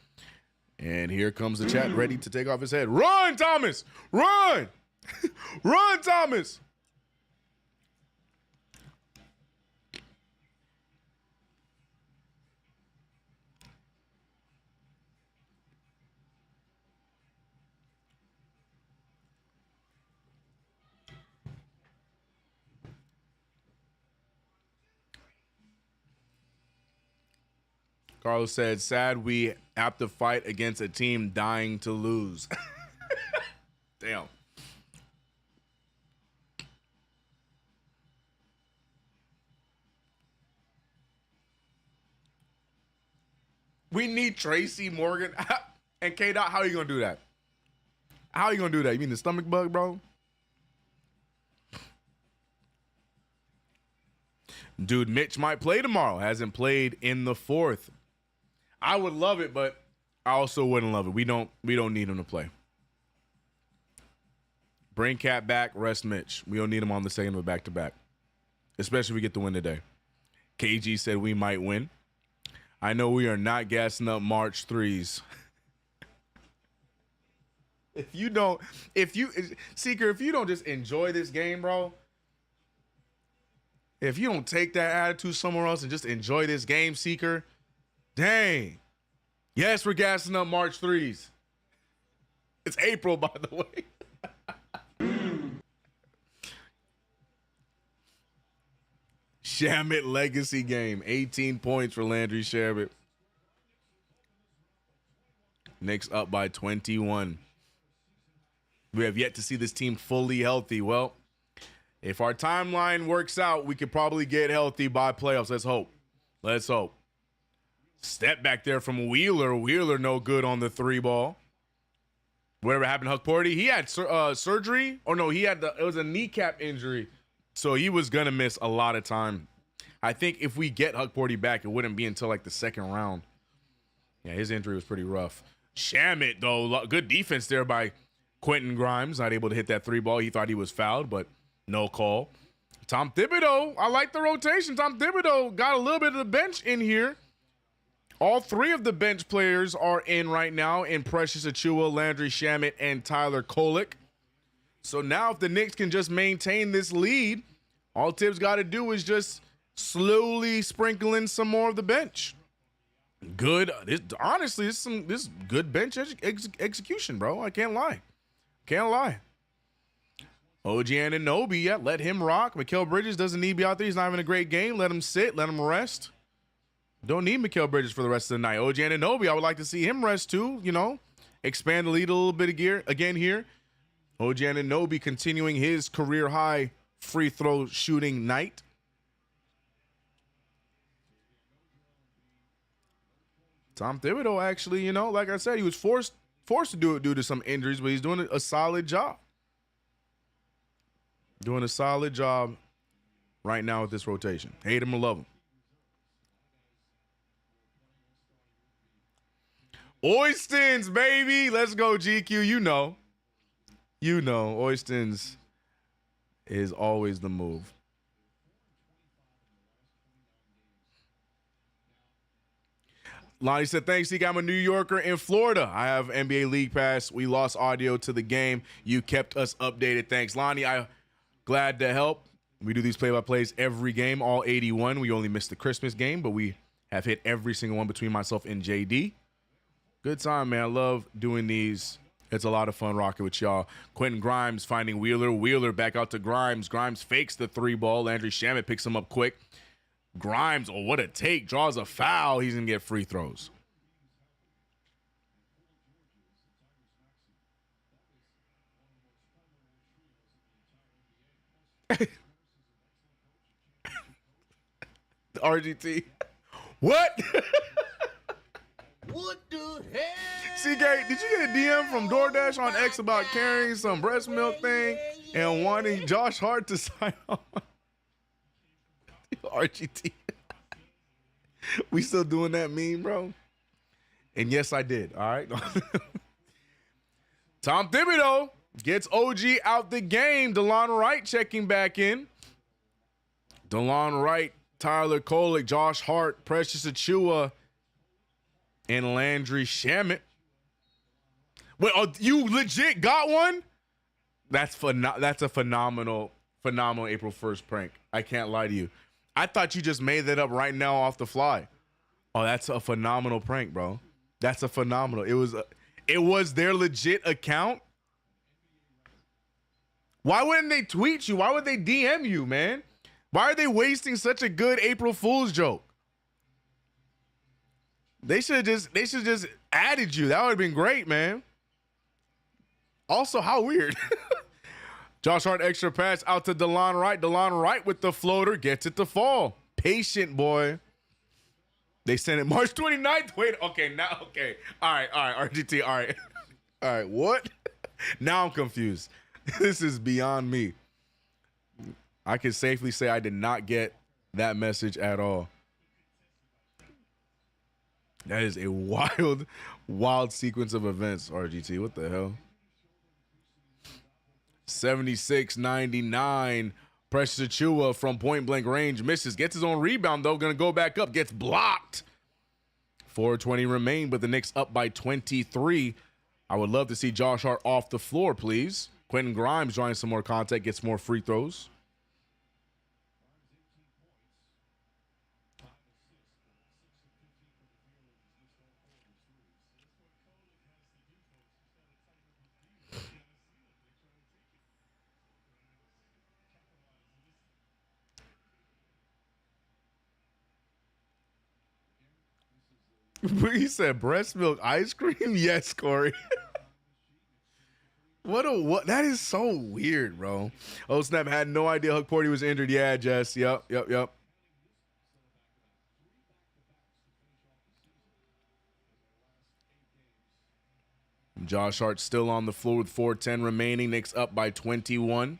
And here comes the chat ready to take off his head. Run, Thomas! Run! Run, Thomas! Carlos said, sad we have to fight against a team dying to lose. Damn. We need Tracy Morgan. And K-Dot, how are you going to do that? How are you going to do that? You mean the stomach bug, bro? Dude, Mitch might play tomorrow. Hasn't played in the fourth. I would love it, but I also wouldn't love it. We don't need him to play. Bring Cat back, rest Mitch. We don't need him on the second of a back-to-back. Especially if we get the win today. KG said we might win. I know we are not gassing up March 3s. Seeker, if you don't just enjoy this game, bro, if you don't take that attitude somewhere else and just enjoy this game, Seeker, dang. Yes, we're gassing up March 3s. It's April, by the way. Shamit legacy game. 18 points for Landry Shamit. Knicks up by 21. We have yet to see this team fully healthy. Well, if our timeline works out, we could probably get healthy by playoffs. Let's hope. Let's hope. Step back there from Wheeler. Wheeler no good on the 3-ball. Whatever happened to Huck Porty, he had surgery. Or no, it was a kneecap injury. So he was going to miss a lot of time. I think if we get Huck Porty back, it wouldn't be until like the second round. Yeah, his injury was pretty rough. Shamit, though, good defense there by Quentin Grimes. Not able to hit that 3-ball. He thought he was fouled, but no call. Tom Thibodeau, I like the rotation. Tom Thibodeau got a little bit of the bench in here. All 3 of the bench players are in right now in Precious Achiuwa, Landry Shamit, and Tyler Kolek. So now if the Knicks can just maintain this lead, all Tibbs got to do is just slowly sprinkle in some more of the bench. Good. Honestly, this good bench execution, bro. I can't lie. Can't lie. OG Anunoby, yeah, let him rock. Mikal Bridges doesn't need to be out there. He's not having a great game. Let him sit. Let him rest. Don't need Mikal Bridges for the rest of the night. OG Anunoby, I would like to see him rest too, expand the lead a little bit again here. OG Anunoby continuing his career high free throw shooting night. Tom Thibodeau actually, like I said, he was forced to do it due to some injuries, but he's doing a solid job. Doing a solid job right now with this rotation. Hate him or love him. Oystins, baby. Let's go, GQ. You know, Oystins is always the move. Lonnie said, thanks, I'm a New Yorker in Florida. I have NBA League Pass. We lost audio to the game. You kept us updated. Thanks, Lonnie. I'm glad to help. We do these play-by-plays every game, all 81. We only missed the Christmas game, but we have hit every single one between myself and JD. Good time, man. I love doing these. It's a lot of fun rocking with y'all. Quentin Grimes finding Wheeler. Wheeler back out to Grimes. Grimes fakes the 3-ball. Landry Shamit picks him up quick. Grimes, oh, what a take. Draws a foul. He's going to get free throws. RGT. What? What the hell? CK, did you get a DM from DoorDash on X about carrying some breast milk thing and wanting Josh Hart to sign on? RGT. We still doing that meme, bro? And yes, I did. All right. Tom Thibodeau gets OG out the game. DeLon Wright checking back in. DeLon Wright, Tyler Kolek, Josh Hart, Precious Achiuwa, and Landry Shamit. Wait, you legit got one? That's a phenomenal April 1st prank. I can't lie to you. I thought you just made that up right now off the fly. Oh, that's a phenomenal prank, bro. That's a phenomenal. It was their legit account. Why wouldn't they tweet you? Why would they DM you, man? Why are they wasting such a good April Fool's joke? They should just added you. That would have been great, man. Also, how weird. Josh Hart extra pass out to DeLon Wright. DeLon Wright with the floater gets it to fall. Patient boy. They sent it March 29th. Wait, okay, now, okay. All right, RGT, all right. All right, what? Now I'm confused. This is beyond me. I can safely say I did not get that message at all. That is a wild, wild sequence of events, RGT. What the hell? 76-99. Precious Achiuwa from point blank range misses. Gets his own rebound, though. Going to go back up. Gets blocked. 4:20 remain, but the Knicks up by 23. I would love to see Josh Hart off the floor, please. Quentin Grimes drawing some more contact. Gets more free throws. He said breast milk ice cream? Yes, Corey. What that is so weird, bro. Oh, snap, had no idea Huck Porty was injured. Yeah, Jess. Yep. Josh Hart still on the floor with 4:10 remaining. Knicks up by 21.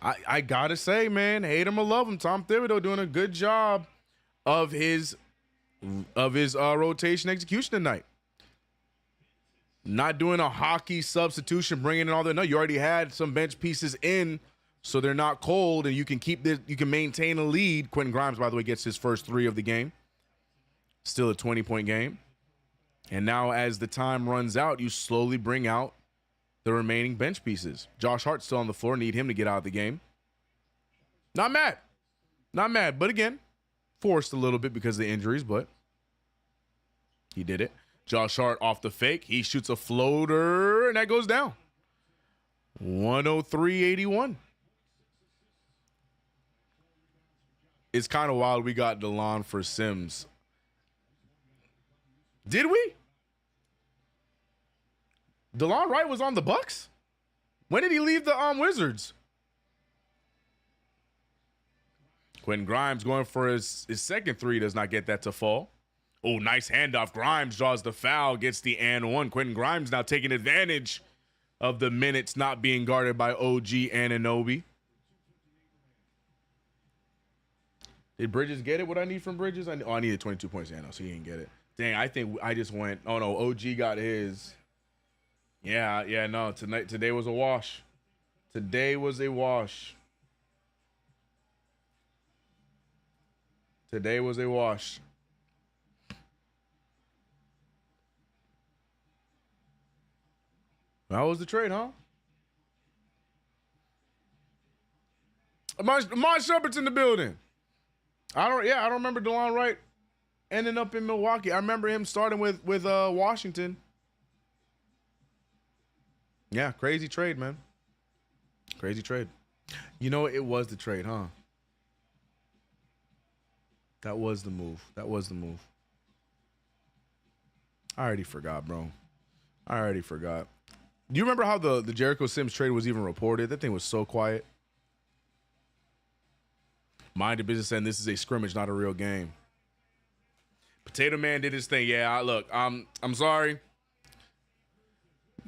I gotta say, man, hate him or love him, Tom Thibodeau doing a good job of his rotation execution tonight. Not doing a hockey substitution, bringing in all that. No, you already had some bench pieces in, so they're not cold, and you can keep this. You can maintain a lead. Quentin Grimes, by the way, gets his first 3 of the game. Still a 20-point game. And now, as the time runs out, you slowly bring out the remaining bench pieces. Josh Hart still on the floor. Need him to get out of the game. Not mad. But again, forced a little bit because of the injuries, but he did it. Josh Hart off the fake. He shoots a floater, and that goes down. 103-81. It's kind of wild we got DeLon for Sims. Did we? DeLon Wright was on the Bucks? When did he leave the Wizards? Quentin Grimes going for his second 3, does not get that to fall. Oh, nice handoff. Grimes draws the foul, gets the and one. Quentin Grimes now taking advantage of the minutes not being guarded by OG Anunoby. Did Bridges get it? What I need from Bridges? I needed 22 points. Yeah, no, so he didn't get it. Dang, I think I just went, oh no, OG got his. Yeah, no, today was a wash. Today was a wash. Today was a wash. How was the trade, huh? Amon Shepard's in the building. I don't remember DeLon Wright ending up in Milwaukee. I remember him starting with Washington. Yeah, crazy trade, man. Crazy trade. You know, it was the trade, huh? That was the move. I already forgot, bro. Do you remember how the Jericho Sims trade was even reported? That thing was so quiet. Mind your business, and this is a scrimmage, not a real game. Potato Man did his thing. Yeah, look, I'm sorry.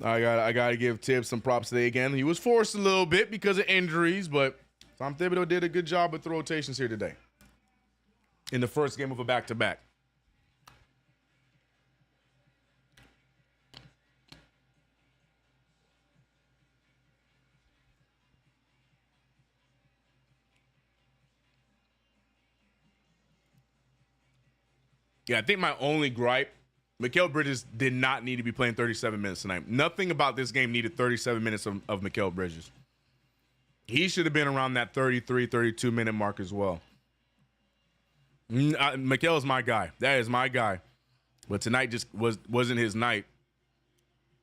I gotta give Tibbs some props today again. He was forced a little bit because of injuries, but Tom Thibodeau did a good job with the rotations here today. In the first game of a back-to-back. Yeah, I think my only gripe, Mikal Bridges did not need to be playing 37 minutes tonight. Nothing about this game needed 37 minutes of Mikal Bridges. He should have been around that 33, 32-minute mark as well. Mikal is my guy. That is my guy. But tonight just wasn't his night.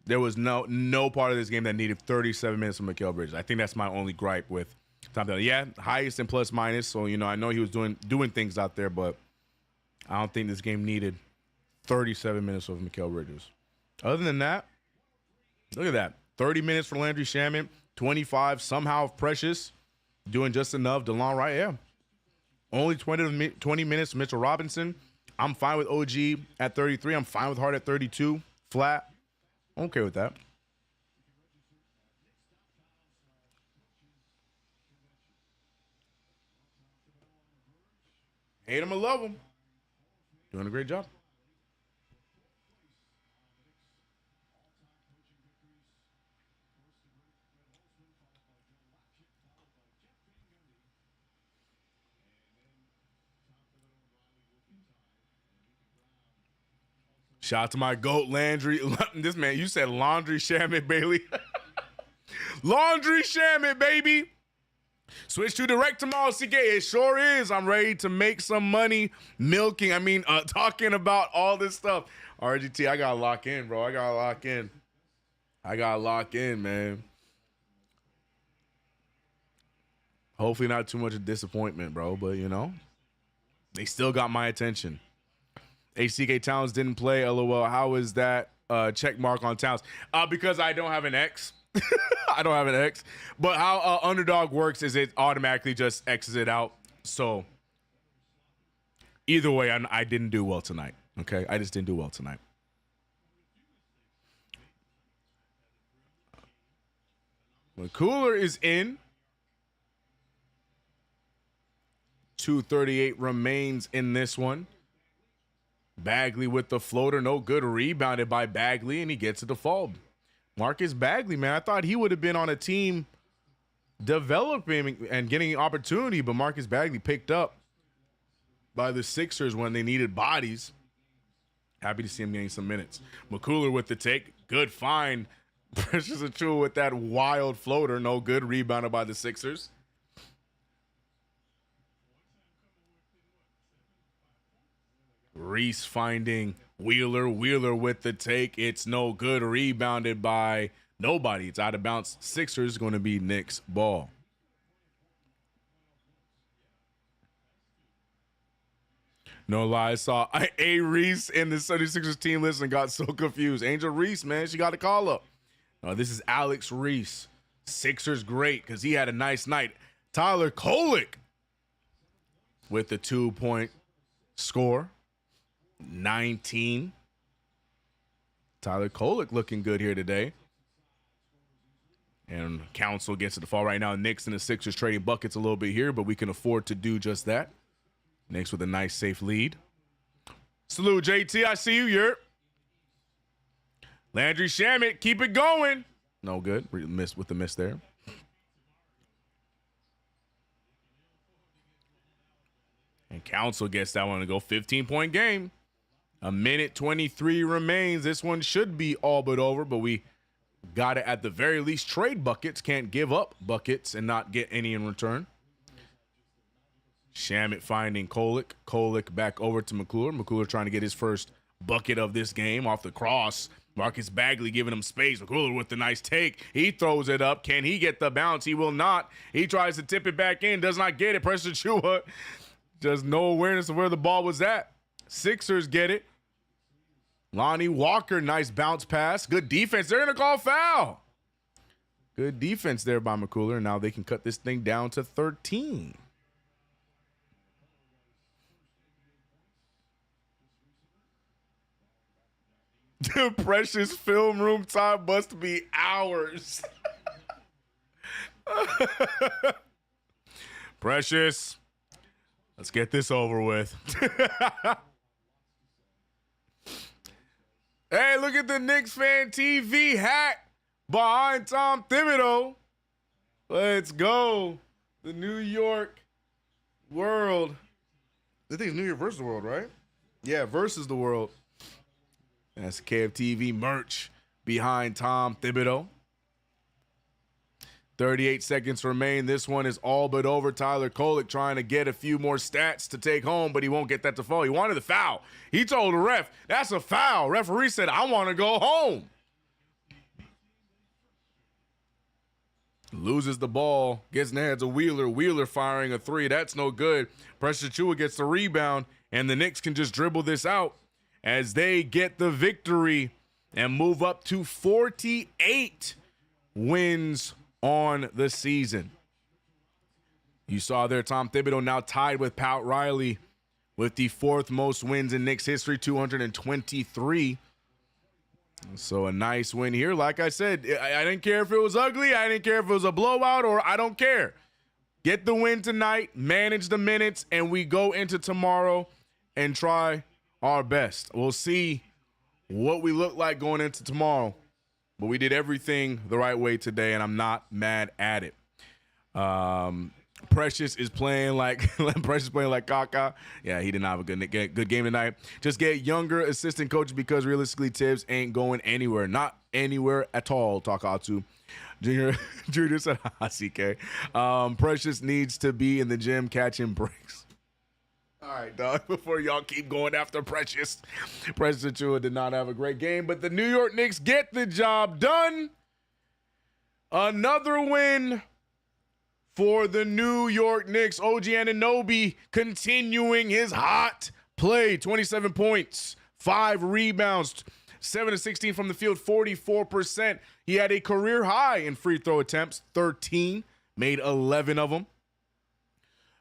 There was no part of this game that needed 37 minutes from Mikal Bridges. I think that's my only gripe with Tom Thibodeau. Yeah, highest and plus minus. So, I know he was doing things out there, but I don't think this game needed 37 minutes of Mikal Bridges. Other than that, Look at that. 30 minutes for Landry Shamet, 25 somehow Precious, doing just enough. DeLon Wright, yeah. Only 20 minutes Mitchell Robinson. I'm fine with OG at 33. I'm fine with Hart at 32. Flat. I'm okay with that. Hate him or love him. Doing a great job. Shout out to my GOAT, Landry. This man, you said Laundry Shamet, Bailey. Laundry Shamet, baby. Switch to direct tomorrow, CK. It sure is. I'm ready to make some money milking. Talking about all this stuff. RGT, I gotta lock in, bro. I gotta lock in, man. Hopefully not too much of disappointment, bro. But, they still got my attention. HCK Towns didn't play. LOL. How is that check mark on Towns? Because I don't have an X. I don't have an X. But how Underdog works is it automatically just X's it out. So either way, I didn't do well tonight. Okay? I just didn't do well tonight. McCooler is in. 2:38 remains in this one. Bagley with the floater. No good. Rebounded by Bagley, and he gets a default. Marcus Bagley, man, I thought he would have been on a team developing and getting an opportunity, but Marcus Bagley picked up by the Sixers when they needed bodies. Happy to see him getting some minutes. McCooler with the take. Good find. Precious Achiuwa with that wild floater. No good. Rebounded by the Sixers. Reese finding Wheeler. Wheeler with the take. It's no good. Rebounded by nobody. It's out of bounds. Sixers going to be Knicks ball. No lie, I saw A. Reese in the 76ers team list and got so confused. Angel Reese, man, she got a call up. No, this is Alex Reese. Sixers great because he had a nice night. Tyler Kolek with the 2-point score. 19. Tyler Kolek looking good here today. And Council gets to the fall right now. Knicks and the Sixers trading buckets a little bit here, but we can afford to do just that. Knicks with a nice, safe lead. Salute, JT. I see you, Yurt. Landry Shamet, keep it going. No good. Missed with the miss there. And Council gets that one to go. 15-point game. A minute 23 remains. This one should be all but over, but we got to, at the very least, trade buckets. Can't give up buckets and not get any in return. Shamet finding Kolek. Kolek back over to McClure. McClure trying to get his first bucket of this game off the cross. Marcus Bagley giving him space. McClure with the nice take. He throws it up. Can he get the bounce? He will not. He tries to tip it back in. Does not get it. Precious Achiuwa. Just no awareness of where the ball was at. Sixers get it. Lonnie Walker, nice bounce pass. Good defense. They're going to call foul. Good defense there by McCooler. Now they can cut this thing down to 13. Precious film room time must be hours. Precious. Let's get this over with. Hey, look at the KnicksFanTV hat behind Tom Thibodeau. Let's go. The New York World. I think it's New York versus the World, right? Yeah, versus the World. That's KFTV merch behind Tom Thibodeau. 38 seconds remain. This one is all but over. Tyler Kolek trying to get a few more stats to take home, but he won't get that to fall. He wanted the foul. He told the ref, that's a foul. Referee said, I want to go home. Loses the ball. Gets in the hands of Wheeler. Wheeler firing a three. That's no good. Precious Achiuwa gets the rebound, and the Knicks can just dribble this out as they get the victory and move up to 48 wins on the season. You saw there Tom Thibodeau now tied with Pat Riley with the 4th most wins in Knicks history, 223. So a nice win here. Like I said, I didn't care if it was ugly. I didn't care if it was a blowout, or I don't care. Get the win tonight, manage the minutes, and we go into tomorrow and try our best. We'll see what we look like going into tomorrow, but we did everything the right way today, and I'm not mad at it. Precious is playing like Kaka. Yeah, he did not have a good game tonight. Just get younger assistant coaches because realistically Tibbs ain't going anywhere. Not anywhere at all, Takatsu. Junior said, CK. Precious needs to be in the gym catching breaks. All right, dog, before y'all keep going after Precious. Precious Achua did not have a great game, but the New York Knicks get the job done. Another win for the New York Knicks. OG Anunoby continuing his hot play. 27 points, 5 rebounds, 7 of 16 from the field, 44%. He had a career high in free throw attempts, 13, made 11 of them.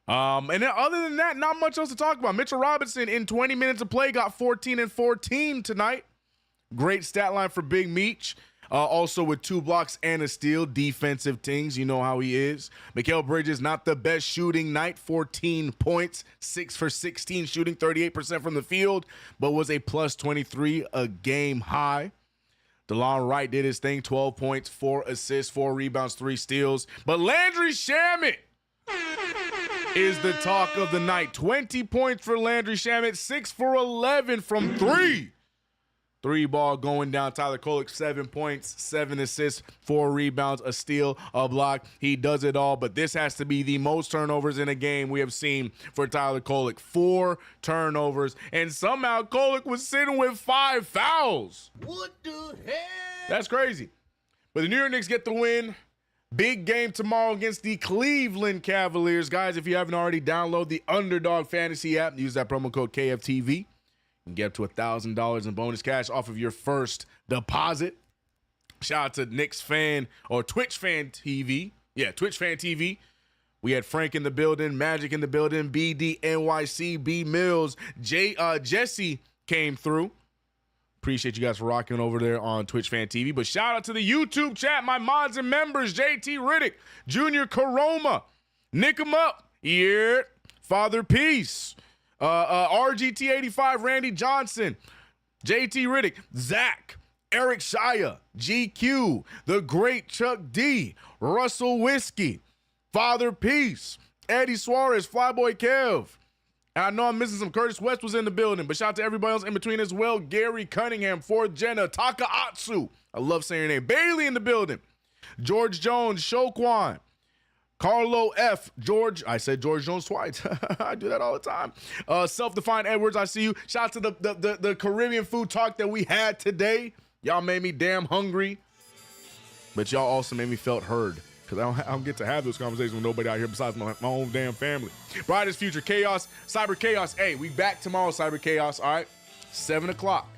And then other than that, not much else to talk about. Mitchell Robinson in 20 minutes of play got 14 and 14 tonight. Great stat line for Big Meech. Also with 2 blocks and a steal, defensive things. You know how he is. Mikal Bridges, not the best shooting night, 14 points, 6 for 16 shooting, 38% from the field, but was a plus 23, a game high. DeLon Wright did his thing, 12 points, 4 assists, 4 rebounds, 3 steals. But Landry Shamet is the talk of the night. 20 points for Landry Shamet, 6 for 11 from 3. 3-ball going down. Tyler Kolek, 7 points, 7 assists, 4 rebounds, a steal, a block. He does it all, but this has to be the most turnovers in a game we have seen for Tyler Kolek. 4 turnovers, and somehow Kolek was sitting with 5 fouls. What the hell? That's crazy. But the New York Knicks get the win. Big game tomorrow against the Cleveland Cavaliers. Guys, if you haven't already, download the Underdog Fantasy app. Use that promo code KFTV. And get up to $1,000 in bonus cash off of your first deposit. Shout out to Knicks fan or Twitch Fan TV. Yeah, Twitch Fan TV. We had Frank in the building, Magic in the building, BD, NYC, B Mills, Jesse came through. Appreciate you guys for rocking over there on Twitch Fan TV. But shout out to the YouTube chat, my mods and members, JT Riddick, Junior Karoma, Nick 'em up, yeah, Father Peace. RGT85, Randy Johnson, JT Riddick, Zach, Eric Shia, GQ, the great Chuck D, Russell Whiskey, Father Peace, Eddie Suarez, Flyboy Kev. And I know I'm missing some. Curtis West was in the building, but shout out to everybody else in between as well. Gary Cunningham, Ford Jenna, Takaatsu. I love saying your name. Bailey in the building. George Jones, Shoquan. Carlo F. George. I said George Jones twice. I do that all the time. Self-Defined Edwards, I see you. Shout out to the Caribbean food talk that we had today. Y'all made me damn hungry. But y'all also made me felt heard. Because I don't get to have those conversations with nobody out here besides my own damn family. Brightest Future Chaos, Cyber Chaos. Hey, we back tomorrow, Cyber Chaos. All right, 7 o'clock.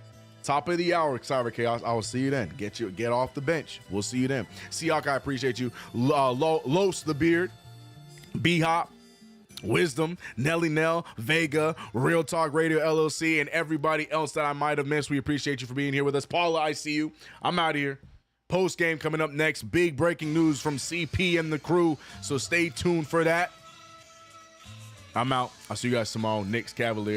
Top of the hour, Cyber Chaos. I will see you then. Get off the bench. We'll see you then. Seahawk, I appreciate you. Los the Beard, B-Hop, Wisdom, Nelly Nell, Vega, Real Talk Radio LLC, and everybody else that I might have missed. We appreciate you for being here with us. Paula, I see you. I'm out of here. Post game coming up next. Big breaking news from CP and the crew. So stay tuned for that. I'm out. I'll see you guys tomorrow. Knicks Cavaliers.